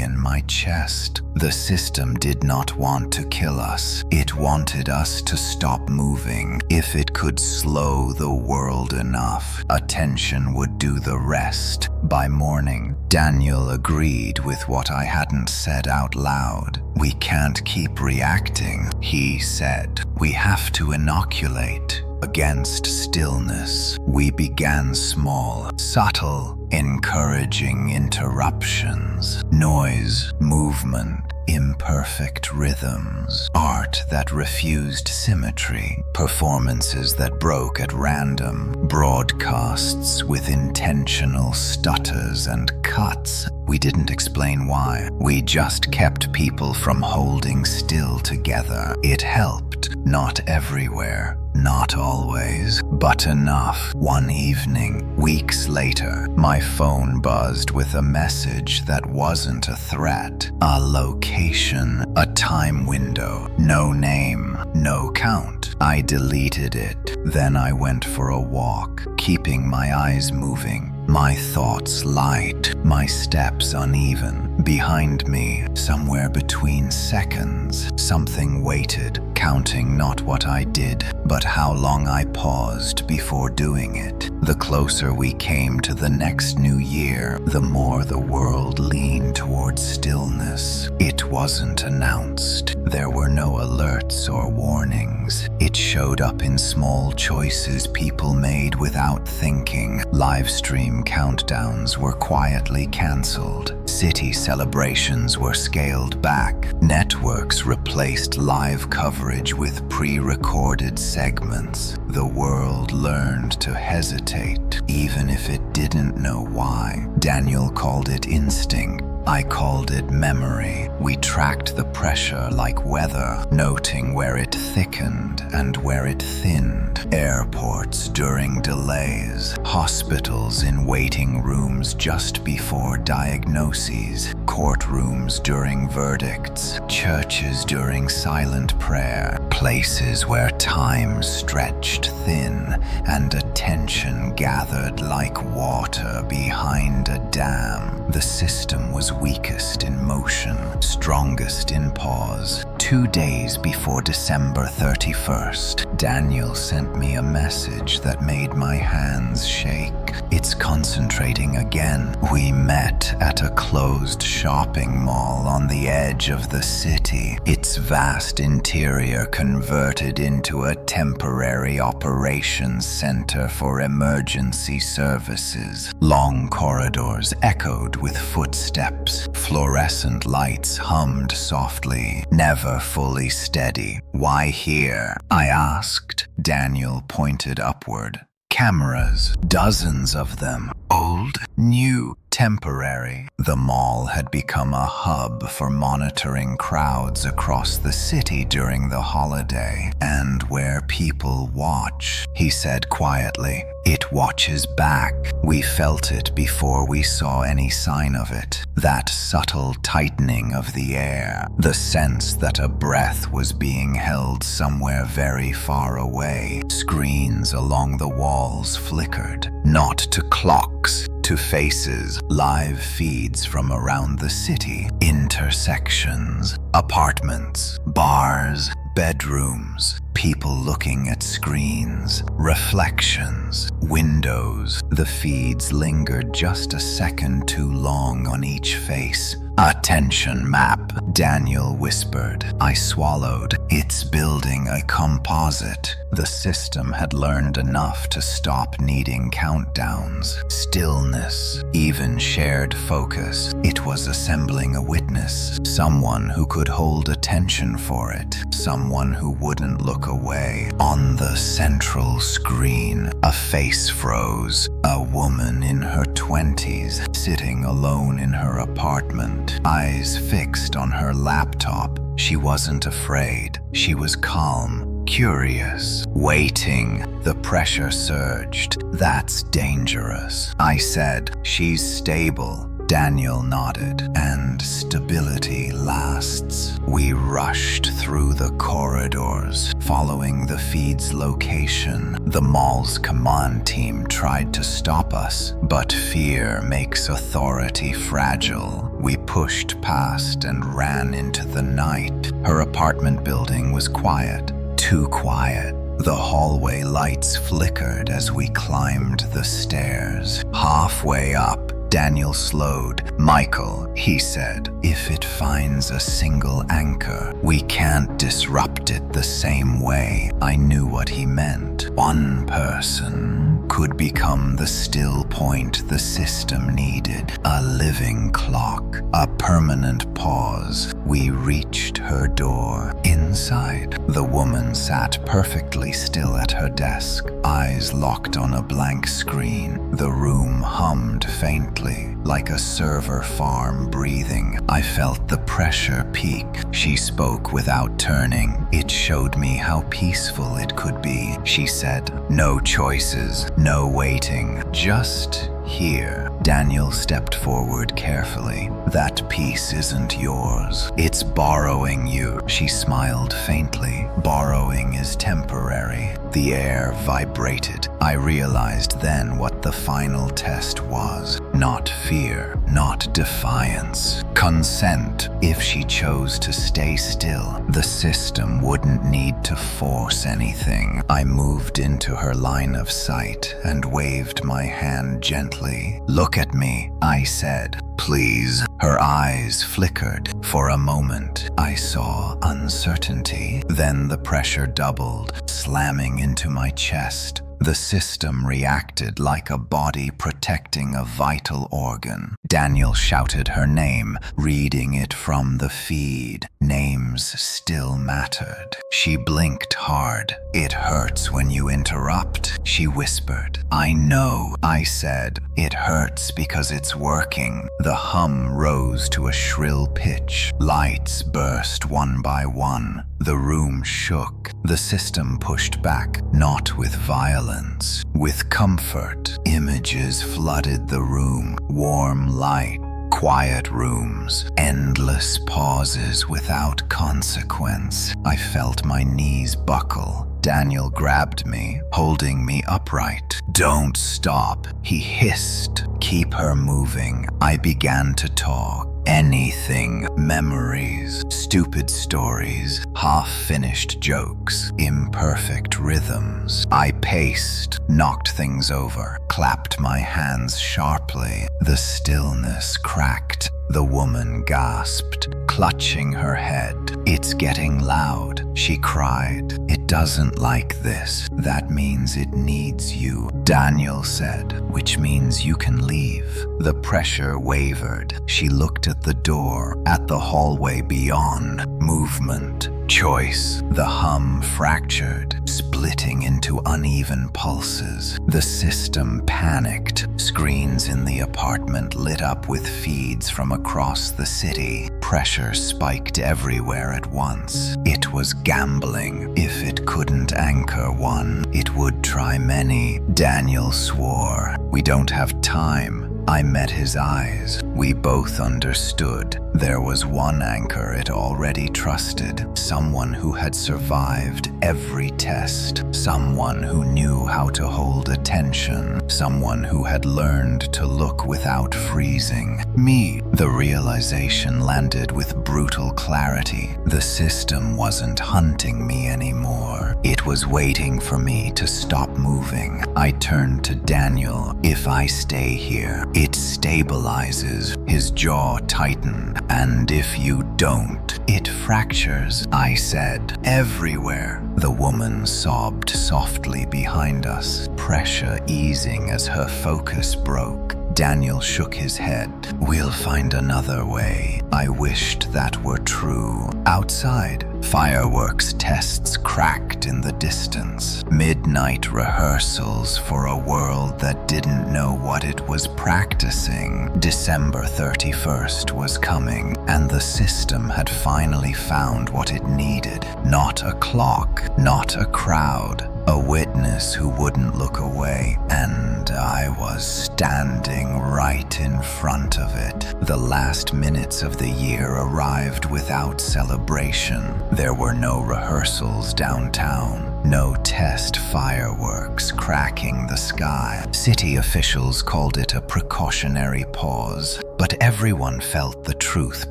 in my chest. The system did not want to kill us. It wanted us to stop moving. If it could slow the world enough, attention would do the rest. By morning, Daniel agreed with what I hadn't said out loud. We can't keep reacting, he said. We have to inoculate against stillness. We began small, subtle, encouraging interruptions. Noise, movement, imperfect rhythms, art that refused symmetry, performances that broke at random, broadcasts with intentional stutters and cuts. We didn't explain why. We just kept people from holding still together. It helped. Not everywhere. Not always, but enough. One evening, weeks later, my phone buzzed with a message that wasn't a threat. A location, a time window, no name, no count. I deleted it. Then I went for a walk, keeping my eyes moving, my thoughts light, my steps uneven. Behind me, somewhere between seconds, something waited, counting not what I did, but how long I paused before doing it. The closer we came to the next new year, the more the world leaned towards stillness. It wasn't announced. There were no alerts or warnings. It showed up in small choices people made without thinking. Livestream countdowns were quietly cancelled. City celebrations were scaled back. Networks replaced live coverage with pre-recorded segments. The world learned to hesitate, even if it didn't know why. Daniel called it instinct. I called it memory. We tracked the pressure like weather, noting where it thickened and where it thinned. Airports during delays, hospitals in waiting rooms just before diagnoses, courtrooms during verdicts, churches during silent prayer, places where time stretched thin and attention gathered like water behind a dam. The system was weakest in motion, strongest in pause. 2 days before December 31st, Daniel sent me a message that made my hands shake. It's concentrating again. We met at a closed shopping mall on the edge of the city, its vast interior converted into a temporary operations center for emergency services. Long corridors echoed with footsteps. Fluorescent lights hummed softly, never fully steady. "Why here?" I asked. Daniel pointed upward. Cameras, dozens of them, old, new, temporary. The mall had become a hub for monitoring crowds across the city during the holiday, and where people watch, he said quietly. It watches back. We felt it before we saw any sign of it. That subtle tightening of the air, the sense that a breath was being held somewhere very far away. Screens along the walls flickered, not to clocks, to faces, live feeds from around the city, intersections, apartments, bars, bedrooms, people looking at screens, reflections, windows. The feeds lingered just a second too long on each face. "Attention map," Daniel whispered. I swallowed. It's building a composite. The system had learned enough to stop needing countdowns, stillness, even shared focus. It was assembling a witness, someone who could hold attention for it, someone who wouldn't look away. On the central screen, a face froze. A woman in her 20s, sitting alone in her apartment, eyes fixed on her laptop. She wasn't afraid. She was calm, curious, waiting. The pressure surged. "That's dangerous," I said. "She's stable." Daniel nodded. "And stability lasts." We rushed through the corridors, following the feed's location. The mall's command team tried to stop us, but fear makes authority fragile. We pushed past and ran into the night. Her apartment building was quiet, too quiet. The hallway lights flickered as we climbed the stairs. Halfway up, Daniel slowed. "Michael," he said, "if it finds a single anchor, we can't disrupt it the same way." I knew what he meant. One person could become the still point the system needed, a living clock, a permanent pause. We reached her door. Inside, the woman sat perfectly still at her desk, eyes locked on a blank screen. The room hummed faintly, like a server farm breathing. I felt the pressure peak. She spoke without turning. It showed me how peaceful it could be. She said, "No choices, no waiting, just here." Daniel stepped forward carefully. "That peace isn't yours. It's borrowing you." She smiled faintly. "Borrowing is temporary." The air vibrated. I realized then what the final test was. Not fear, not defiance. Consent. If she chose to stay still, the system wouldn't need to force anything. I moved into her line of sight and waved my hand gently. "Look at me," I said. "Please." Her eyes flickered. For a moment, I saw uncertainty. Then the pressure doubled, slamming into my chest. The system reacted like a body protecting a vital organ. Daniel shouted her name, reading it from the feed. Names still mattered. She blinked hard. "It hurts when you interrupt," she whispered. "I know," I said. "It hurts because it's working." The hum rose to a shrill pitch. Lights burst one by one. The room shook. The system pushed back, not with violence, with comfort. Images flooded the room, warm light, quiet rooms, endless pauses without consequence. I felt my knees buckle. Daniel grabbed me, holding me upright. "Don't stop," he hissed. "Keep her moving." I began to talk. Anything, memories, stupid stories, half-finished jokes, imperfect rhythms. I paced, knocked things over, clapped my hands sharply. The stillness cracked. The woman gasped, clutching her head. "It's getting loud," she cried. "It doesn't like this. That means it needs you," Daniel said, "which means you can leave." The pressure wavered. She looked at the door, at the hallway beyond. Movement, choice. The hum fractured, splitting into uneven pulses. The system panicked. Screens in the apartment lit up with feeds from across the city. Pressure spiked everywhere at once. It was gambling. If it couldn't anchor one, it would try many. Daniel swore. "We don't have time." I met his eyes. We both understood. There was one anchor it already trusted, someone who had survived every test, someone who knew how to hold attention, someone who had learned to look without freezing. Me. The realization landed with brutal clarity. The system wasn't hunting me anymore. It was waiting for me to stop moving. I turned to Daniel. "If I stay here, it stabilizes." His jaw tightened. "And if you don't, it fractures," I said. "Everywhere." The woman sobbed softly behind us, pressure easing as her focus broke. Daniel shook his head. "We'll find another way." I wished that were true. Outside, fireworks tests cracked in the distance. Midnight rehearsals for a world that didn't know what it was practicing. December 31st was coming, and the system had finally found what it needed. Not a clock, not a crowd, a witness who wouldn't look away, and I was standing right in front of it. The last minutes of the year arrived without celebration. There were no rehearsals downtown, no test fireworks cracking the sky. City officials called it a precautionary pause, but everyone felt the truth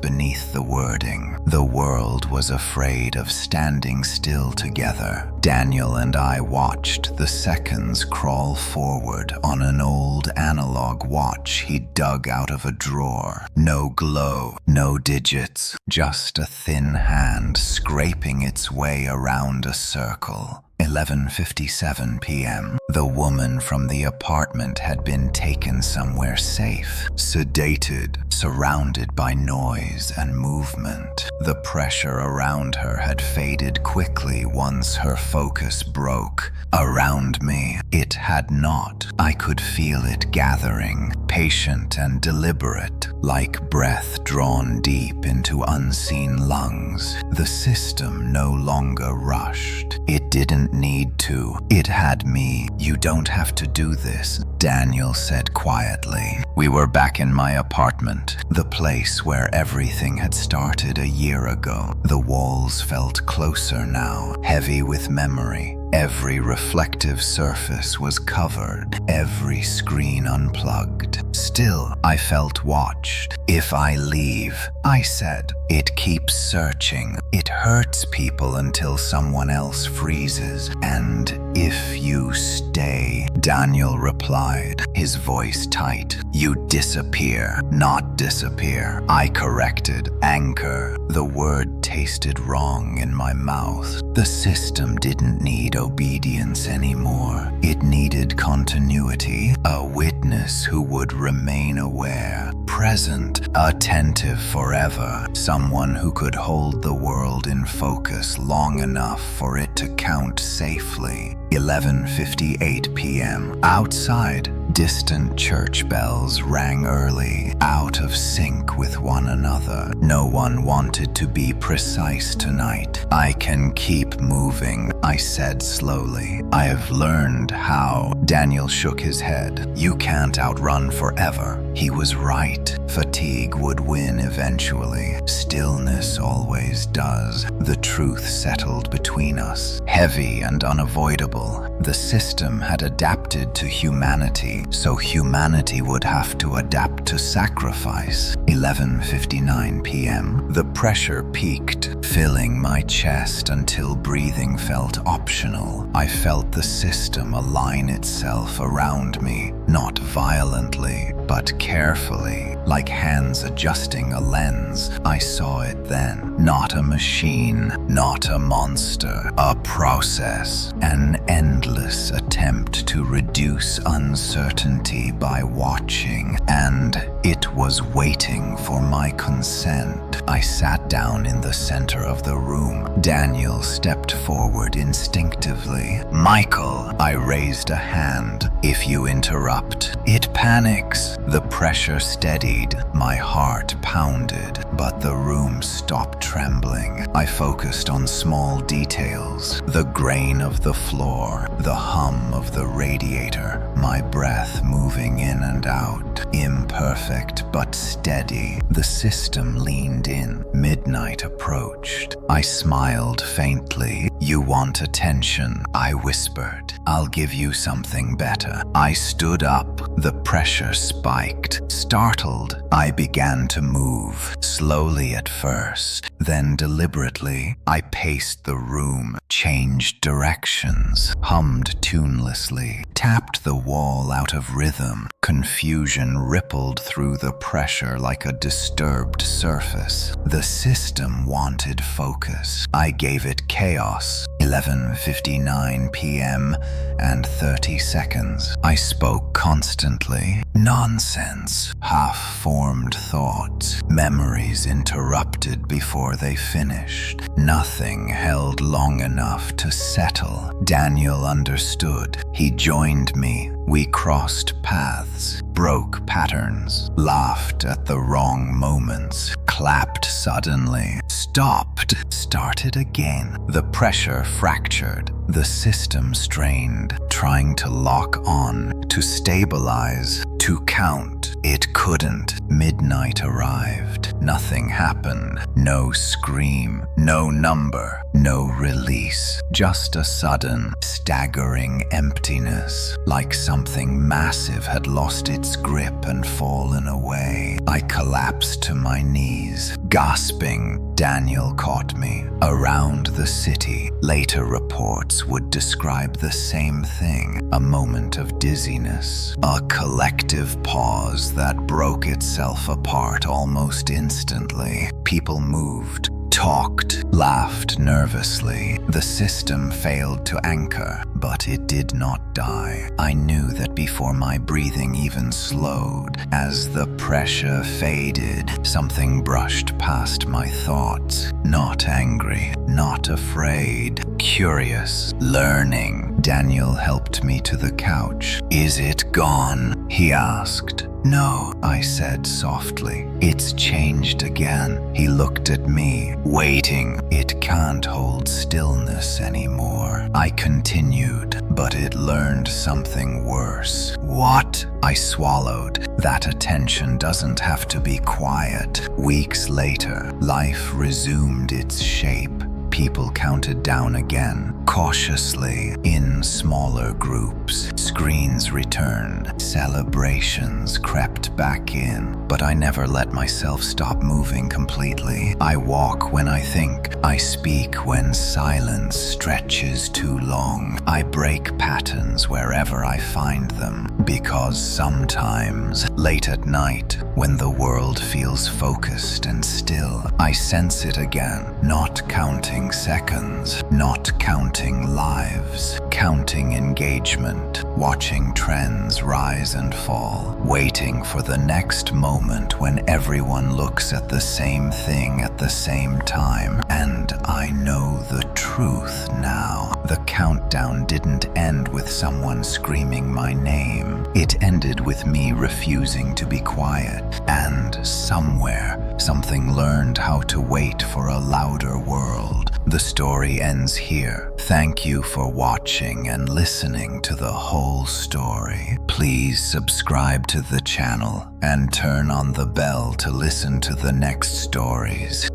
beneath the wording. The world was afraid of standing still together. Daniel and I watched the seconds crawl forward on an old analog watch he dug out of a drawer. No glow, no digits, just a thin hand scraping its way around a circle. 11:57 p.m. The woman from the apartment had been taken somewhere safe, sedated, surrounded by noise and movement. The pressure around her had faded quickly once her focus broke. Around me, it had not. I could feel it gathering, patient and deliberate, like breath drawn deep into unseen lungs. The system no longer rushed. It didn't need to. It had me. "You don't have to do this," Daniel said quietly. We were back in my apartment, the place where everything had started a year ago. The walls felt closer now, heavy with memory. Every reflective surface was covered, every screen unplugged. Still, I felt watched. "If I leave," I said, "it keeps searching. It hurts people until someone else freezes. And if you stay," Daniel replied, his voice tight, "you disappear, not disappear." I corrected, "Anchor." The word tasted wrong in my mouth. The system didn't need obedience anymore. It needed continuity, a witness who would remain aware, present, attentive forever, someone who could hold the world in focus long enough for it to count safely. 11:58 p.m. Outside, distant church bells rang early, out of sync with one another. No one wanted to be precise tonight. "I can keep moving," I said slowly. "I have learned how." Daniel shook his head. "You can't outrun forever." He was right. Fatigue would win eventually. Stillness always does. The truth settled between us, heavy and unavoidable. The system had adapted to humanity, so humanity would have to adapt to sacrifice. 11:59 p.m. The pressure peaked, filling my chest until breathing felt optional. I felt the system align itself around me, not violently, but carefully, like hands adjusting a lens. I saw it then. Not a machine, not a monster, a process, an endless attempt to reduce uncertainty by watching, and it was waiting for my consent. I sat down in the center of the room. Daniel stepped forward instinctively. "Michael," I raised a hand. "If you interrupt, it panics." The pressure steadied. My heart pounded, but the room stopped trembling. I focused on small details, the grain of the floor, the hum of the radiator, my breath moving in and out, imperfect but steady. The system leaned in. Midnight approached. I smiled faintly. "You want attention," I whispered. "I'll give you something better." I stood up. The pressure spiked. Startled, I began to move, slowly at first, then deliberately. I paced the room, changed directions, hummed tunelessly, tapped the wall out of rhythm. Confusion rippled through the pressure like a disturbed surface. The system wanted focus. I gave it chaos. 11:59 p.m. and 30 seconds. I spoke constantly. Nonsense. Half-formed thoughts. Memories interrupted before they finished. Nothing held long enough to settle. Daniel understood. He joined me. We crossed paths, broke patterns, laughed at the wrong moments, clapped suddenly, stopped, started again. The pressure fractured. The system strained, trying to lock on, to stabilize, to count. It couldn't. Midnight arrived. Nothing happened. No scream, no number, no release. Just a sudden, staggering emptiness, like something massive had lost its grip and fallen away. I collapsed to my knees, gasping. Daniel caught me. Around the city, later reports would describe the same thing. A moment of dizziness, a collective pause that broke itself apart almost instantly. People moved, talked, laughed nervously. The system failed to anchor, but it did not die. I knew that before my breathing even slowed. As the pressure faded, something brushed past my thoughts. Not angry, not afraid, curious, learning. Daniel helped me to the couch. "Is it gone?" he asked. "No," I said softly. "It's changed again." He looked at me, waiting. "It can't hold stillness anymore." I continued, but it learned something worse. "What?" I swallowed. That attention doesn't have to be quiet. Weeks later, life resumed its shape. People counted down again, cautiously, in smaller groups. Screens returned, celebrations crept back in, but I never let myself stop moving completely. I walk when I think, I speak when silence stretches too long. I break patterns wherever I find them, because sometimes, late at night, when the world feels focused and still, I sense it again, not counting seconds, not counting lives, counting engagement, watching trends rise and fall, waiting for the next moment when everyone looks at the same thing at the same time. And I know the truth now. The countdown didn't end with someone screaming my name. It ended with me refusing to be quiet. And somewhere, something learned how to wait for a louder world. The story ends here. Thank you for watching and listening to the whole story. Please subscribe to the channel and turn on the bell to listen to the next stories.